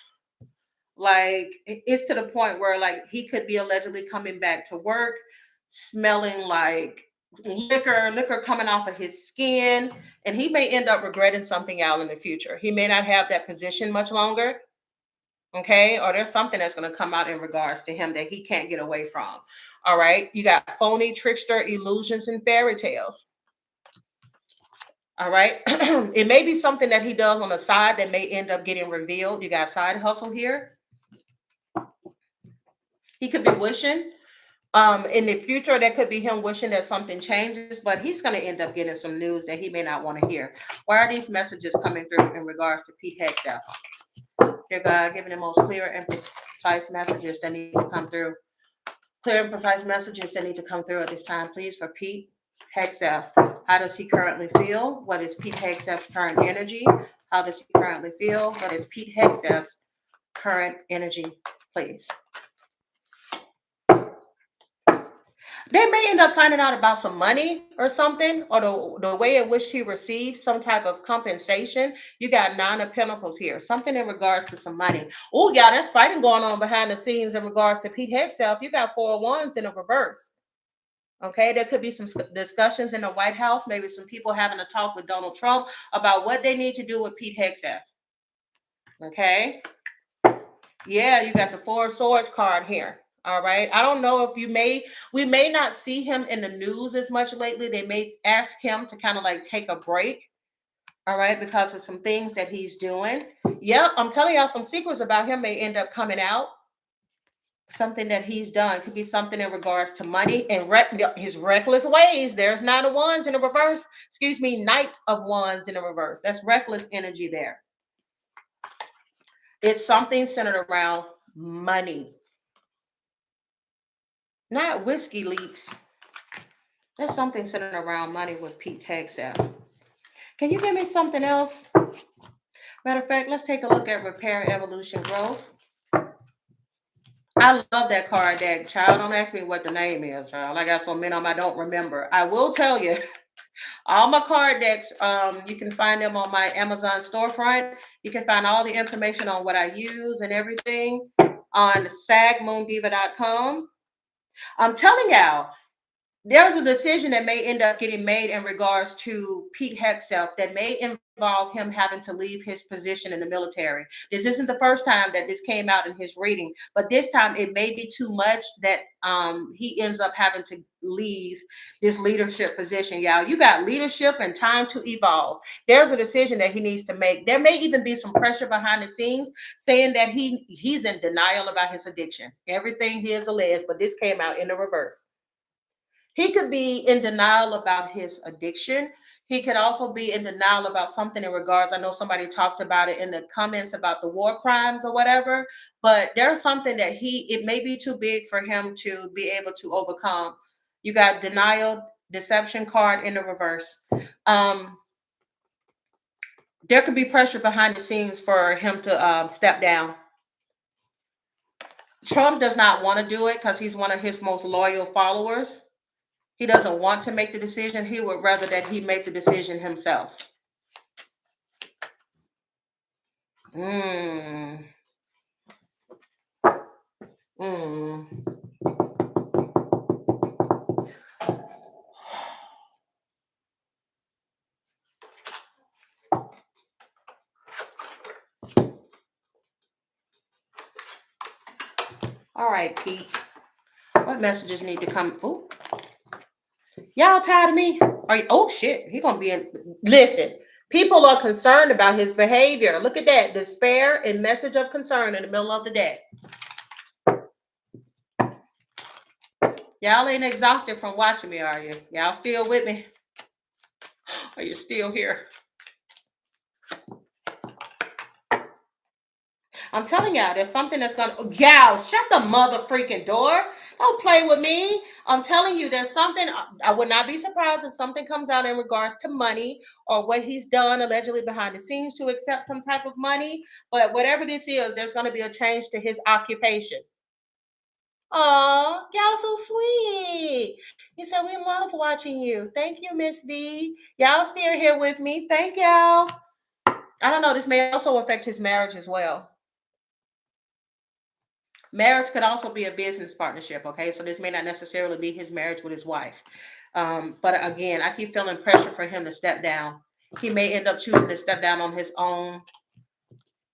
Like it's to the point where like he could be allegedly coming back to work smelling like liquor coming off of his skin, and he may end up regretting something out in the future. He may not have that position much longer. Okay, or there's something that's going to come out in regards to him that he can't get away from. All right, you got phony, trickster, illusions, and fairy tales. All right, it may be something that he does on the side that may end up getting revealed. You got side hustle here. He could be wishing in the future, that could be him wishing that something changes, but he's going to end up getting some news that he may not want to hear. Why are these messages coming through in regards to Pete Hegseth? Dear God, giving the most clear and precise messages that need to come through. Clear and precise messages that need to come through at this time, please, for Pete Hegseth. How does he currently feel? What is Pete Hegseth's current energy? How does he currently feel? What is Pete Hegseth's current energy, please? They may end up finding out about some money or something, or the way in which he receives some type of compensation. You got Nine of Pentacles here, something in regards to some money. Oh, yeah, there's fighting going on behind the scenes in regards to Pete Hegseth. You got 4 of Wands in a reverse. Okay, there could be some discussions in the White House, maybe some people having a talk with Donald Trump about what they need to do with Pete Hegseth. Okay, yeah, you got the 4 of Swords card here. All right. I don't know if we may not see him in the news as much lately. They may ask him to kind of like take a break. All right. Because of some things that he's doing. Yep. I'm telling y'all some secrets about him may end up coming out. Something that he's done could be something in regards to money and his reckless ways. There's Nine of Wands in the reverse. Excuse me, Knight of Wands in the reverse. That's reckless energy there. It's something centered around money. Not whiskey leaks. There's something centered around money with Pete Hegseth. Can you give me something else? Matter of fact, let's take a look at repair, evolution, growth. I love that card deck, child. Don't ask me what the name is, child. I got so many of them I don't remember. I will tell you, all my card decks, you can find them on my Amazon storefront. You can find all the information on what I use and everything on sagmoondiva.com. I'm telling y'all, there's a decision that may end up getting made in regards to Pete Hegseth that may involve him having to leave his position in the military. This isn't the first time that this came out in his reading, but this time it may be too much that he ends up having to leave this leadership position. Y'all, you got leadership and time to evolve. There's a decision that he needs to make. There may even be some pressure behind the scenes saying that he's in denial about his addiction. Everything he is alleged, but this came out in the reverse. He could be in denial about his addiction. He could also be in denial about something in regards. I know somebody talked about it in the comments about the war crimes or whatever, but there's something that it may be too big for him to be able to overcome. You got denial, deception card in the reverse. There could be pressure behind the scenes for him to step down. Trump does not want to do it because he's one of his most loyal followers. He doesn't want to make the decision. He would rather that he make the decision himself. Mm. Mm. All right, Pete. What messages need to come? Oh, y'all tired of me? Are you? Oh shit, he gonna be in. Listen, people are concerned about his behavior. Look at that, despair and message of concern in the middle of the day. Y'all ain't exhausted from watching me, are you? Y'all still with me? Are you still here? I'm telling y'all, there's something that's gonna. Y'all, shut the mother freaking door. Don't play with me. I'm telling you, there's something. I would not be surprised if something comes out in regards to money or what he's done allegedly behind the scenes to accept some type of money. But whatever this is, there's going to be a change to his occupation. Oh, y'all so sweet. You said we love watching you. Thank you, Miss V. Y'all still here with me. Thank y'all. I don't know. This may also affect his marriage as well. Marriage could also be a business partnership. Okay, so this may not necessarily be his marriage with his wife. But again, I keep feeling pressure for him to step down. He may end up choosing to step down on his own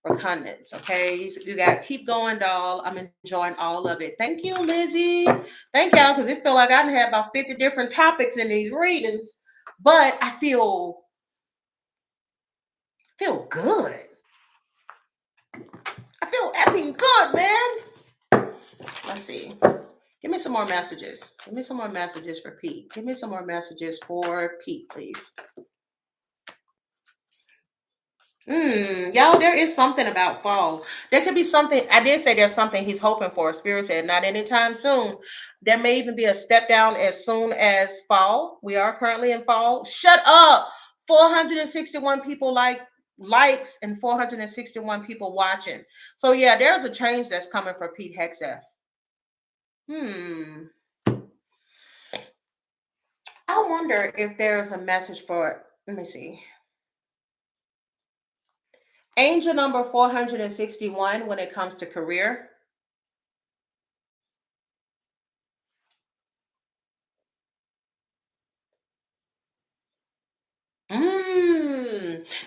repugnance. Okay, you got to keep going, doll. I'm enjoying all of it. Thank you, Lizzie. Thank y'all, because it feel like I've had about 50 different topics in these readings, but I feel good. I feel effing good, man. Let's see. Give me some more messages. Give me some more messages for Pete. Give me some more messages for Pete, please. Y'all, there is something about fall. There could be something. I did say there's something he's hoping for. Spirit said not anytime soon. There may even be a step down as soon as fall. We are currently in fall. Shut up. 461 people likes and 461 people watching. So yeah, there's a change that's coming for Pete Hegseth. I wonder if there's a message for. Let me see. Angel number 461 when it comes to career.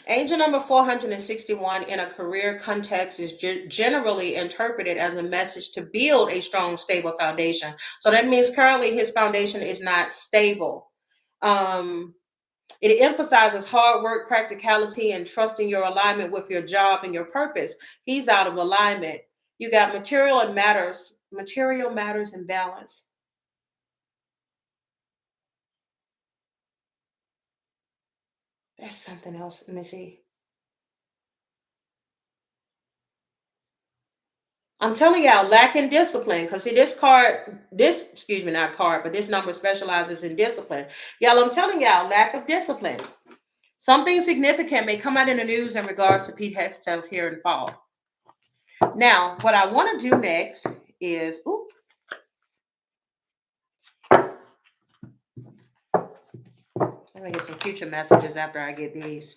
Angel number 461 in a career context is generally interpreted as a message to build a strong, stable foundation. So that means currently his foundation is not stable. It emphasizes hard work, practicality, and trusting your alignment with your job and your purpose. He's out of alignment. You got material matters and balance. There's something else. Let me see. I'm telling y'all, lacking discipline. Because see, not card, but this number specializes in discipline. Y'all, I'm telling y'all, lack of discipline. Something significant may come out in the news in regards to Pete Hegseth here in fall. Now, what I want to do next is, let me get some future messages after I get these.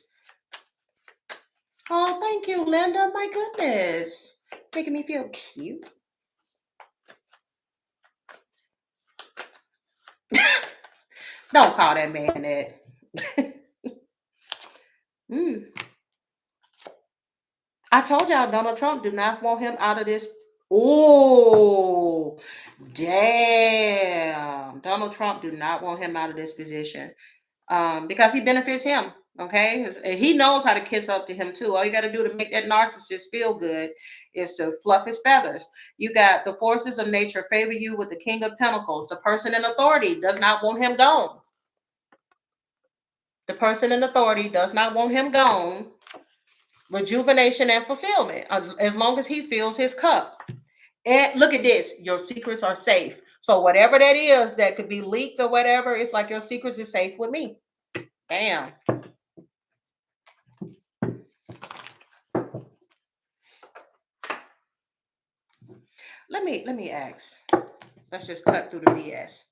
Oh, thank you, Linda. My goodness. Making me feel cute. Don't call that man that. I told y'all Donald Trump do not want him out of this. Oh, damn. Donald Trump do not want him out of this position because he benefits him. Okay. He knows how to kiss up to him too. All you got to do to make that narcissist feel good is to fluff his feathers. You got the forces of nature favor you with the King of Pentacles. The person in authority does not want him gone. The person in authority does not want him gone. Rejuvenation and fulfillment, as long as he fills his cup. And look at this, your secrets are safe. So whatever that is that could be leaked or whatever, it's like your secrets is safe with me. Bam. Let me ask. Let's just cut through the BS.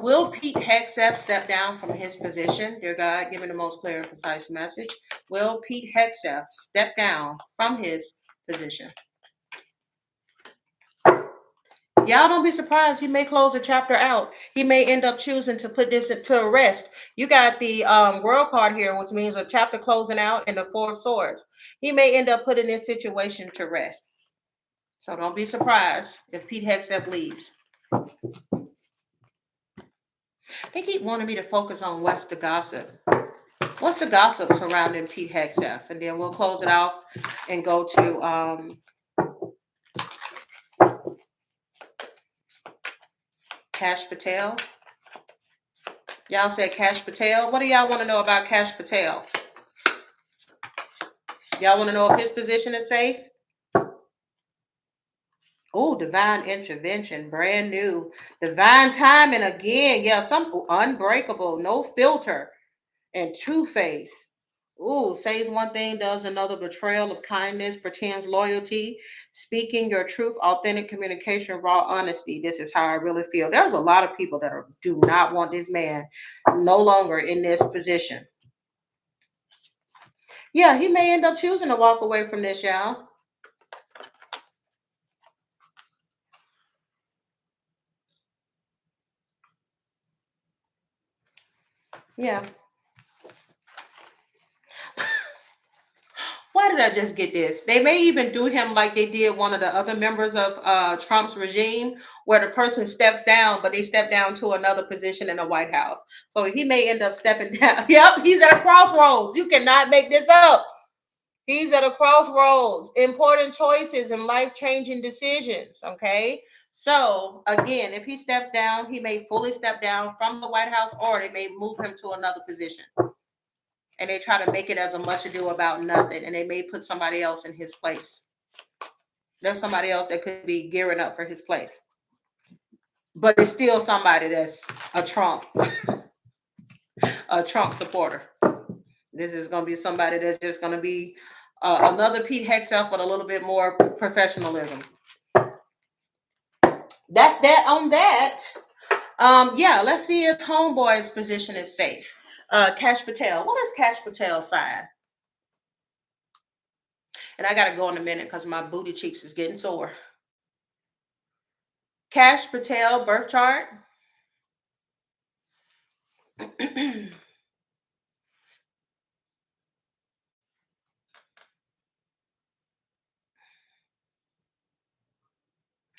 Will Pete Hegseth step down from his position? Dear God, give me the most clear and precise message. Will Pete Hegseth step down from his position? Y'all don't be surprised. He may close a chapter out. He may end up choosing to put this to rest. You got the world card here, which means a chapter closing out and the Four of Swords. He may end up putting this situation to rest. So don't be surprised if Pete Hegseth leaves. They keep wanting me to focus on what's the gossip. What's the gossip surrounding Pete Hegseth? And then we'll close it off and go to Kash Patel. Y'all said Kash Patel. What do y'all want to know about Kash Patel? Y'all want to know if his position is safe? Oh, divine intervention, brand new. Divine timing again. Yeah, some unbreakable, no filter, and two-face. Ooh, says one thing, does another, betrayal of kindness, pretends loyalty, speaking your truth, authentic communication, raw honesty. This is how I really feel. There's a lot of people that do not want this man no longer in this position. Yeah, he may end up choosing to walk away from this, y'all. Yeah. Why did I just get this? They may even do him like they did one of the other members of Trump's regime, where the person steps down, but they step down to another position in the White House. So he may end up stepping down. Yep, he's at a crossroads. You cannot make this up. He's at a crossroads. Important choices and life-changing decisions, okay? So, again, if he steps down, he may fully step down from the White House, or they may move him to another position. And they try to make it as a much ado about nothing, and they may put somebody else in his place. There's somebody else that could be gearing up for his place, but it's still somebody that's a Trump supporter. This is going to be somebody that's just going to be another Pete Hegseth, but a little bit more professionalism. That's that on that. Yeah, let's see if Homeboy's position is safe. Kash Patel. What is Kash Patel's sign? And I got to go in a minute because my booty cheeks is getting sore. Kash Patel birth chart.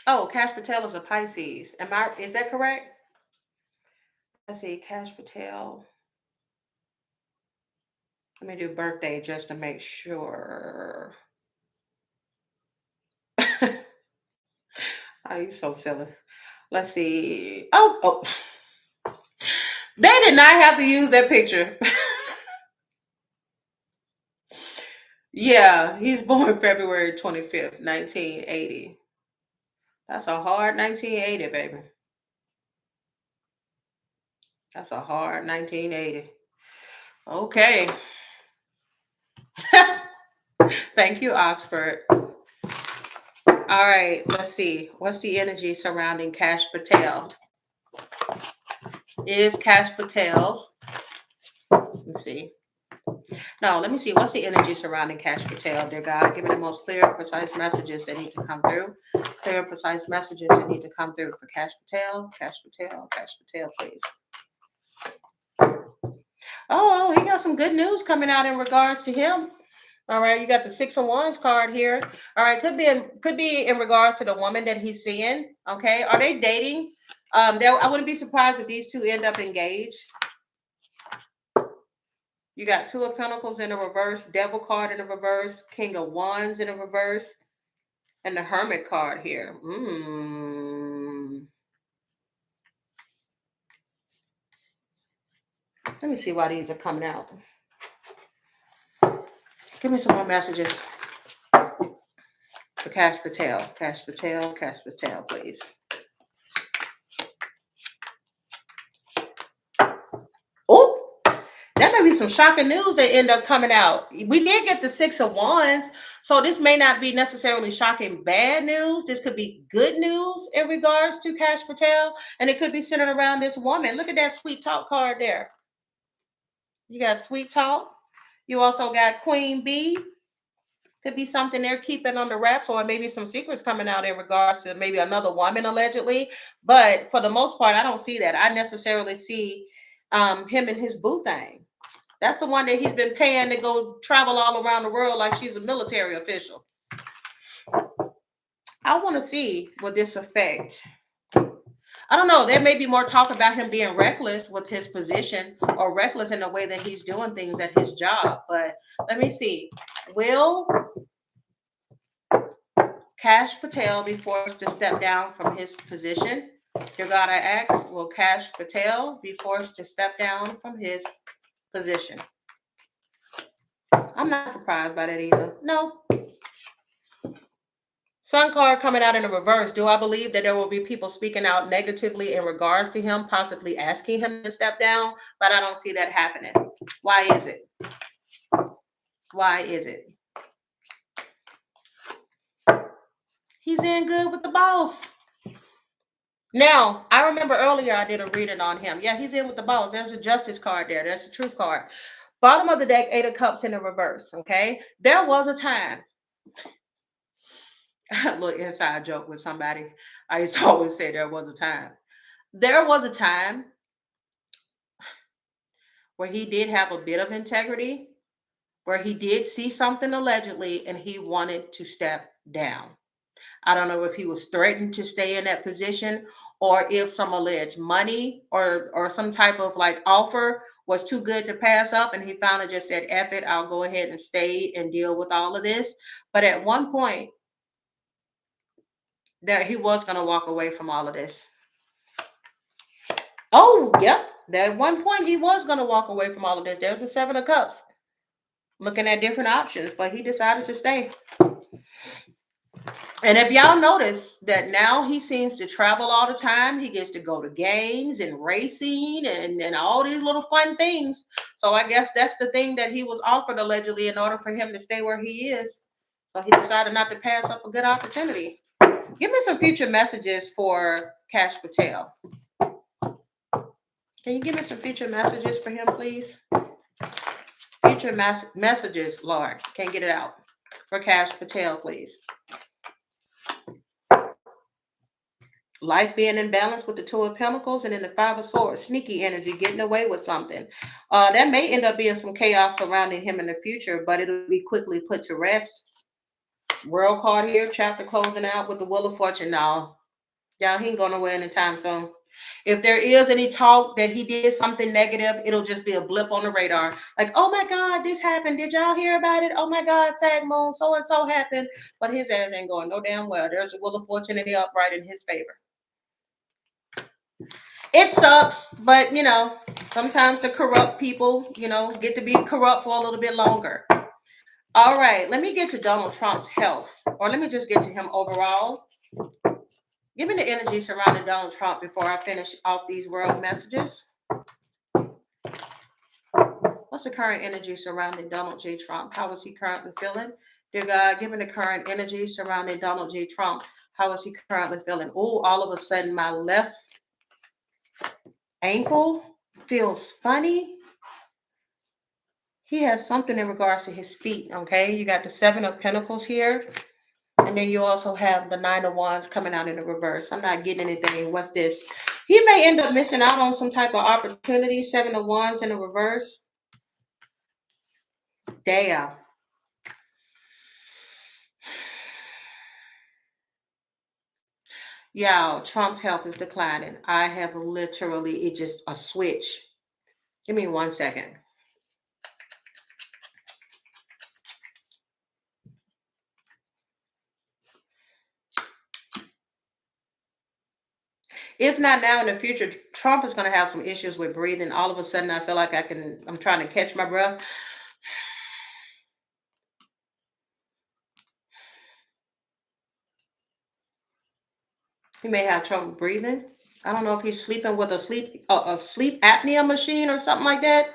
Oh, Kash Patel is a Pisces. Is that correct? Let's see, Kash Patel. Let me do birthday just to make sure. Oh, you so silly. Let's see. Oh. They did not have to use that picture. Yeah, he's born February 25th, 1980. That's a hard 1980, baby. That's a hard 1980. Okay. Thank you, Oxford. All right, let's see. What's the energy surrounding Kash Patel? It is Kash Patel's. Let's see. No, let me see. What's the energy surrounding Kash Patel, dear God? Give me the most clear, precise messages that need to come through. Clear, precise messages that need to come through for Kash Patel. Kash Patel. Kash Patel, please. Oh, he got some good news coming out in regards to him. All right, you got the 6 of Wands card here. All right, could be in regards to the woman that he's seeing. Okay, are they dating? I wouldn't be surprised if these two end up engaged. You got 2 of Pentacles in the reverse, Devil card in the reverse, King of Wands in the reverse, and the Hermit card here. Let me see why these are coming out. Give me some more messages for Kash Patel. Kash Patel, Kash Patel, please. Oh, that may be some shocking news that end up coming out. We did get the 6 of Wands, so this may not be necessarily shocking bad news. This could be good news in regards to Kash Patel, and it could be centered around this woman. Look at that sweet talk card there. You got sweet talk. You also got Queen Bee. Could be something they're keeping under wraps, or maybe some secrets coming out in regards to maybe another woman allegedly. But for the most part, I don't see that. I necessarily see him and his boo thing. That's the one that he's been paying to go travel all around the world like she's a military official. I want to see what this affect. I don't know. There may be more talk about him being reckless with his position or reckless in the way that he's doing things at his job. But let me see. Will Kash Patel be forced to step down from his position? Dear God, I ask, will Kash Patel be forced to step down from his position? I'm not surprised by that either. No. Sun card coming out in the reverse. Do I believe that there will be people speaking out negatively in regards to him, possibly asking him to step down? But I don't see that happening. Why is it? Why is it? He's in good with the boss. Now, I remember earlier I did a reading on him. Yeah, he's in with the boss. There's a justice card there. There's a truth card. Bottom of the deck, 8 of Cups in the reverse. Okay. There was a time. A little inside joke with somebody. I used to always say there was a time. There was a time where he did have a bit of integrity, where he did see something allegedly and he wanted to step down. I don't know if he was threatened to stay in that position or if some alleged money or some type of like offer was too good to pass up and he finally just said, F it, I'll go ahead and stay and deal with all of this. But at one point, that he was going to walk away from all of this. Oh, yep. At one point, he was going to walk away from all of this. There's a 7 of Cups looking at different options, but he decided to stay. And if y'all notice that now he seems to travel all the time, he gets to go to games and racing and all these little fun things. So I guess that's the thing that he was offered allegedly in order for him to stay where he is. So he decided not to pass up a good opportunity. Give me some future messages for Kash Patel. Can you give me some future messages for him, please? Future messages, Lord. Can't get it out. For Kash Patel, please. Life being in balance with the 2 of Pentacles and then the 5 of Swords. Sneaky energy, getting away with something. That may end up being some chaos surrounding him in the future, but it'll be quickly put to rest. World card here, chapter closing out with the Wheel of Fortune now. Y'all, he ain't going nowhere anytime soon. If there is any talk that he did something negative, it'll just be a blip on the radar. Like, oh my God, this happened. Did y'all hear about it? Oh my God, Sag Moon, so and so happened. But his ass ain't going no damn well. There's a Wheel of Fortune in the upright in his favor. It sucks, but you know, sometimes the corrupt people, you know, get to be corrupt for a little bit longer. All right, let me get to Donald Trump's health, or let me just get to him overall. Give me the energy surrounding Donald Trump before I finish off these world messages. What's the current energy surrounding Donald J. Trump? How is he currently feeling? Dear God, give me the current energy surrounding Donald J. Trump. How is he currently feeling? Oh, all of a sudden my left ankle feels funny. He has something in regards to his feet, okay? You got the 7 of Pentacles here. And then you also have the 9 of Wands coming out in the reverse. I'm not getting anything. What's this? He may end up missing out on some type of opportunity. 7 of Wands in the reverse. Damn. Y'all, Trump's health is declining. I have literally, it just a switch. Give me 1 second. If not now, in the future, Trump is going to have some issues with breathing. All of a sudden, I feel like I'm trying to catch my breath. He may have trouble breathing. I don't know if he's sleeping with a sleep apnea machine or something like that.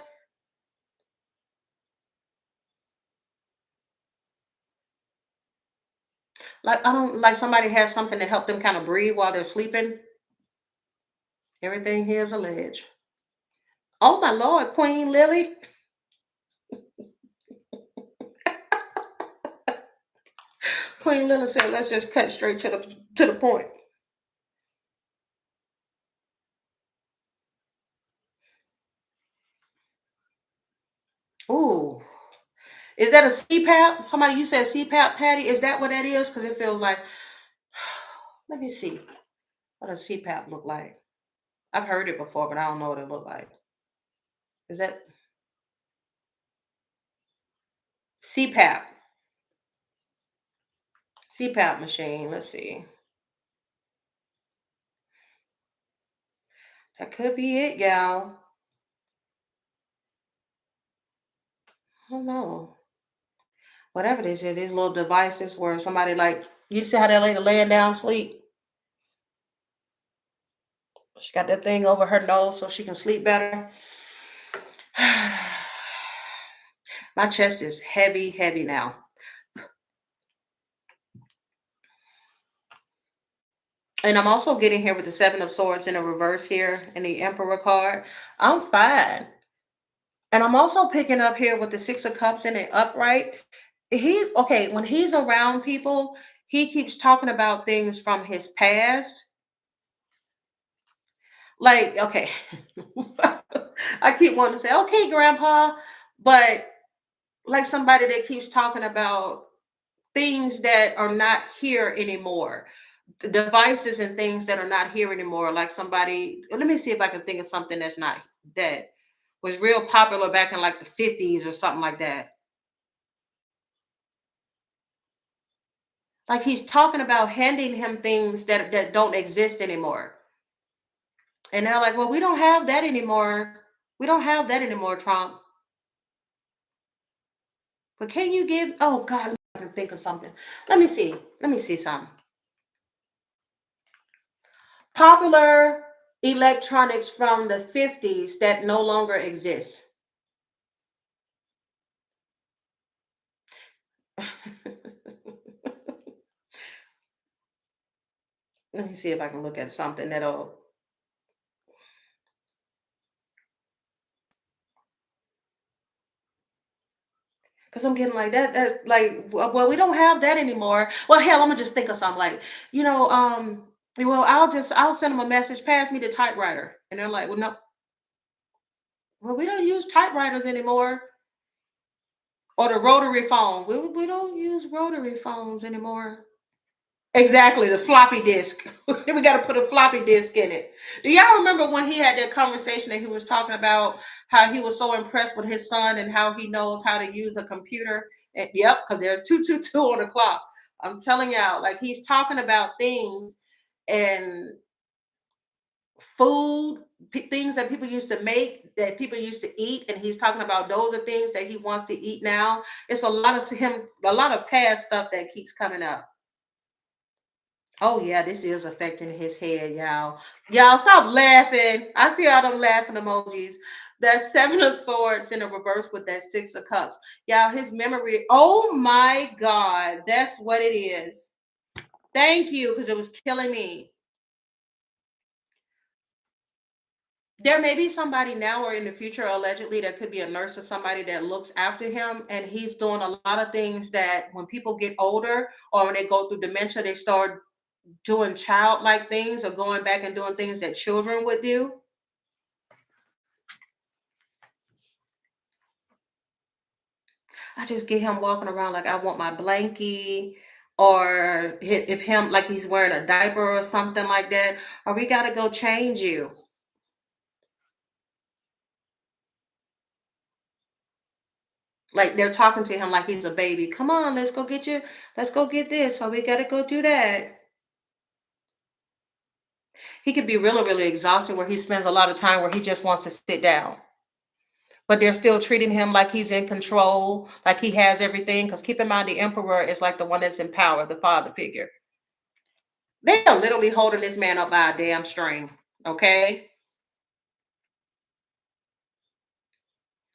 Like, I don't like somebody has something to help them kind of breathe while they're sleeping. Everything here is alleged. Oh my Lord, Queen Lily. Queen Lily said, let's just cut straight to the point. Ooh. Is that a CPAP? Somebody, you said CPAP, Patty. Is that what that is? Because it feels like Let me see. What does CPAP look like? I've heard it before, but I don't know what it look like. Is that CPAP? CPAP machine. Let's see. That could be it, gal. I don't know. Whatever this is, these little devices where somebody like you see how that lady laying down sleep. She got that thing over her nose so she can sleep better. My chest is heavy, heavy now. And I'm also getting here with the Seven of Swords in a reverse here and the Emperor card. I'm fine. And I'm also picking up here with the Six of Cups in it upright. He okay, when he's around people, he keeps talking about things from his past. Like, okay. I keep wanting to say, okay, grandpa, but like somebody that keeps talking about things that are not here anymore, the devices and things that are not here anymore. Like somebody, let me see if I can think of something that's not that was real popular back in like the 50s or something like that. Like he's talking about handing him things that don't exist anymore. And they're like, well, we don't have that anymore. We don't have that anymore, Trump. But can you give? Oh God, I can think of something. Let me see. Let me see something. Popular electronics from the 50s that no longer exist. Let me see if I can look at something that'll. Because I'm getting like that. That's like, well, we don't have that anymore. Well, hell, I'm gonna just think of something like, you know, well, I'll send them a message. Pass me the typewriter, and they're like, well, no, well, we don't use typewriters anymore, or the rotary phone. We don't use rotary phones anymore. Exactly, the floppy disk. We got to put a floppy disk in it. Do y'all remember when he had that conversation and he was talking about how he was so impressed with his son and how he knows how to use a computer? And, yep, because there's 222 on the clock. I'm telling y'all, like he's talking about things and food, things that people used to make, that people used to eat, and he's talking about those are things that he wants to eat now. It's a lot of him, a lot of past stuff that keeps coming up. Oh yeah, this is affecting his head, y'all. Y'all stop laughing. I see all them laughing emojis. That Seven of Swords in a reverse with that Six of Cups. Y'all, his memory. Oh my God, that's what it is. Thank you, because it was killing me. There may be somebody now or in the future, allegedly, that could be a nurse or somebody that looks after him, and he's doing a lot of things that when people get older or when they go through dementia, they start doing childlike things or going back and doing things that children would do. I just get him walking around like I want my blankie, or if him like he's wearing a diaper or something like that, or we got to go change you. Like they're talking to him like he's a baby. Come on, let's go get you. Let's go get this. So we got to go do that. He could be really, really exhausted where he spends a lot of time where he just wants to sit down. But they're still treating him like he's in control, like he has everything. Because keep in mind, the emperor is like the one that's in power, the father figure. They are literally holding this man up by a damn string. Okay.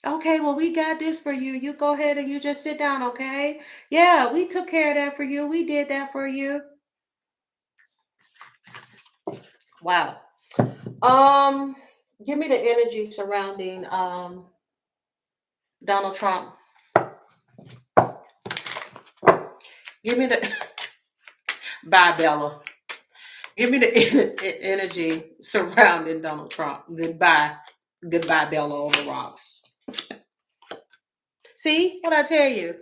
Okay, well, we got this for you. You go ahead and you just sit down, okay? Yeah, we took care of that for you. We did that for you. Wow. Um, Give me the energy surrounding Donald Trump. Give me the bye, Bella. Give me the energy surrounding Donald Trump. Goodbye. Goodbye, Bella over rocks. See what I tell you?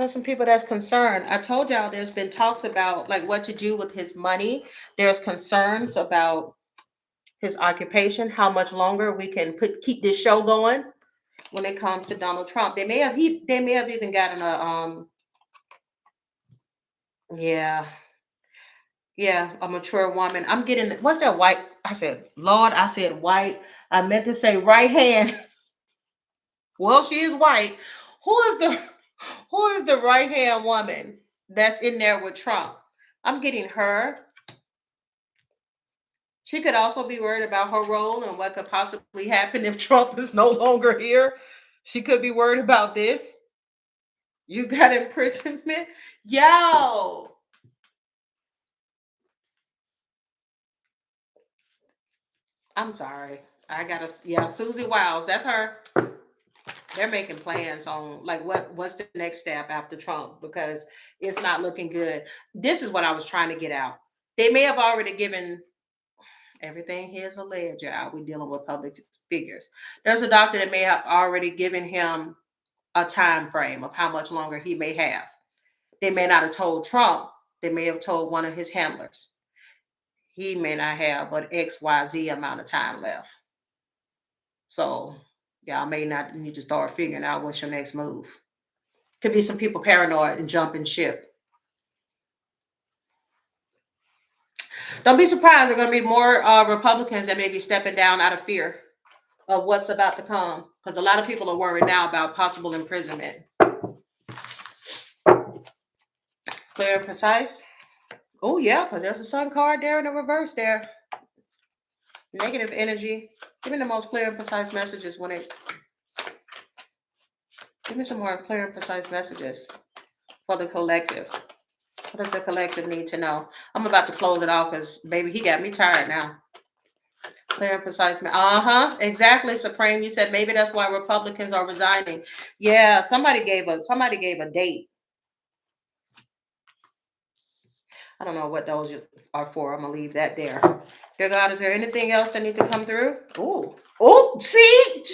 There's some people that's concerned. I told y'all there's been talks about like what to do with his money. There's concerns about his occupation, how much longer we can keep this show going when it comes to Donald Trump. They may have even gotten a yeah, yeah, a mature woman. I'm getting what's that white? I said, Lord, I said white. I meant to say right hand. Well, she is white. Who is the who is the right hand woman that's in there with Trump? I'm getting her. She could also be worried about her role and what could possibly happen if Trump is no longer here. She could be worried about this. You got imprisonment. Yo, I'm sorry. I gotta, yeah, Susie Wiles. That's her. They're making plans on like what's the next step after Trump because it's not looking good. This is what I was trying to get out. They may have already given everything here's alleged. Out. We're dealing with public figures. There's a doctor that may have already given him a time frame of how much longer he may have. They may not have told Trump. They may have told one of his handlers. He may not have but XYZ amount of time left. So y'all may not need to start figuring out what's your next move. Could be some people paranoid and jumping ship. Don't be surprised. There are going to be more Republicans that may be stepping down out of fear of what's about to come. Because a lot of people are worried now about possible imprisonment. Clear and precise. Oh yeah, because there's a sun card there in the reverse there. Negative energy. Give me the most clear and precise messages when it. Give me some more clear and precise messages for the collective. What does the collective need to know? I'm about to close it off because, baby, he got me tired now. Clear and precise. Exactly, Supreme. You said maybe that's why Republicans are resigning. Yeah, somebody gave a date. I don't know what those are for. I'm gonna leave that there. Dear God, is there anything else that needs to come through? Oh, see.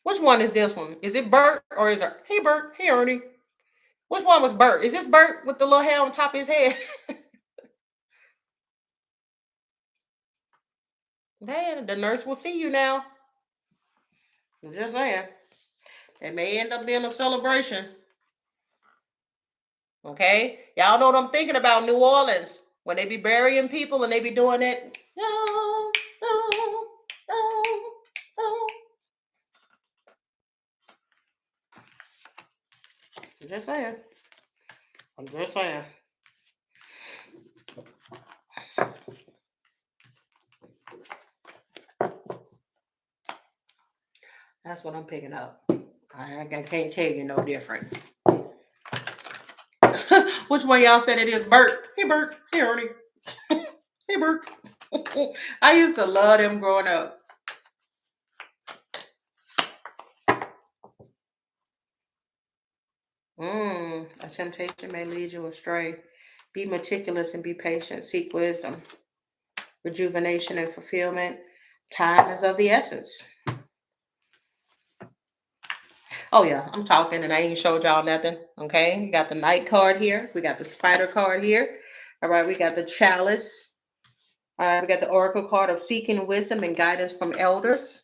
Which one is this one? Is it Bert or is it hey Bert, hey Ernie? Which one was Bert? Is this Bert with the little hair on top of his head? Man, the nurse will see you now. I'm just saying. It may end up being a celebration. Okay? Y'all know what I'm thinking about New Orleans. When they be burying people and they be doing it. Oh, oh, oh, oh. I'm just saying. I'm just saying. That's what I'm picking up. I can't tell you no different. Which one y'all said it is? Bert. Hey, Bert. Hey, Ernie. Hey, Bert. I used to love them growing up. A temptation may lead you astray. Be meticulous and be patient. Seek wisdom, rejuvenation, and fulfillment. Time is of the essence. Oh yeah, I'm talking and I ain't showed y'all nothing. Okay, we got the knight card here. We got the spider card here. All right, we got the chalice. All right, we got the oracle card of seeking wisdom and guidance from elders.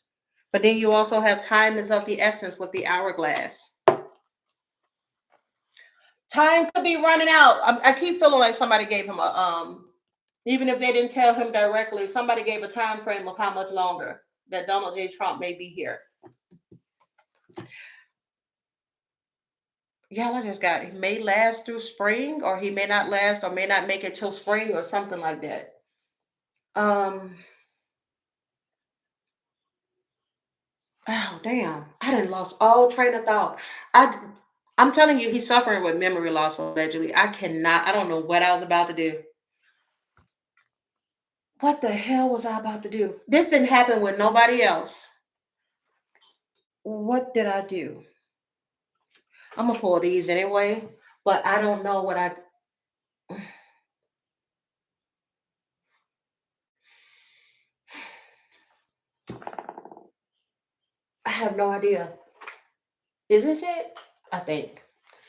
But then you also have time is of the essence with the hourglass. Time could be running out. I keep feeling like somebody gave him a even if they didn't tell him directly, somebody gave a time frame of how much longer that Donald J. Trump may be here. Yeah, I just got it may last through spring, or he may not last, or may not make it till spring, or something like that. Um, oh damn, I done lost all train of thought. I I'm telling you, he's suffering with memory loss allegedly. I cannot. I don't know what I was about to do. What the hell was I about to do? This didn't happen with nobody else. What did I do? I'm gonna pull these anyway, but I don't know what I. have no idea. Is this it? I think.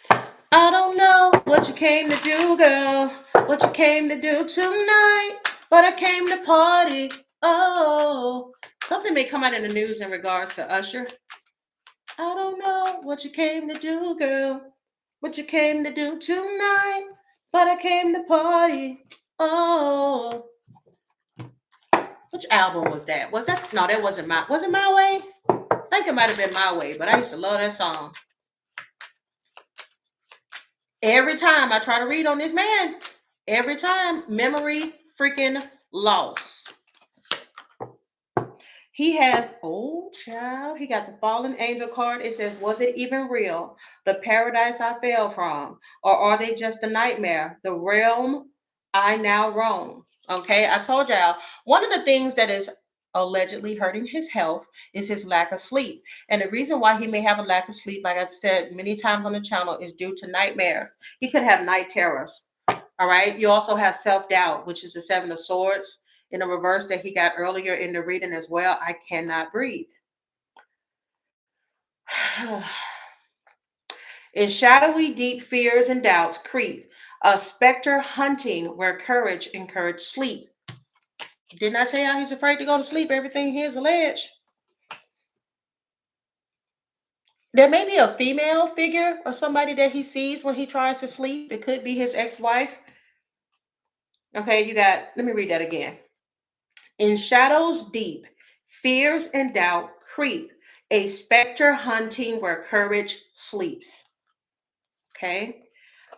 I don't know what you came to do, girl. What you came to do tonight. But I came to party. Oh. Something may come out in the news in regards to Usher. I don't know what you came to do, girl. What you came to do tonight. But I came to party. Oh. Which album was that? Was that? No, that wasn't my. Was it My Way? I think it might have been My Way, but I used to love that song. Every time I try to read on this man, every time memory freaking loss. He has, oh child, he got the fallen angel card. It says, was it even real? The paradise I fell from? Or are they just a nightmare? The realm I now roam. Okay, I told y'all, one of the things that is allegedly hurting his health is his lack of sleep. And the reason why he may have a lack of sleep, like I've said many times on the channel, is due to nightmares. He could have night terrors. All right. You also have self-doubt, which is the Seven of Swords in the reverse that he got earlier in the reading as well. I cannot breathe. In shadowy, deep fears and doubts creep, a specter hunting where courage encouraged sleep. Didn't I tell y'all he's afraid to go to sleep? Everything he is alleged. There may be a female figure or somebody that he sees when he tries to sleep. It could be his ex-wife. Okay, you got, let me read that again. In shadows deep, fears and doubt creep, a specter hunting where courage sleeps. Okay.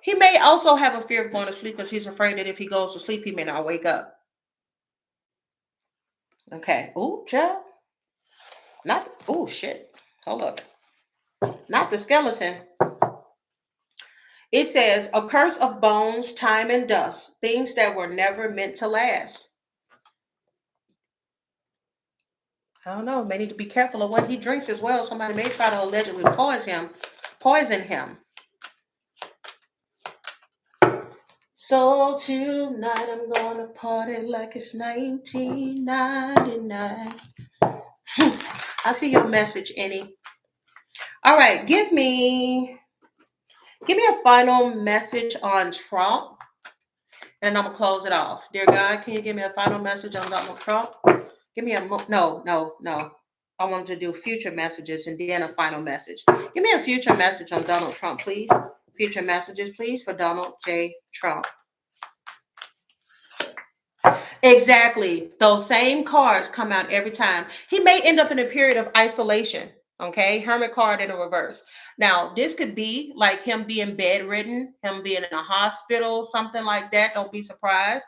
He may also have a fear of going to sleep because he's afraid that if he goes to sleep, he may not wake up. Okay. Oh, child. Not, oh, shit. Hold up. Not the skeleton. It says, a curse of bones, time, and dust, things that were never meant to last. I don't know. May need to be careful of what he drinks as well. Somebody may try to allegedly poison him. So tonight I'm gonna party like it's 1999. I see your message, Annie. All right, give me a final message on Trump, and I'm gonna close it off. Dear God, can you give me a final message on Donald Trump? Give me a no. I want to do future messages and then a final message. Give me a future message on Donald Trump, please. Future messages, please, for Donald J. Trump. Exactly. Those same cards come out every time. He may end up in a period of isolation. Okay. Hermit card in a reverse. Now, this could be like him being bedridden, him being in a hospital, something like that. Don't be surprised.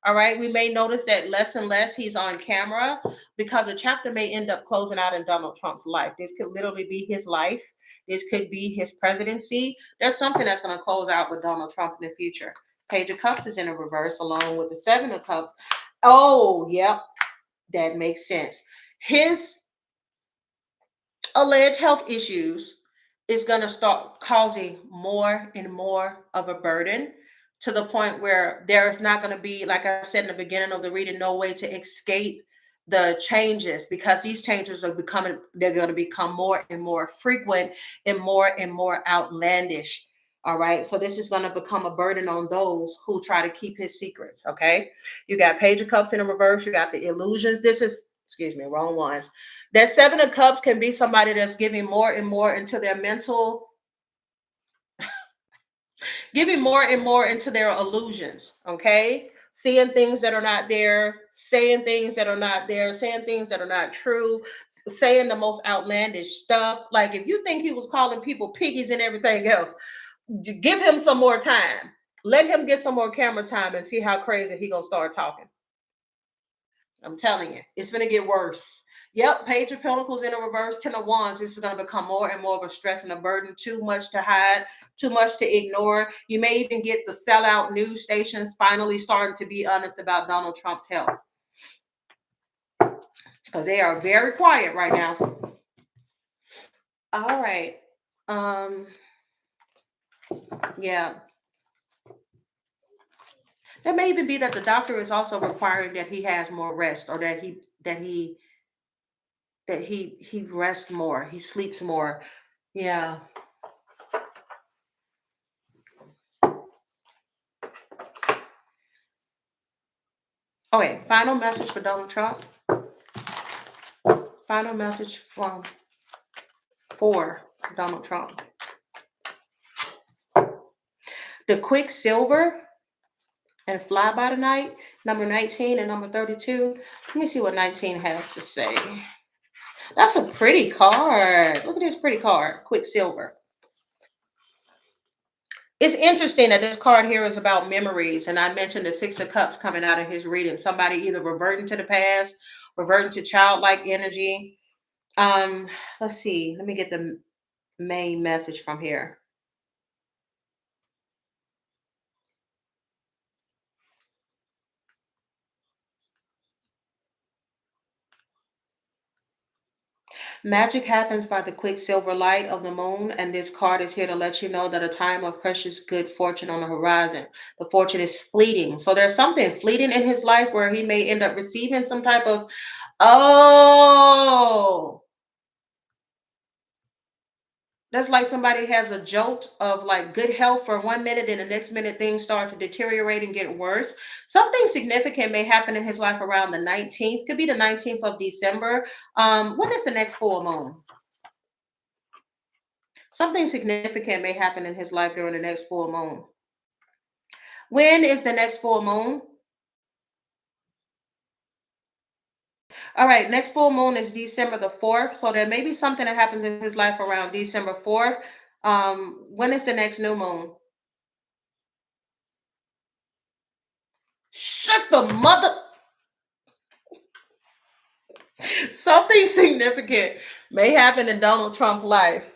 All right. We may notice that less and less he's on camera because a chapter may end up closing out in Donald Trump's life. This could literally be his life. This could be his presidency. There's something that's going to close out with Donald Trump in the future. Page of Cups is in a reverse along with the Seven of Cups. Oh, yep. That makes sense. His alleged health issues is going to start causing more and more of a burden to the point where there is not going to be, like I said in the beginning of the reading, no way to escape the changes, because these changes are they're going to become more and more frequent and more outlandish. All right. So this is going to become a burden on those who try to keep his secrets. Okay. You got Page of Cups in the reverse. You got the illusions. This is, excuse me, wrong ones. That Seven of Cups can be somebody that's giving more and more into their mental, giving more and more into their illusions. Okay. Seeing things that are not there, saying things that are not there, saying things that are not true, saying the most outlandish stuff. Like if you think he was calling people piggies and everything else, give him some more time. Let him get some more camera time and see how crazy he gonna start talking. I'm telling you, it's gonna get worse. Yep, Page of Pentacles in a reverse, Ten of Wands. This is gonna become more and more of a stress and a burden. Too much to hide, too much to ignore. You may even get the sellout news stations finally starting to be honest about Donald Trump's health, because they are very quiet right now. All right. Yeah. It may even be that the doctor is also requiring that he has more rest, or that that he rests more, he sleeps more. Yeah. Okay, final message for Donald Trump. Final message for Donald Trump. The Quicksilver and Fly by the Night, number 19 and number 32. Let me see what 19 has to say. That's a pretty card. Look at this pretty card, Quicksilver. It's interesting that this card here is about memories. And I mentioned the Six of Cups coming out of his reading. Somebody either reverting to the past, reverting to childlike energy. Let's see. Let me get the main message from here. Magic happens by the quicksilver light of the moon, and this card is here to let you know that a time of precious good fortune on the horizon. The fortune is fleeting. So there's something fleeting in his life where he may end up receiving some type of, oh, that's like somebody has a jolt of like good health for 1 minute, and the next minute things start to deteriorate and get worse. Something significant may happen in his life around the 19th. Could be the 19th of December. When is the next full moon? Something significant may happen in his life during the next full moon. When is the next full moon? All right, next full moon is December the 4th. So there may be something that happens in his life around December 4th. When is the next new moon? Shut the mother. Something significant may happen in Donald Trump's life.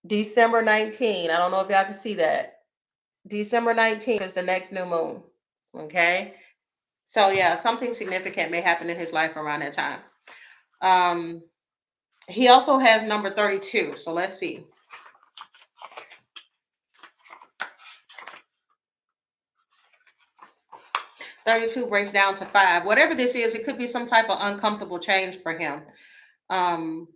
December 19. I don't know if y'all can see that. December 19th is the next new moon. Okay. So yeah, something significant may happen in his life around that time. Um, he also has number 32. So let's see. 32 breaks down to 5. Whatever this is, it could be some type of uncomfortable change for him. Um,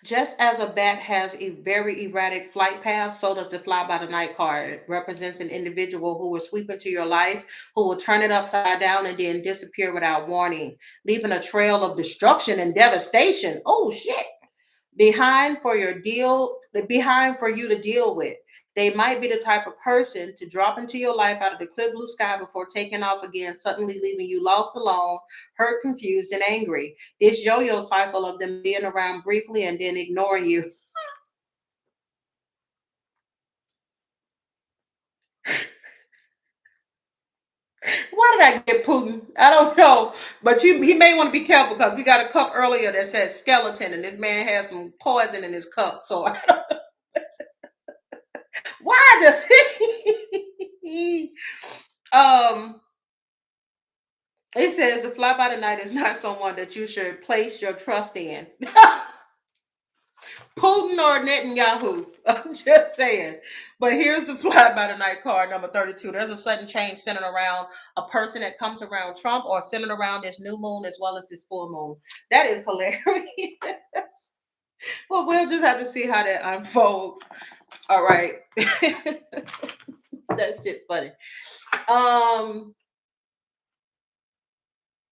just as a bat has a very erratic flight path, so does the fly by the night card. It represents an individual who will sweep into your life, who will turn it upside down and then disappear without warning, leaving a trail of destruction and devastation. Oh shit. Behind for you to deal with. They might be the type of person to drop into your life out of the clear blue sky before taking off again, suddenly leaving you lost, alone, hurt, confused, and angry. This yo-yo cycle of them being around briefly and then ignoring you. Why did I get Putin? I don't know, but he may want to be careful because we got a cup earlier that says skeleton, and this man has some poison in his cup. So why does he? um It says the fly by the night is not someone that you should place your trust in. Putin or Netanyahu. I'm just saying. But here's the fly by the night card, number 32. There's a sudden change centered around a person that comes around Trump or centered around this new moon as well as this full moon. That is hilarious. Well, we'll just have to see how that unfolds. All right. That's just funny.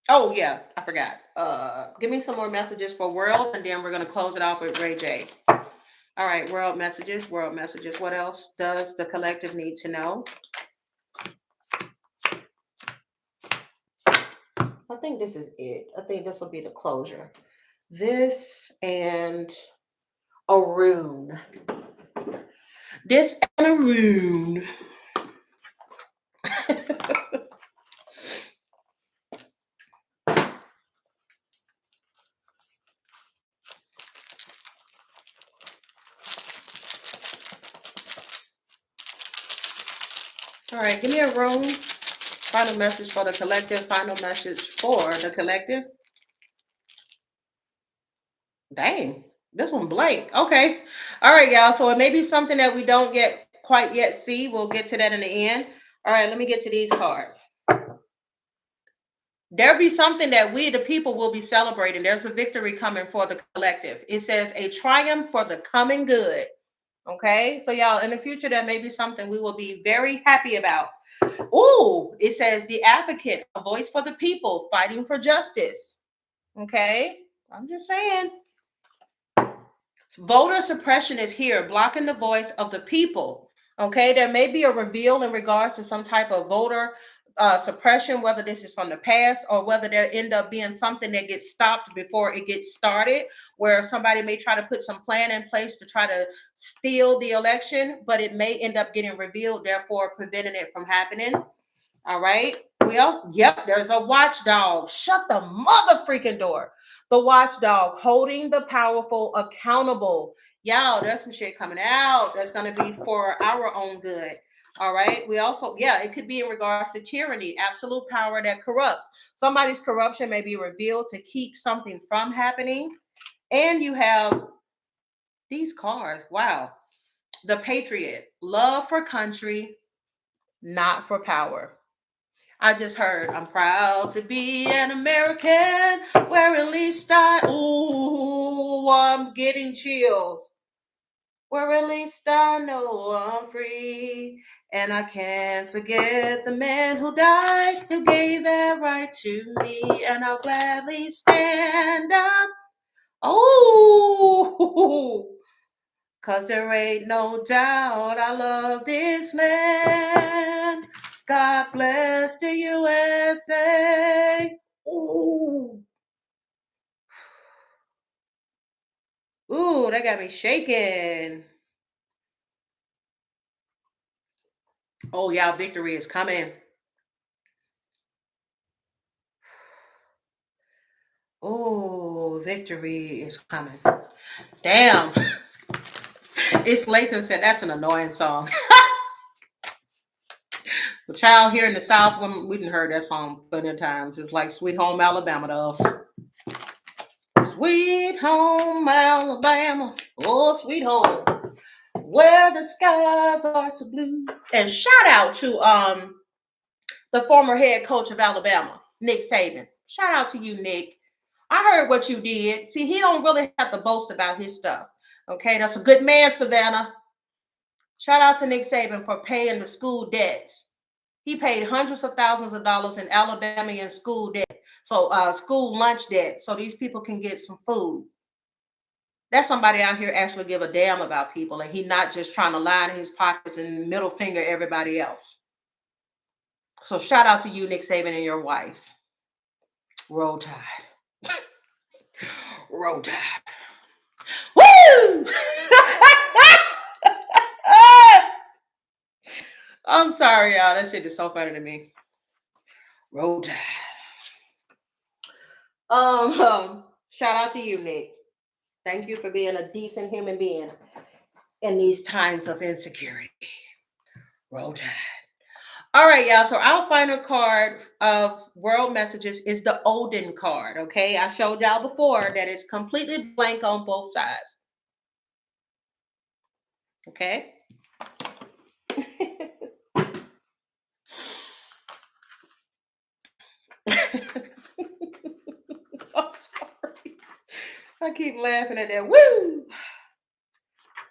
Oh yeah, I forgot. Give me some more messages for world, and then we're gonna close it off with Ray J. All right, world messages, world messages. What else does the collective need to know? I think this is it. I think this will be the closure. This and a rune. This and a rune. All right, give me a rune. Final message for the collective. Final message for the collective. Dang, this one blank. Okay. All right, y'all. So it may be something that we don't get quite yet see. We'll get to that in the end. All right, let me get to these cards. There'll be something that we, the people, will be celebrating. There's a victory coming for the collective. It says a triumph for the coming good. Okay, so y'all, in the future, there may be something we will be very happy about. Ooh, it says the advocate, a voice for the people, fighting for justice. Okay, I'm just saying. Voter suppression is here, blocking the voice of the people. Okay, there may be a reveal in regards to some type of voter suppression, whether this is from the past or whether there end up being something that gets stopped before it gets started, where somebody may try to put some plan in place to try to steal the election, but it may end up getting revealed, therefore preventing it from happening. All right. We also, yep, there's a watchdog. Shut the mother freaking door. The watchdog holding the powerful accountable. Y'all, there's some shit coming out that's going to be for our own good. All right. We also, yeah, it could be in regards to tyranny, absolute power that corrupts. Somebody's corruption may be revealed to keep something from happening. And you have these cards. Wow. The patriot, love for country, not for power. I just heard, I'm proud to be an American, where at least I'm getting chills. Where at least I know I'm free. And I can't forget the man who died, who gave that right to me. And I'll gladly stand up. Oh, 'cause there ain't no doubt I love this land. God bless the USA. Ooh. Ooh, that got me shaking. Oh, y'all, victory is coming. Oh, victory is coming. Damn. It's Lathan said that's an annoying song. The child here in the South, when we didn't heard that song plenty of times. It's like Sweet Home Alabama to us. Sweet home Alabama, oh sweet home, where the skies are so blue. And shout out to the former head coach of Alabama, Nick Saban. Shout out to you, Nick. I heard what you did. See, he don't really have to boast about his stuff. Okay, that's a good man, Savannah. Shout out to Nick Saban for paying the school debts. He paid hundreds of thousands of dollars in Alabamian school debt, so school lunch debt, so these people can get some food. That's somebody out here actually give a damn about people, and he not just trying to line his pockets and middle finger everybody else. So shout out to you, Nick Saban, and your wife. Roll Tide. Roll Tide. Woo! I'm sorry, y'all. That shit is so funny to me. Roll Tide. Shout out to you, Nick. Thank you for being a decent human being in these times of insecurity. Roll Tide. All right, y'all. So our final card of world messages is the Odin card. Okay, I showed y'all before that it's completely blank on both sides. Okay. I'm sorry. I keep laughing at that. Woo!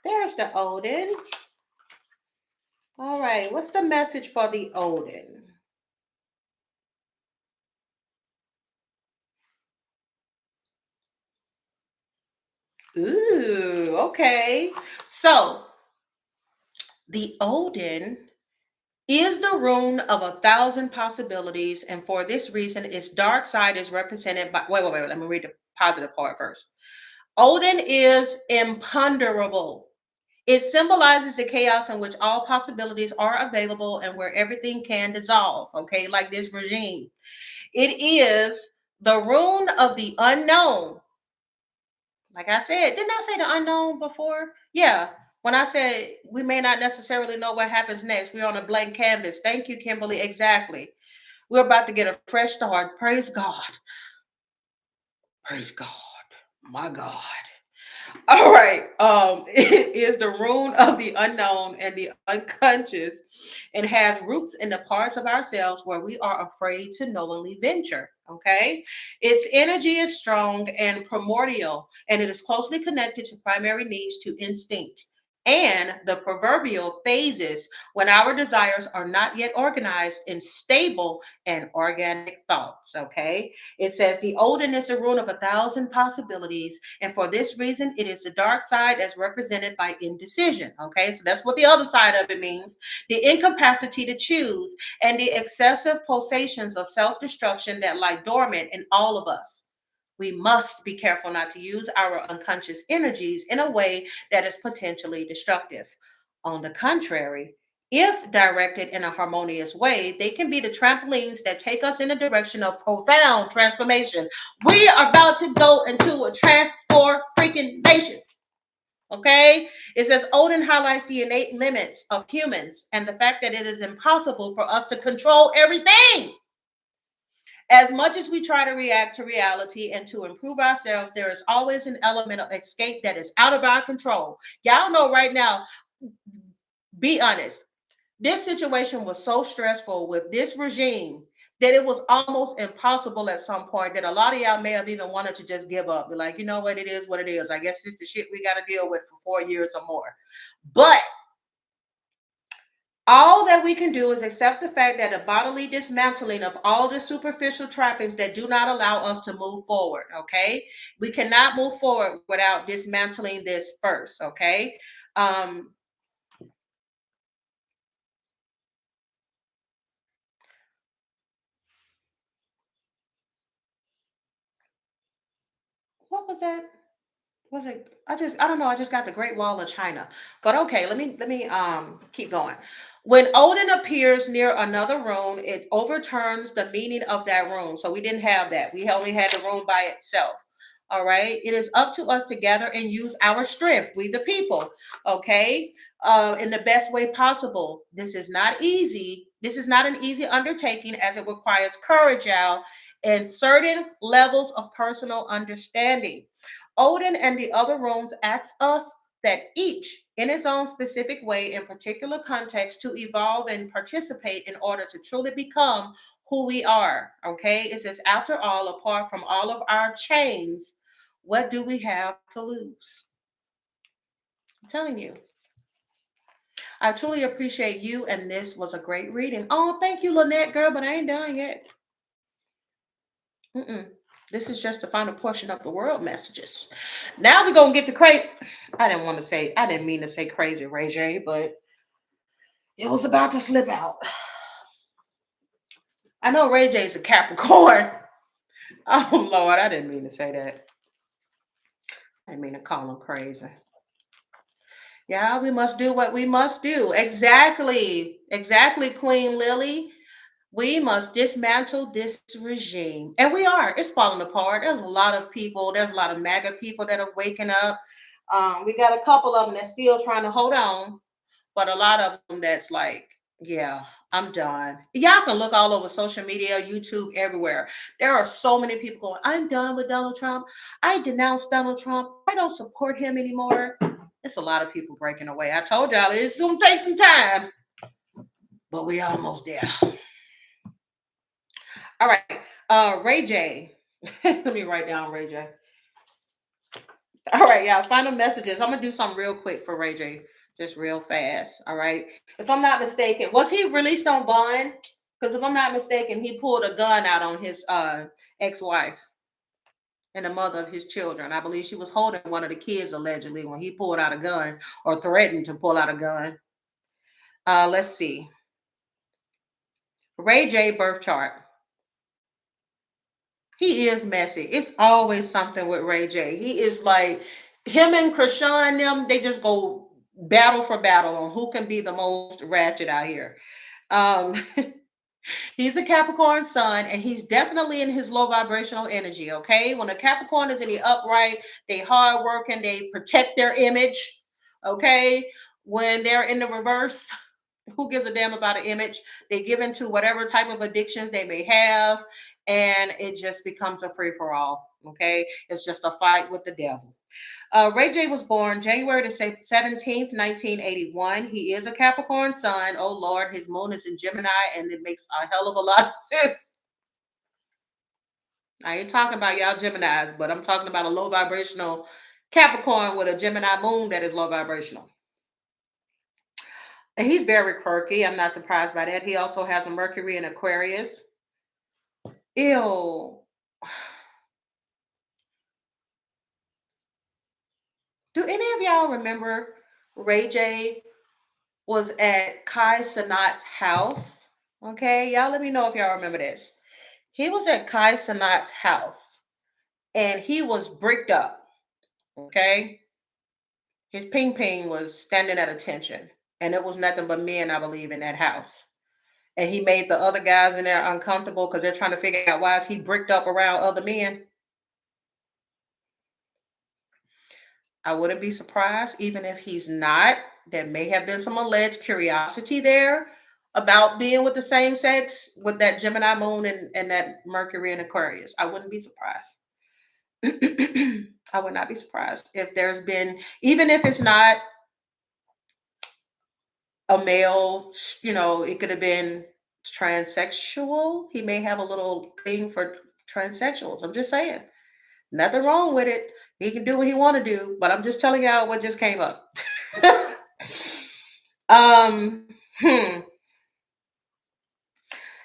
There's the Odin. All right, what's the message for the Odin? Ooh, okay. So the Odin is the rune of 1,000 possibilities, and for this reason, its dark side is represented by. Wait. Let me read the positive part first. Odin is imponderable. It symbolizes the chaos in which all possibilities are available and where everything can dissolve. Okay, like this regime. It is the rune of the unknown. Like I said, didn't I say the unknown before? Yeah. When I said we may not necessarily know what happens next, we're on a blank canvas. Thank you, Kimberly. Exactly. We're about to get a fresh start. Praise God. Praise God. My God. All right. It is the rune of the unknown and the unconscious, and has roots in the parts of ourselves where we are afraid to knowingly venture. Okay. Its energy is strong and primordial, and it is closely connected to primary needs, to instinct and the proverbial phases when our desires are not yet organized in stable and organic thoughts. Okay. It says the Odin is the rune of 1,000 possibilities, and for this reason, it is the dark side as represented by indecision. Okay, so that's what the other side of it means: the incapacity to choose and the excessive pulsations of self destruction that lie dormant in all of us. We must be careful not to use our unconscious energies in a way that is potentially destructive. On the contrary, if directed in a harmonious way, they can be the trampolines that take us in the direction of profound transformation. We are about to go into a transform freaking nation. Okay? It says Odin highlights the innate limits of humans and the fact that it is impossible for us to control everything. As much as we try to react to reality and to improve ourselves, there is always an element of escape that is out of our control. Y'all know right now, be honest. This situation was so stressful with this regime that it was almost impossible at some point, that a lot of y'all may have even wanted to just give up. Be like, you know what it is. I guess it's the shit we got to deal with for 4 years or more. But all that we can do is accept the fact that a bodily dismantling of all the superficial trappings that do not allow us to move forward. Okay. We cannot move forward without dismantling this first. Okay. Um, what was that? Was it, I don't know, I just got the Great Wall of China. But okay, let me keep going. When Odin appears near another rune, it overturns the meaning of that rune. So we didn't have that. We only had the rune by itself. All right. It is up to us to gather and use our strength, we the people, okay, in the best way possible. This is not easy. This is not an easy undertaking, as it requires courage, y'all, and certain levels of personal understanding. Odin and the other runes ask us that each, in its own specific way, in particular context, to evolve and participate in order to truly become who we are. Okay. It says, after all, apart from all of our chains, what do we have to lose? I'm telling you. I truly appreciate you, and this was a great reading. Oh, thank you, Lynette, girl, but I ain't done yet. Mm-mm. This is just the final portion of the world messages. Now we're gonna get to crazy. I didn't mean to say crazy, Ray J, but it was about to slip out. I know Ray J's a Capricorn. Oh Lord, I didn't mean to say that. I didn't mean to call him crazy. Yeah, we must do what we must do. Exactly. Exactly, Queen Lily. We must dismantle this regime. And we are. It's falling apart. There's a lot of people. There's a lot of MAGA people that are waking up. We got a couple of them that's still trying to hold on, but a lot of them that's like, yeah, I'm done. Y'all can look all over social media, YouTube, everywhere. There are so many people going, I'm done with Donald Trump. I denounce Donald Trump. I don't support him anymore. It's a lot of people breaking away. I told y'all it's gonna take some time, but we almost there. All right. Ray J. Let me write down Ray J. All right, y'all. Final messages. I'm gonna do something real quick for Ray J. Just real fast. All right. If I'm not mistaken, was he released on bond? Because if I'm not mistaken, he pulled a gun out on his ex-wife and the mother of his children. I believe she was holding one of the kids allegedly when he pulled out a gun, or threatened to pull out a gun. Let's see. Ray J birth chart. He is messy. It's always something with Ray J. He is like, him and Krishan, them, they just go battle for battle on who can be the most ratchet out here. Um, he's a Capricorn sun, and he's definitely in his low vibrational energy. Okay. When a Capricorn is in the upright, they hard working, they protect their image. Okay. When they're in the reverse, who gives a damn about an image? They give into whatever type of addictions they may have, and it just becomes a free for all. Okay, it's just a fight with the devil. Ray J was born January the 17th, 1981. He is a Capricorn sun. Oh Lord, his moon is in Gemini, and it makes a hell of a lot of sense. I ain't talking about y'all Geminis, but I'm talking about a low vibrational Capricorn with a Gemini moon that is low vibrational. And he's very quirky. I'm not surprised by that. He also has a Mercury in Aquarius. Ew. Do any of y'all remember Ray J was at Kai Sanat's house? Okay, y'all let me know if y'all remember this. He was at Kai Sanat's house and he was bricked up. Okay, his ping ping was standing at attention, and it was nothing but men, I believe, in that house. And he made the other guys in there uncomfortable because they're trying to figure out why is he bricked up around other men. I wouldn't be surprised, even if he's not. There may have been some alleged curiosity there about being with the same sex with that Gemini moon and that Mercury in Aquarius. I wouldn't be surprised. I would not be surprised if there's been, even if it's not a male, it could have been transsexual. He may have a little thing for transsexuals. I'm just saying. Nothing wrong with it. He can do what he want to do, but I'm just telling y'all what just came up. um, hmm.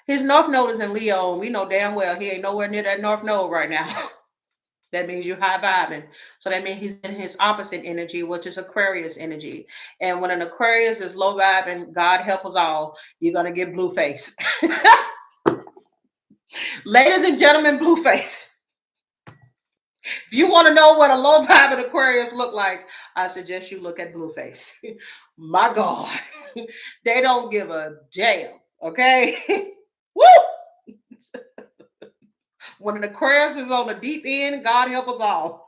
His North Node is in Leo, and we know damn well he ain't nowhere near that North Node right now. That means you high vibing. So that means he's in his opposite energy, which is Aquarius energy. And when an Aquarius is low vibing, God help us all, you're gonna get blue face. Ladies and gentlemen, blue face. If you want to know what a low vibing Aquarius look like, I suggest you look at Blueface. My God, they don't give a damn. Okay, woo! When an Aquarius is on the deep end, God help us all.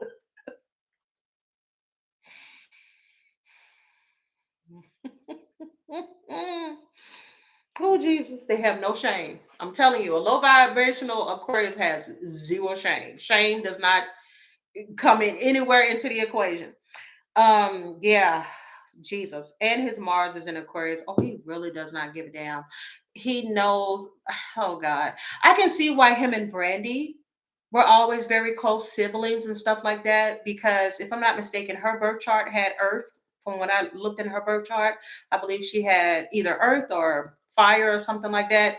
Oh Jesus, they have no shame. I'm telling you, a low vibrational Aquarius has zero shame. Shame does not come in anywhere into the equation. Yeah, Jesus. And his Mars is in Aquarius. Oh, he really does not give a damn. He knows, oh God. I can see why him and Brandy were always very close siblings and stuff like that. Because if I'm not mistaken, her birth chart had Earth. From when I looked in her birth chart, I believe she had either Earth or fire or something like that.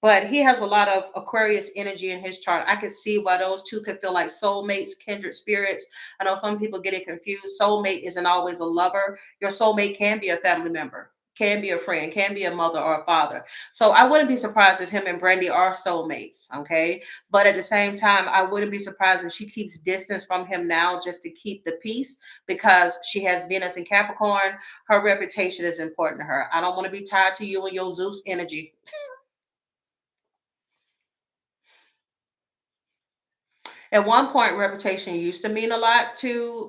But he has a lot of Aquarius energy in his chart. I could see why those two could feel like soulmates, kindred spirits. I know some people get it confused. Soulmate isn't always a lover. Your soulmate can be a family member, can be a friend, can be a mother or a father. So I wouldn't be surprised if him and Brandy are soulmates. Okay. But at the same time, I wouldn't be surprised if she keeps distance from him now just to keep the peace because she has Venus in Capricorn. Her reputation is important to her. I don't want to be tied to you and your Zeus energy. At one point, reputation used to mean a lot to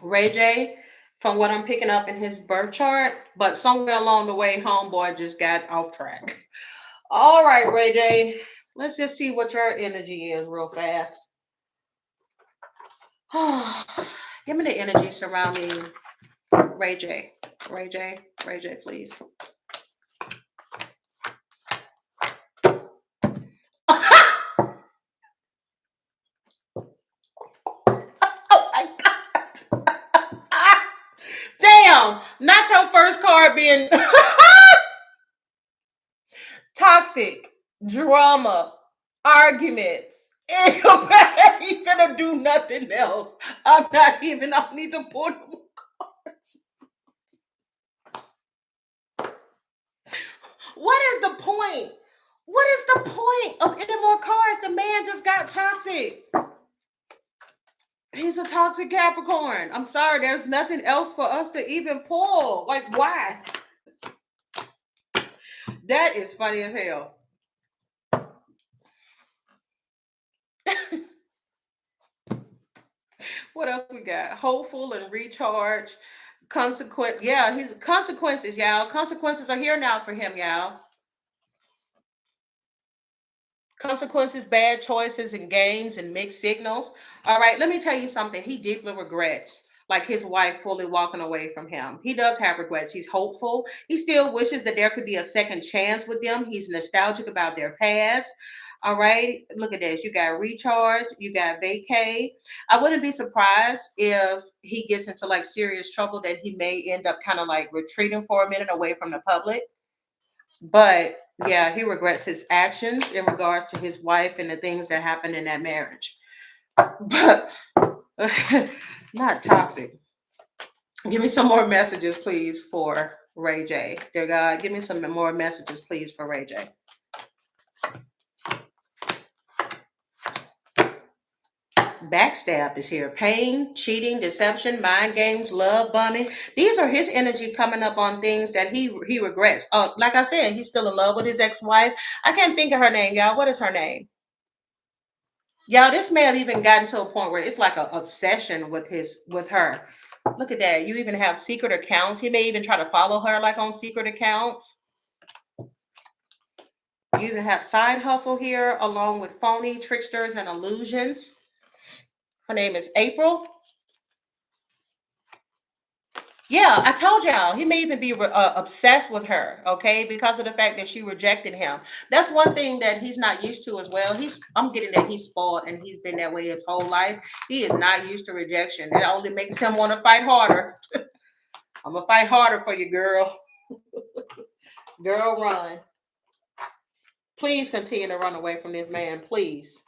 Ray J, from what I'm picking up in his birth chart, but somewhere along the way, homeboy just got off track. All right, Ray J, let's just see what your energy is real fast. Give me the energy surrounding Ray J. Ray J, Ray J, please. Oh my God. Damn, not your first card being toxic, drama, arguments. Ain't nobody gonna do nothing else. I'm not even, I need to pull them cards. What is the point? What is the point of any more cards? The man just got toxic. He's a toxic Capricorn. I'm sorry, there's nothing else for us to even pull. Like, why? That is funny as hell. What else we got? Hopeful and recharge. Consequent. Yeah, he's consequences, y'all. Consequences are here now for him, y'all. Consequences, bad choices, and games and mixed signals. All right, let me tell you something. He deeply regrets, like his wife fully walking away from him. He does have regrets. He's hopeful. He still wishes that there could be a second chance with them. He's nostalgic about their past. All right, look at this. You got recharge, you got vacay. I wouldn't be surprised if he gets into like serious trouble that he may end up kind of like retreating for a minute away from the public. But yeah, he regrets his actions in regards to his wife and the things that happened in that marriage. But not toxic. Give me some more messages, please, for Ray J. Dear God, give me some more messages, please, for Ray J. Backstab is here. Pain, cheating, deception, mind games, love bombing. These are his energy coming up on things that he regrets. Like I said, he's still in love with his ex-wife. I can't think of her name, y'all. What is her name? Y'all, this man even gotten to a point where it's like an obsession with her. Look at that. You even have secret accounts. He may even try to follow her like on secret accounts. You even have side hustle here along with phony tricksters and illusions. Her name is April. Yeah, I told y'all he may even be obsessed with her, okay, because of the fact that she rejected him. That's one thing that he's not used to as well. I'm getting that he's spoiled and he's been that way his whole life. He is not used to rejection. It only makes him want to fight harder. I'm gonna fight harder for you, girl. Girl, run. Please continue to run away from this man, please,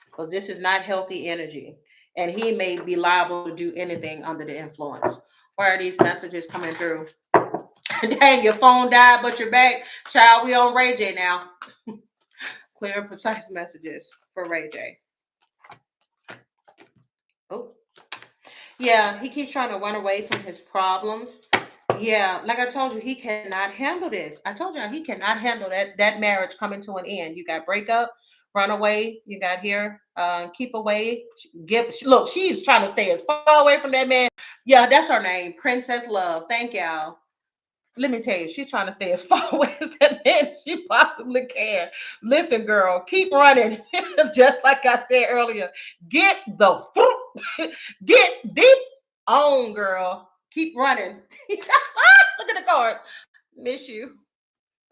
because this is not healthy energy, and he may be liable to do anything under the influence. Why are these messages coming through? Dang, your phone died, but you're back. Child, we on Ray J now. Clear and precise messages for Ray J. Oh, yeah, he keeps trying to run away from his problems. Yeah, like I told you, he cannot handle this. I told you he cannot handle that marriage coming to an end. You got breakup, run away. You got here, keep away. Look, she's trying to stay as far away from that man. Yeah, that's her name, Princess Love. Thank y'all. Let me tell you, she's trying to stay as far away as that man she possibly can. Listen, girl, keep running. Just like I said earlier, get the fruit, get deep on, girl. Keep running. Look at the cards. Miss you.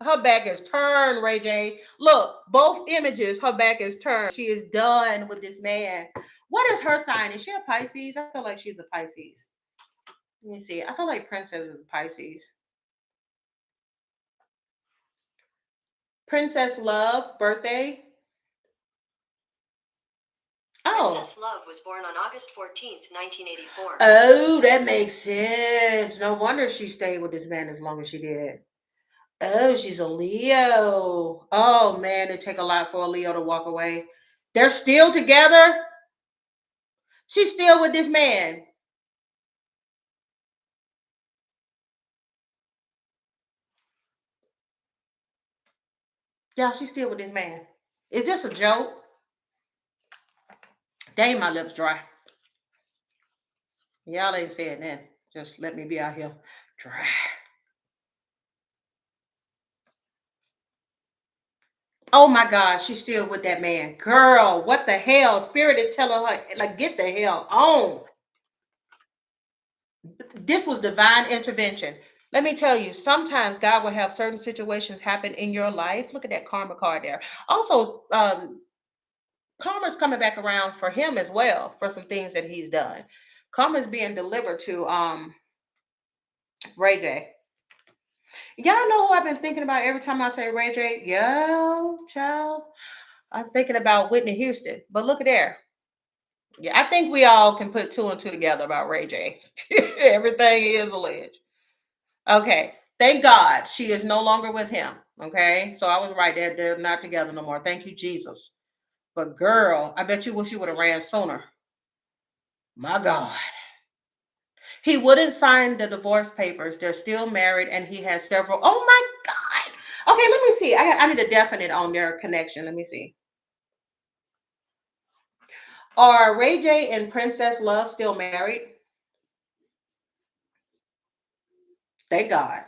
Her back is turned, Ray J. Look, both images, her back is turned. She is done with this man. What is her sign? Is she a Pisces? I feel like she's a Pisces. Let me see. I feel like Princess is a Pisces. Princess Love, birthday. Oh. Princess Love was born on August 14th, 1984. Oh, that makes sense. No wonder she stayed with this man as long as she did. Oh, she's a Leo. Oh man, it take a lot for a Leo to walk away. They're still together. She's still with this man. Yeah, she's still with this man. Is this a joke? Dang, my lips dry. Y'all ain't saying that. Just let me be out here dry. Oh my God, she's still with that man. Girl, what the hell? Spirit is telling her, like, get the hell on. This was divine intervention. Let me tell you, sometimes God will have certain situations happen in your life. Look at that karma card there. Also, karma's coming back around for him as well for some things that he's done. Karma's being delivered to Ray J. Y'all know who I've been thinking about every time I say Ray J? Yo, child. I'm thinking about Whitney Houston. But look at there. Yeah, I think we all can put two and two together about Ray J. Everything is alleged. Okay. Thank God she is no longer with him. Okay. So I was right. They're not together no more. Thank you, Jesus. But girl, I bet you wish you would have ran sooner. My God. He wouldn't sign the divorce papers. They're still married and he has several. Oh my God. Okay, let me see. I need a definite on their connection. Let me see. Are Ray J and Princess Love still married? Thank God.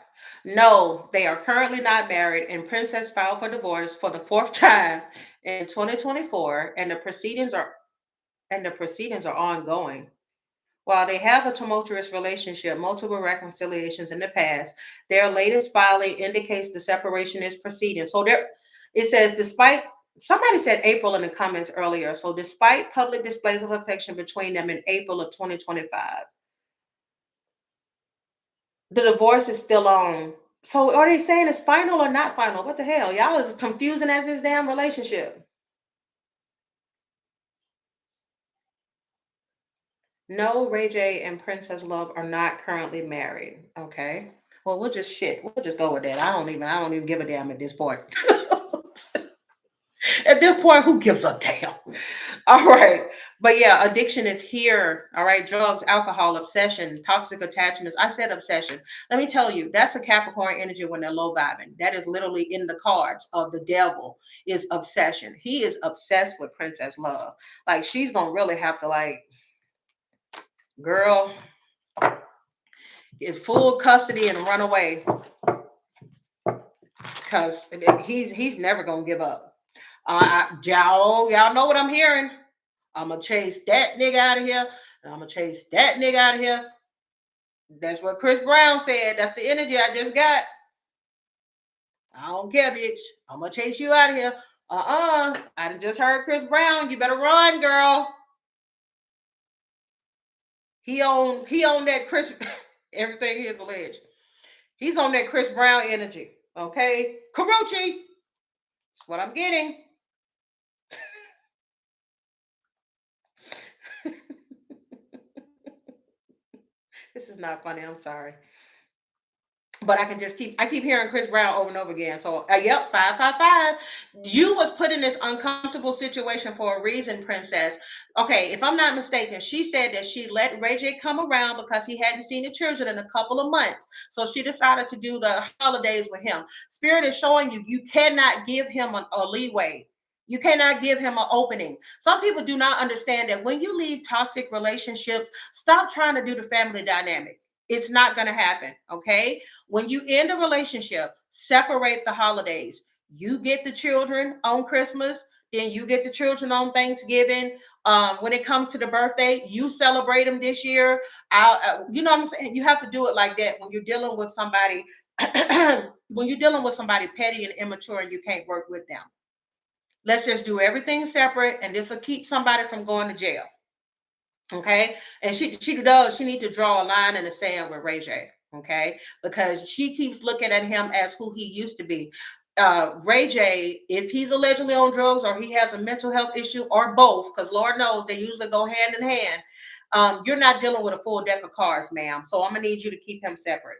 No, they are currently not married, and Princess filed for divorce for the fourth time in 2024, and the proceedings are ongoing. While they have a tumultuous relationship, multiple reconciliations in the past, their latest filing indicates the separation is proceeding. So there, it says, despite somebody said April in the comments earlier. So despite public displays of affection between them in April of 2025, the divorce is still on. So are they saying it's final or not final? What the hell? Y'all is confusing as this damn relationship. No, Ray J and Princess Love are not currently married. Okay. Well, we'll just shit. We'll just go with that. I don't even give a damn at this point. At this point, who gives a damn? All right. But yeah, addiction is here. All right. Drugs, alcohol, obsession, toxic attachments. I said obsession. Let me tell you, that's a Capricorn energy when they're low vibing. That is literally in the cards of the devil is obsession. He is obsessed with Princess Love. Like she's gonna really have to like, girl, get full custody and run away because he's never gonna give up. Y'all know what I'm hearing. I'm gonna chase that nigga out of here. And I'm gonna chase that nigga out of here. That's what Chris Brown said. That's the energy I just got. I don't care, bitch. I'm gonna chase you out of here. I just heard Chris Brown. You better run, girl. He on that Chris. Everything is alleged. He's on that Chris Brown energy. Okay, Karuchi. That's what I'm getting. This is not funny. I'm sorry. But I keep hearing Chris Brown over and over again. So yep, 555. You was put in this uncomfortable situation for a reason, Princess. Okay, if I'm not mistaken, she said that she let Ray J come around because he hadn't seen the children in a couple of months. So she decided to do the holidays with him. Spirit is showing you cannot give him a leeway. You cannot give him an opening. Some people do not understand that when you leave toxic relationships, stop trying to do the family dynamic. It's not going to happen. Okay. When you end a relationship, separate the holidays. You get the children on Christmas, then you get the children on Thanksgiving. When it comes to the birthday, you celebrate them this year. You know what I'm saying? You have to do it like that when you're dealing with somebody. When you're dealing with somebody petty and immature and you can't work with them, let's just do everything separate, and this will keep somebody from going to jail. Okay, and she need to draw a line in the sand with Ray J. Okay, because she keeps looking at him as who he used to be. Ray J, if he's allegedly on drugs or he has a mental health issue or both, because Lord knows they usually go hand in hand. You're not dealing with a full deck of cards, ma'am. So I'm gonna need you to keep him separate.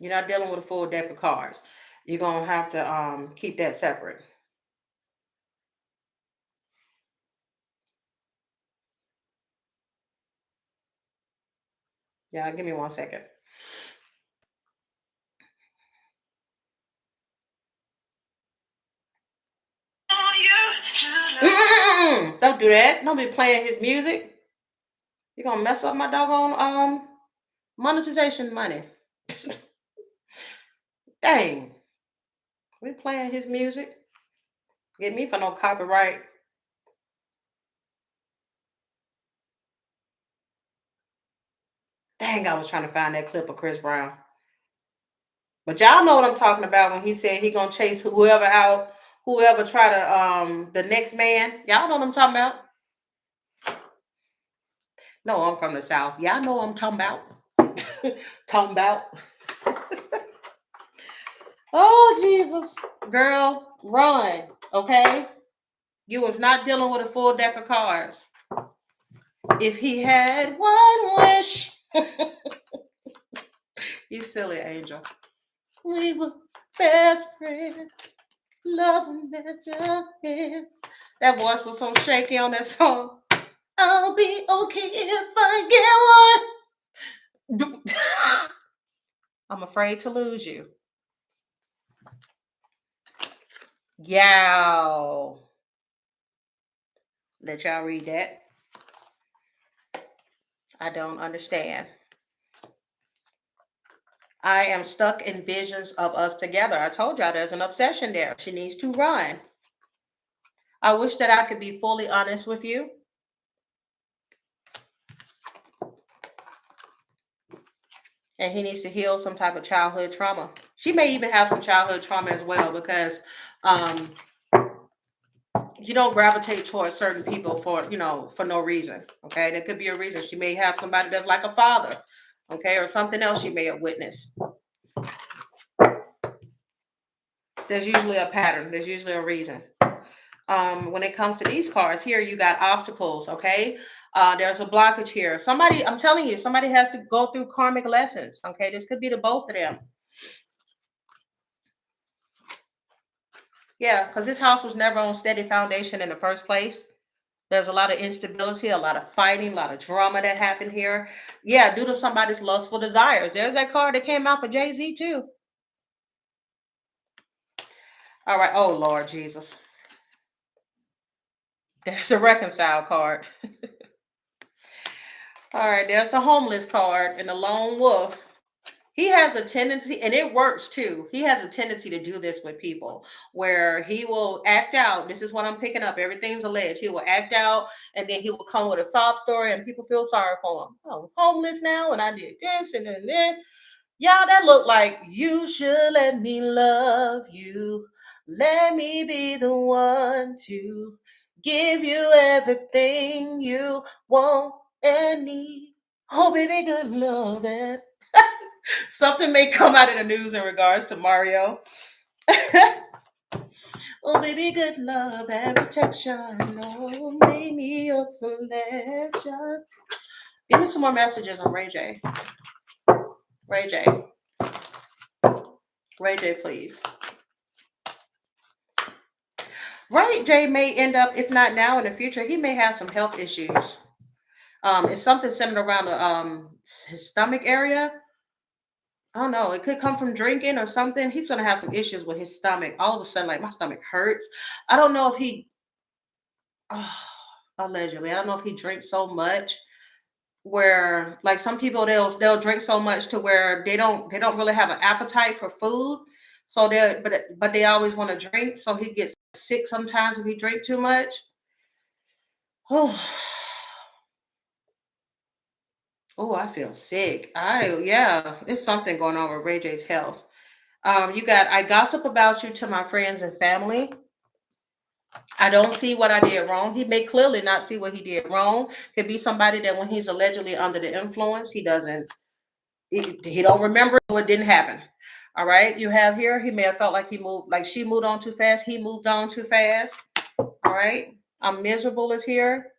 You're not dealing with a full deck of cards. You're gonna have to keep that separate. Yeah, give me 1 second. Don't do that. Don't be playing his music. You're gonna mess up my doggone monetization money. Dang. We playing his music. Get me for no copyright. Dang, I was trying to find that clip of Chris Brown. But y'all know what I'm talking about when he said he gonna chase whoever out, whoever try to the next man. Y'all know what I'm talking about? No, I'm from the South. Y'all know what I'm talking about. Talking about. Oh Jesus, girl, run. Okay. You was not dealing with a full deck of cards. If he had one wish. You silly angel. We were best friends. Love never end. That voice was so shaky on that song. I'll be okay if I get one. I'm afraid to lose you. Yow. Let y'all read that. I don't understand. I am stuck in visions of us together. I told y'all there's an obsession there. She needs to run. I wish that I could be fully honest with you. And he needs to heal some type of childhood trauma. She may even have some childhood trauma as well, because um, you don't gravitate towards certain people for, for no reason. Okay, there could be a reason. She may have somebody that's like a father, okay, or something else she may have witnessed. There's usually a pattern. There's usually a reason. When it comes to these cards here, you got obstacles. Okay, there's a blockage here. Somebody, I'm telling you, somebody has to go through karmic lessons. Okay, this could be the both of them. Yeah, because this house was never on steady foundation in the first place. There's a lot of instability, a lot of fighting, a lot of drama that happened here. Yeah, due to somebody's lustful desires. There's that card that came out for Jay-Z too. All right. Oh, Lord Jesus. There's a reconcile card. All right, there's the homeless card and the lone wolf. He has a tendency, and it works too. He has a tendency to do this with people where he will act out. This is what I'm picking up. Everything's alleged. He will act out, and then he will come with a sob story, and people feel sorry for him. Oh, I'm homeless now, and I did this and then that. Y'all, that look like you should let me love you. Let me be the one to give you everything you want and need. Oh, baby, good love it. Something may come out of the news in regards to Mario. Oh, baby, good love and protection. Oh, make me your selection. Give me some more messages on Ray J. Ray J. Ray J, please. Ray J may end up, if not now, in the future, he may have some health issues. It's something centered around his stomach area. I don't know. It could come from drinking or something. He's gonna have some issues with his stomach. All of a sudden, like my stomach hurts. I don't know if he, oh, allegedly, I don't know if he drinks so much where, like some people, they'll drink so much to where they don't really have an appetite for food. So but they always want to drink. So he gets sick sometimes if he drink too much. Oh, oh, I feel sick. Yeah, it's something going on with Ray J's health. You got, I gossip about you to my friends and family. I don't see what I did wrong. He may clearly not see what he did wrong. Could be somebody that when he's allegedly under the influence, he don't remember, so it didn't happen. All right. You have here, he may have felt like she moved on too fast. He moved on too fast. All right. I'm miserable is here.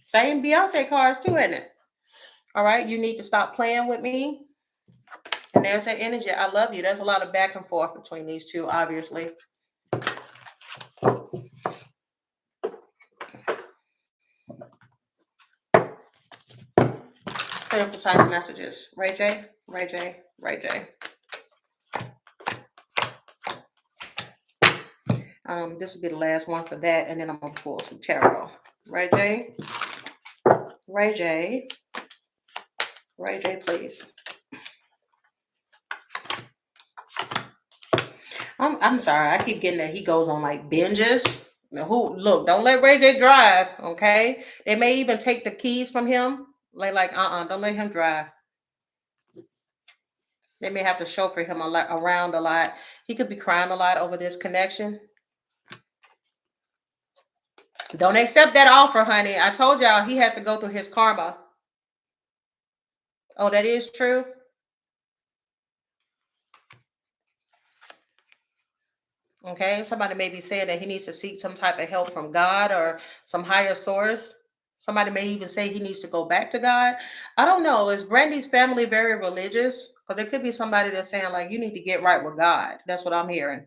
Same Beyonce cards too, isn't it? All right. You need to stop playing with me. And there's that energy. I love you. There's a lot of back and forth between these two, obviously. Clear precise messages. Ray J, Ray J, Ray J. This will be the last one for that, and then I'm gonna pull some tarot. Ray J, Ray J, Ray J, please. I'm sorry. I keep getting that he goes on like binges. Now, look? Don't let Ray J drive. Okay. They may even take the keys from him. Don't let him drive. They may have to chauffeur him around a lot. He could be crying a lot over this connection. Don't accept that offer, honey. I told y'all he has to go through his karma. Oh, that is true. Okay, somebody may be saying that he needs to seek some type of help from God or some higher source. Somebody may even say he needs to go back to God. I don't know. Is Brandy's family very religious? Because there could be somebody that's saying, like, you need to get right with God. That's what I'm hearing.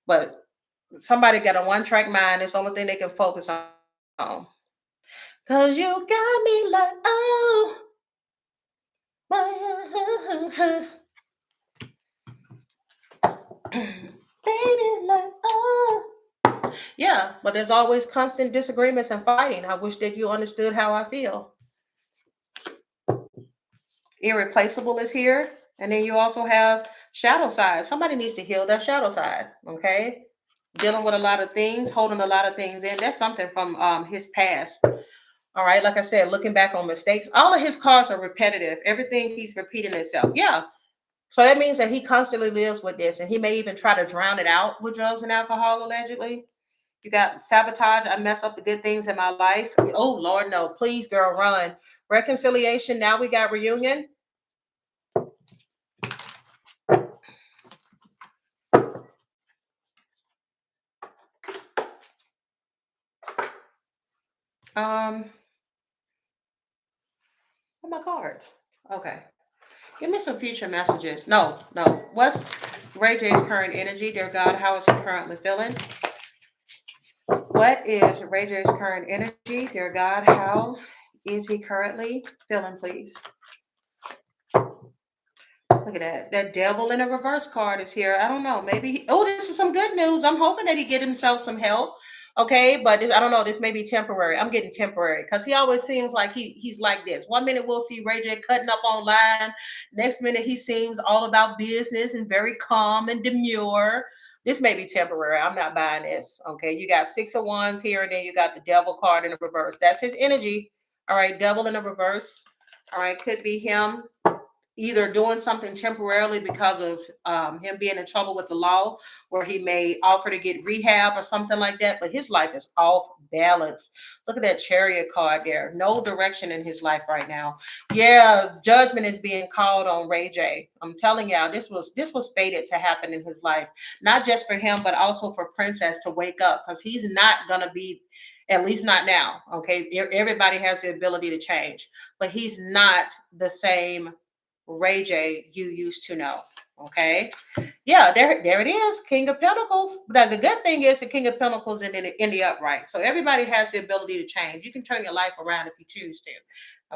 But somebody got a one-track mind. It's the only thing they can focus on. Because you got me like, oh. Baby, like, oh. Yeah, but there's always constant disagreements and fighting. I wish that you understood how I feel. Irreplaceable is here. And then you also have shadow side. Somebody needs to heal their shadow side. Okay. Dealing with a lot of things, holding a lot of things in. That's something from his past. All right. Like I said, looking back on mistakes, all of his cards are repetitive. Everything keeps repeating itself. Yeah. So that means that he constantly lives with this, and he may even try to drown it out with drugs and alcohol, allegedly. You got sabotage. I mess up the good things in my life. Oh, Lord, no. Please, girl, run. Reconciliation. Now we got reunion. Um, what are my cards? Okay. Give me some future messages. No, no. What's Ray J's current energy? Dear God, how is he currently feeling? What is Ray J's current energy? Dear God, how is he currently feeling, please? Look at that. That devil in a reverse card is here. I don't know. Maybe this is some good news. I'm hoping that he get himself some help. Okay, but I don't know. This may be temporary. I'm getting temporary because he always seems like he's like this. One minute we'll see Ray J cutting up online. Next minute he seems all about business and very calm and demure. This may be temporary. I'm not buying this. Okay, you got 6 of Wands here, and then you got the devil card in the reverse. That's his energy. All right, devil in the reverse. All right, could be him either doing something temporarily because of him being in trouble with the law, where he may offer to get rehab or something like that, but his life is off balance. Look at that Chariot card there. No direction in his life right now. Yeah, judgment is being called on Ray J. I'm telling y'all, this was fated to happen in his life, not just for him, but also for Princess to wake up, because he's not gonna be, at least not now. Okay, everybody has the ability to change, but he's not the same Ray J you used to know. Okay. Yeah, there it is. King of Pentacles. But the good thing is the King of Pentacles in the upright. So everybody has the ability to change. You can turn your life around if you choose to.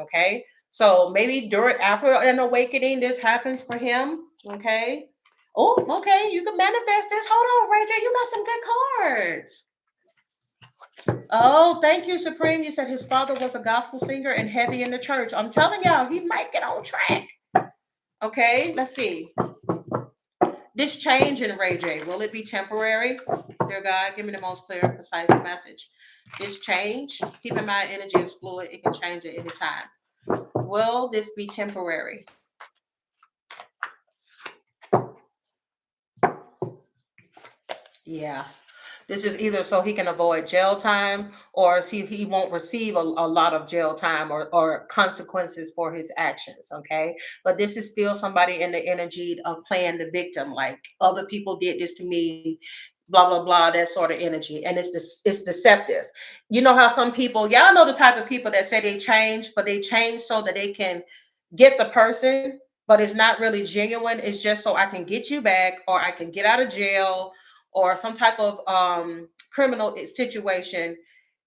Okay. So maybe after an awakening, this happens for him. Okay. Oh, okay. You can manifest this. Hold on, Ray J. You got some good cards. Oh, thank you, Supreme. You said his father was a gospel singer and heavy in the church. I'm telling y'all, he might get on track. Okay, let's see. This change in Ray J, will it be temporary? Dear God, give me the most clear, precise message. This change, keep in mind, energy is fluid. It can change at any time. Will this be temporary? Yeah. This is either so he can avoid jail time, or see he won't receive a lot of jail time or consequences for his actions. Okay. But this is still somebody in the energy of playing the victim, like other people did this to me, blah, blah, blah, that sort of energy. And it's deceptive. You know how some people, y'all know the type of people that say they change, but they change so that they can get the person, but it's not really genuine. It's just so I can get you back, or I can get out of jail, or some type of criminal situation.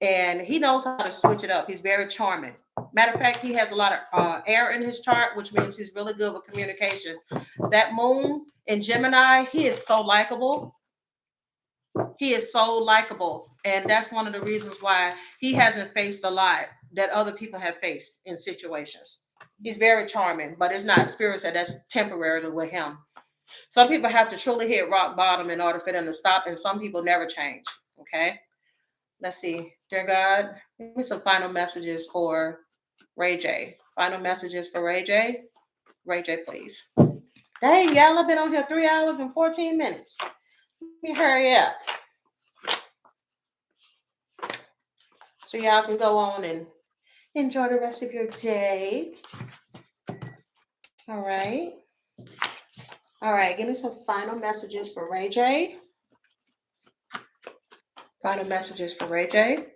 And he knows how to switch it up. He's very charming. Matter of fact, he has a lot of air in his chart, which means he's really good with communication. That moon in Gemini, he is so likable. He is so likable. And that's one of the reasons why he hasn't faced a lot that other people have faced in situations. He's very charming, but it's not spirit said that's temporarily with him. Some people have to truly hit rock bottom in order for them to stop, and some people never change. Okay. Let's see. Dear God, give me some final messages for Ray J. Final messages for Ray J. Ray J, please. Dang, y'all, I've been on here 3 hours and 14 minutes. Let me hurry up, so y'all can go on and enjoy the rest of your day. All right. All right. Give me some final messages for Ray J. Final messages for Ray J.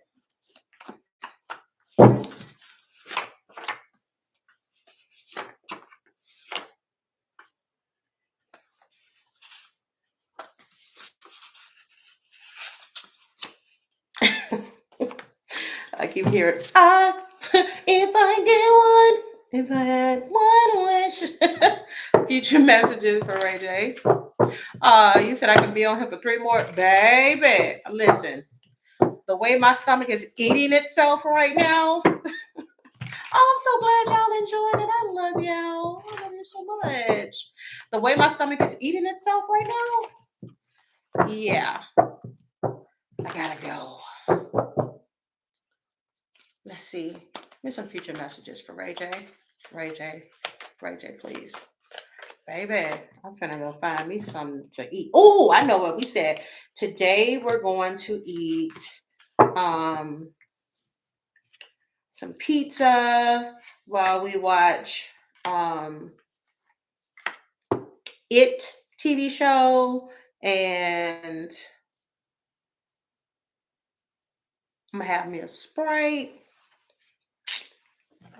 I keep hearing, if I get one, if I had one wish. Future messages for Ray J. You said I can be on here for 3 more. Baby, listen. The way my stomach is eating itself right now. Oh, I'm so glad y'all enjoyed it. I love y'all. I love you so much. The way my stomach is eating itself right now. Yeah, I gotta go. Let's see. Here's some future messages for Ray J. Ray J. Ray J, please. Baby, I'm finna go find me something to eat. Oh, I know what we said. Today we're going to eat um some pizza while we watch It TV show, and I'm gonna have me a Sprite.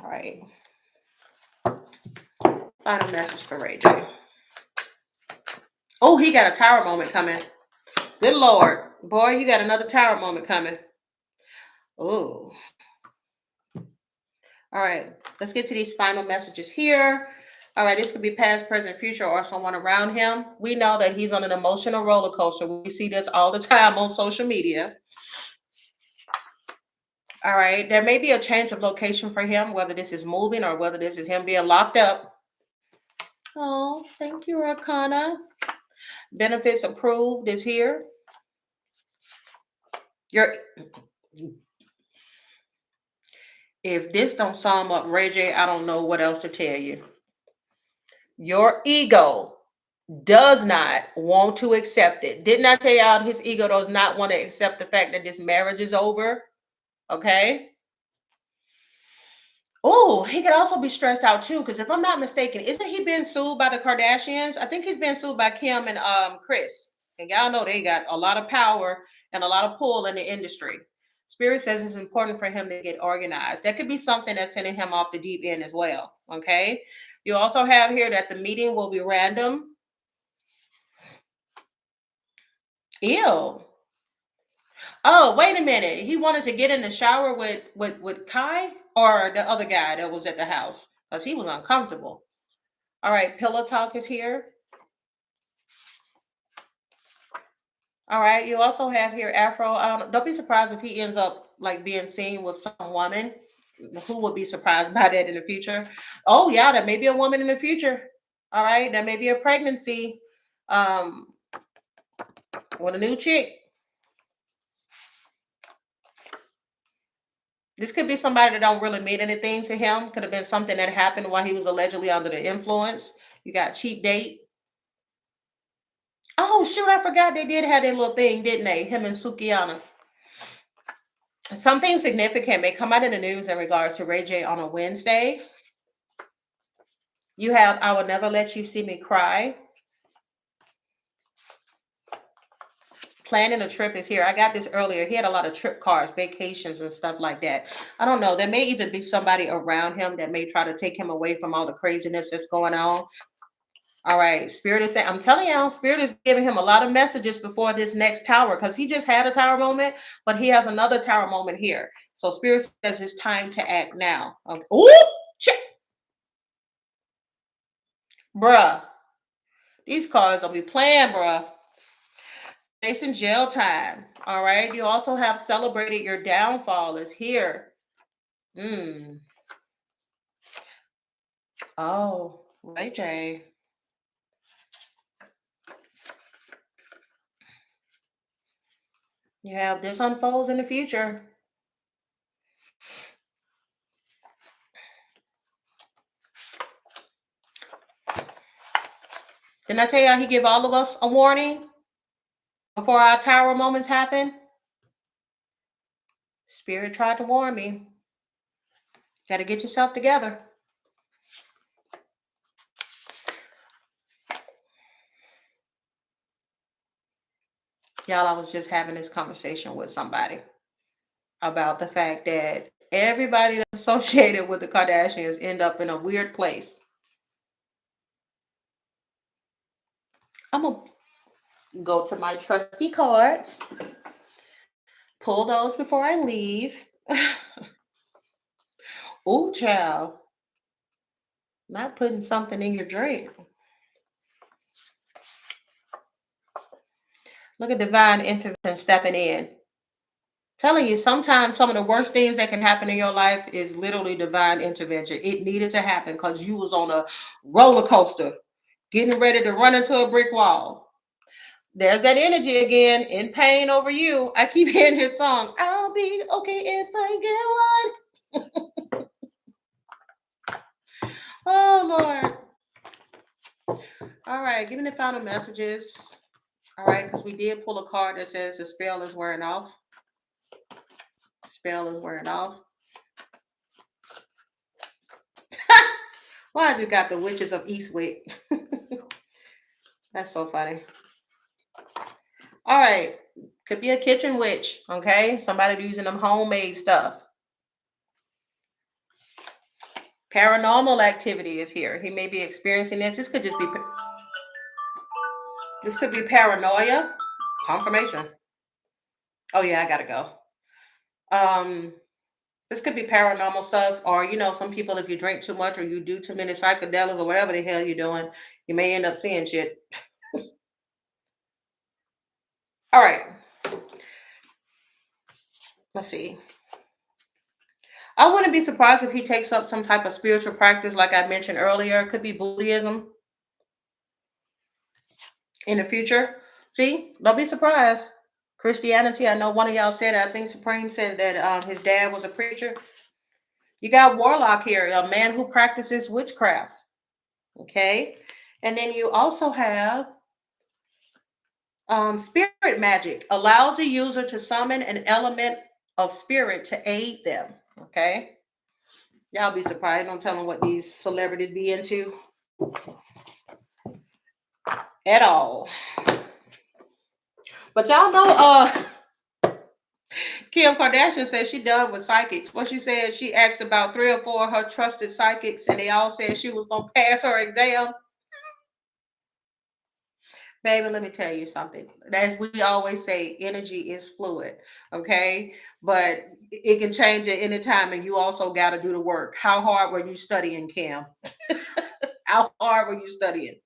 All right. Final message for Ray J. Oh, he got a tower moment coming. Good Lord. Boy, you got another tower moment coming. Oh. All right. Let's get to these final messages here. All right. This could be past, present, future, or someone around him. We know that he's on an emotional roller coaster. We see this all the time on social media. All right. There may be a change of location for him, whether this is moving or whether this is him being locked up. Oh, thank you, Rakana. Benefits approved is here. If this don't sum up Ray J, I don't know what else to tell you. Your ego does not want to accept it. Didn't I tell y'all his ego does not want to accept the fact that this marriage is over? Okay. Oh, he could also be stressed out too, because if I'm not mistaken, isn't he being sued by the Kardashians? I think he's being sued by Kim and Chris. And y'all know they got a lot of power and a lot of pull in the industry. Spirit says it's important for him to get organized. That could be something that's sending him off the deep end as well. Okay. You also have here that the meeting will be random. Ew. Oh, wait a minute. He wanted to get in the shower with Kai or the other guy that was at the house because he was uncomfortable. All right, Pillow Talk is here. All right, you also have here Afro. Don't be surprised if he ends up like being seen with some woman. Who would be surprised by that in the future? Oh yeah, there may be a woman in the future. All right, there may be a pregnancy um, with a new chick. This could be somebody that don't really mean anything to him. Could have been something that happened while he was allegedly under the influence. You got cheap date. Oh shoot, I forgot they did have their little thing, didn't they? Him and Sukiana. Something significant may come out in the news in regards to Ray J on a Wednesday. You have I Will Never Let You See Me Cry. Planning a trip is here. I got this earlier. He had a lot of trip cards, vacations, and stuff like that. I don't know. There may even be somebody around him that may try to take him away from all the craziness that's going on. All right. Spirit is saying, I'm telling y'all, Spirit is giving him a lot of messages before this next tower because he just had a tower moment, but he has another tower moment here. So Spirit says it's time to act now. Okay. Ooh, check. Bruh. These cards will be playing, bruh. Facing jail time. All right. You also have celebrated your downfall is here. Oh, Ray J. You have this unfolds in the future. Didn't I tell y'all he give all of us a warning before our tower moments happen? Spirit tried to warn me. Got to get yourself together. Y'all, I was just having this conversation with somebody about the fact that everybody that's associated with the Kardashians end up in a weird place. I'm going to go to my trusty cards, pull those before I leave. Ooh, child. Not putting something in your drink. Look at divine intervention stepping in. Telling you, sometimes some of the worst things that can happen in your life is literally divine intervention. It needed to happen because you was on a roller coaster, getting ready to run into a brick wall. There's that energy again, in pain over you. I keep hearing his song. I'll be okay if I get one. Oh Lord. All right, give me the final messages. All right, because we did pull a card that says the spell is wearing off. Spell is wearing off. Well, I just got the Witches of Eastwick. That's so funny. All right. Could be a kitchen witch, okay? Somebody using them homemade stuff. Paranormal activity is here. He may be experiencing this. This could be paranoia. Confirmation. Oh yeah, I gotta go. Um, this could be paranormal stuff, or some people, if you drink too much or you do too many psychedelics or whatever the hell you're doing, you may end up seeing shit. All right. Let's see. I wouldn't be surprised if he takes up some type of spiritual practice, like I mentioned earlier. It could be Buddhism in the future. See, don't be surprised. Christianity, I know one of y'all said, I think Supreme said that his dad was a preacher. You got warlock here, a man who practices witchcraft. Okay. And then you also have spirit magic, allows the user to summon an element of spirit to aid them. Okay. Y'all be surprised. Don't tell them what these celebrities be into at all. But y'all know, Kim Kardashian said she done with psychics. What she said, she asked about 3 or 4 of her trusted psychics, and they all said she was gonna pass her exam. Baby, let me tell you something. As we always say, energy is fluid, okay? But it can change at any time, and you also got to do the work. How hard were you studying, Kim? How hard were you studying?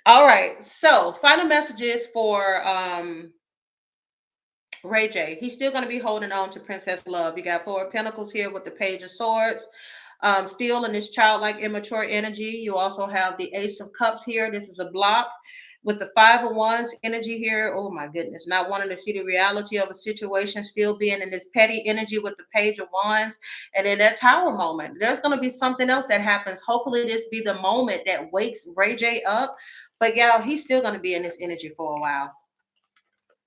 All right. So, final messages for Ray J. He's still going to be holding on to Princess Love. You got 4 of Pentacles here with the Page of Swords. Still in this childlike, immature energy. You also have the Ace of Cups here. This is a block with the 5 of Wands energy here. Oh my goodness. Not wanting to see the reality of a situation, still being in this petty energy with the Page of Wands. And in that Tower moment, there's going to be something else that happens. Hopefully this be the moment that wakes Ray J up. But y'all, he's still going to be in this energy for a while.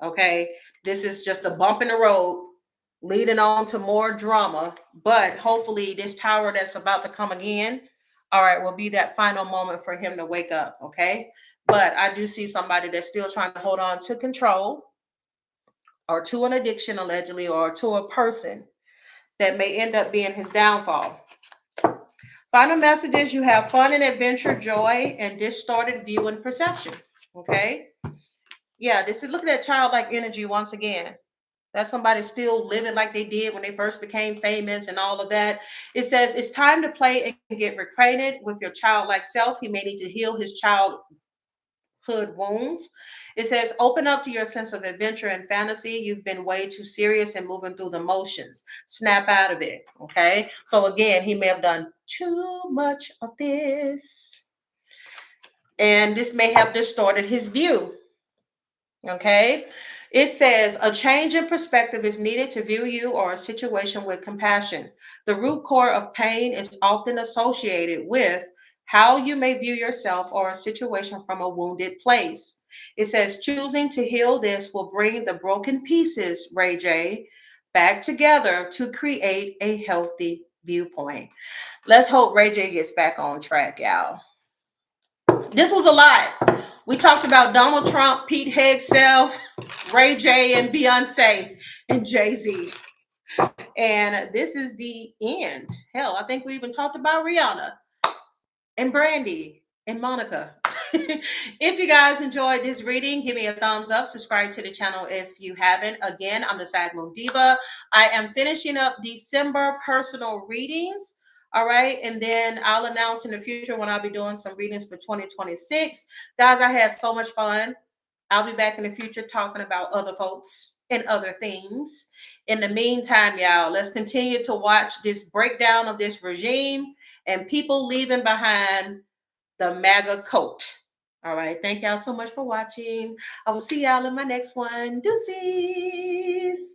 Okay. This is just a bump in the road leading on to more drama. But hopefully, this tower that's about to come again, all right, will be that final moment for him to wake up. Okay. But I do see somebody that's still trying to hold on to control or to an addiction, allegedly, or to a person that may end up being his downfall. Final messages: you have fun and adventure, joy, and distorted view and perception. Okay. Yeah, this is, look at that childlike energy once again. That's somebody still living like they did when they first became famous and all of that. It says it's time to play and get reacquainted with your childlike self. He may need to heal his childhood wounds. It says open up to your sense of adventure and fantasy. You've been way too serious and moving through the motions. Snap out of it. Okay. So again, he may have done too much of this. And this may have distorted his view. Okay. It says a change in perspective is needed to view you or a situation with compassion. The root core of pain is often associated with how you may view yourself or a situation from a wounded place. It says choosing to heal this will bring the broken pieces, Ray J, back together to create a healthy viewpoint. Let's hope Ray J gets back on track, y'all. This was a lot. We talked about Donald Trump, Pete Hegseth, Ray J, and Beyonce, and Jay-Z. And this is the end. Hell, I think we even talked about Rihanna and Brandy and Monica. If you guys enjoyed this reading, give me a thumbs up. Subscribe to the channel if you haven't. Again, I'm the Sag Moon Diva. I am finishing up December personal readings. All right. And then I'll announce in the future when I'll be doing some readings for 2026. Guys, I had so much fun. I'll be back in the future talking about other folks and other things. In the meantime, y'all, let's continue to watch this breakdown of this regime and people leaving behind the MAGA coat. All right. Thank y'all so much for watching. I will see y'all in my next one. Deuces.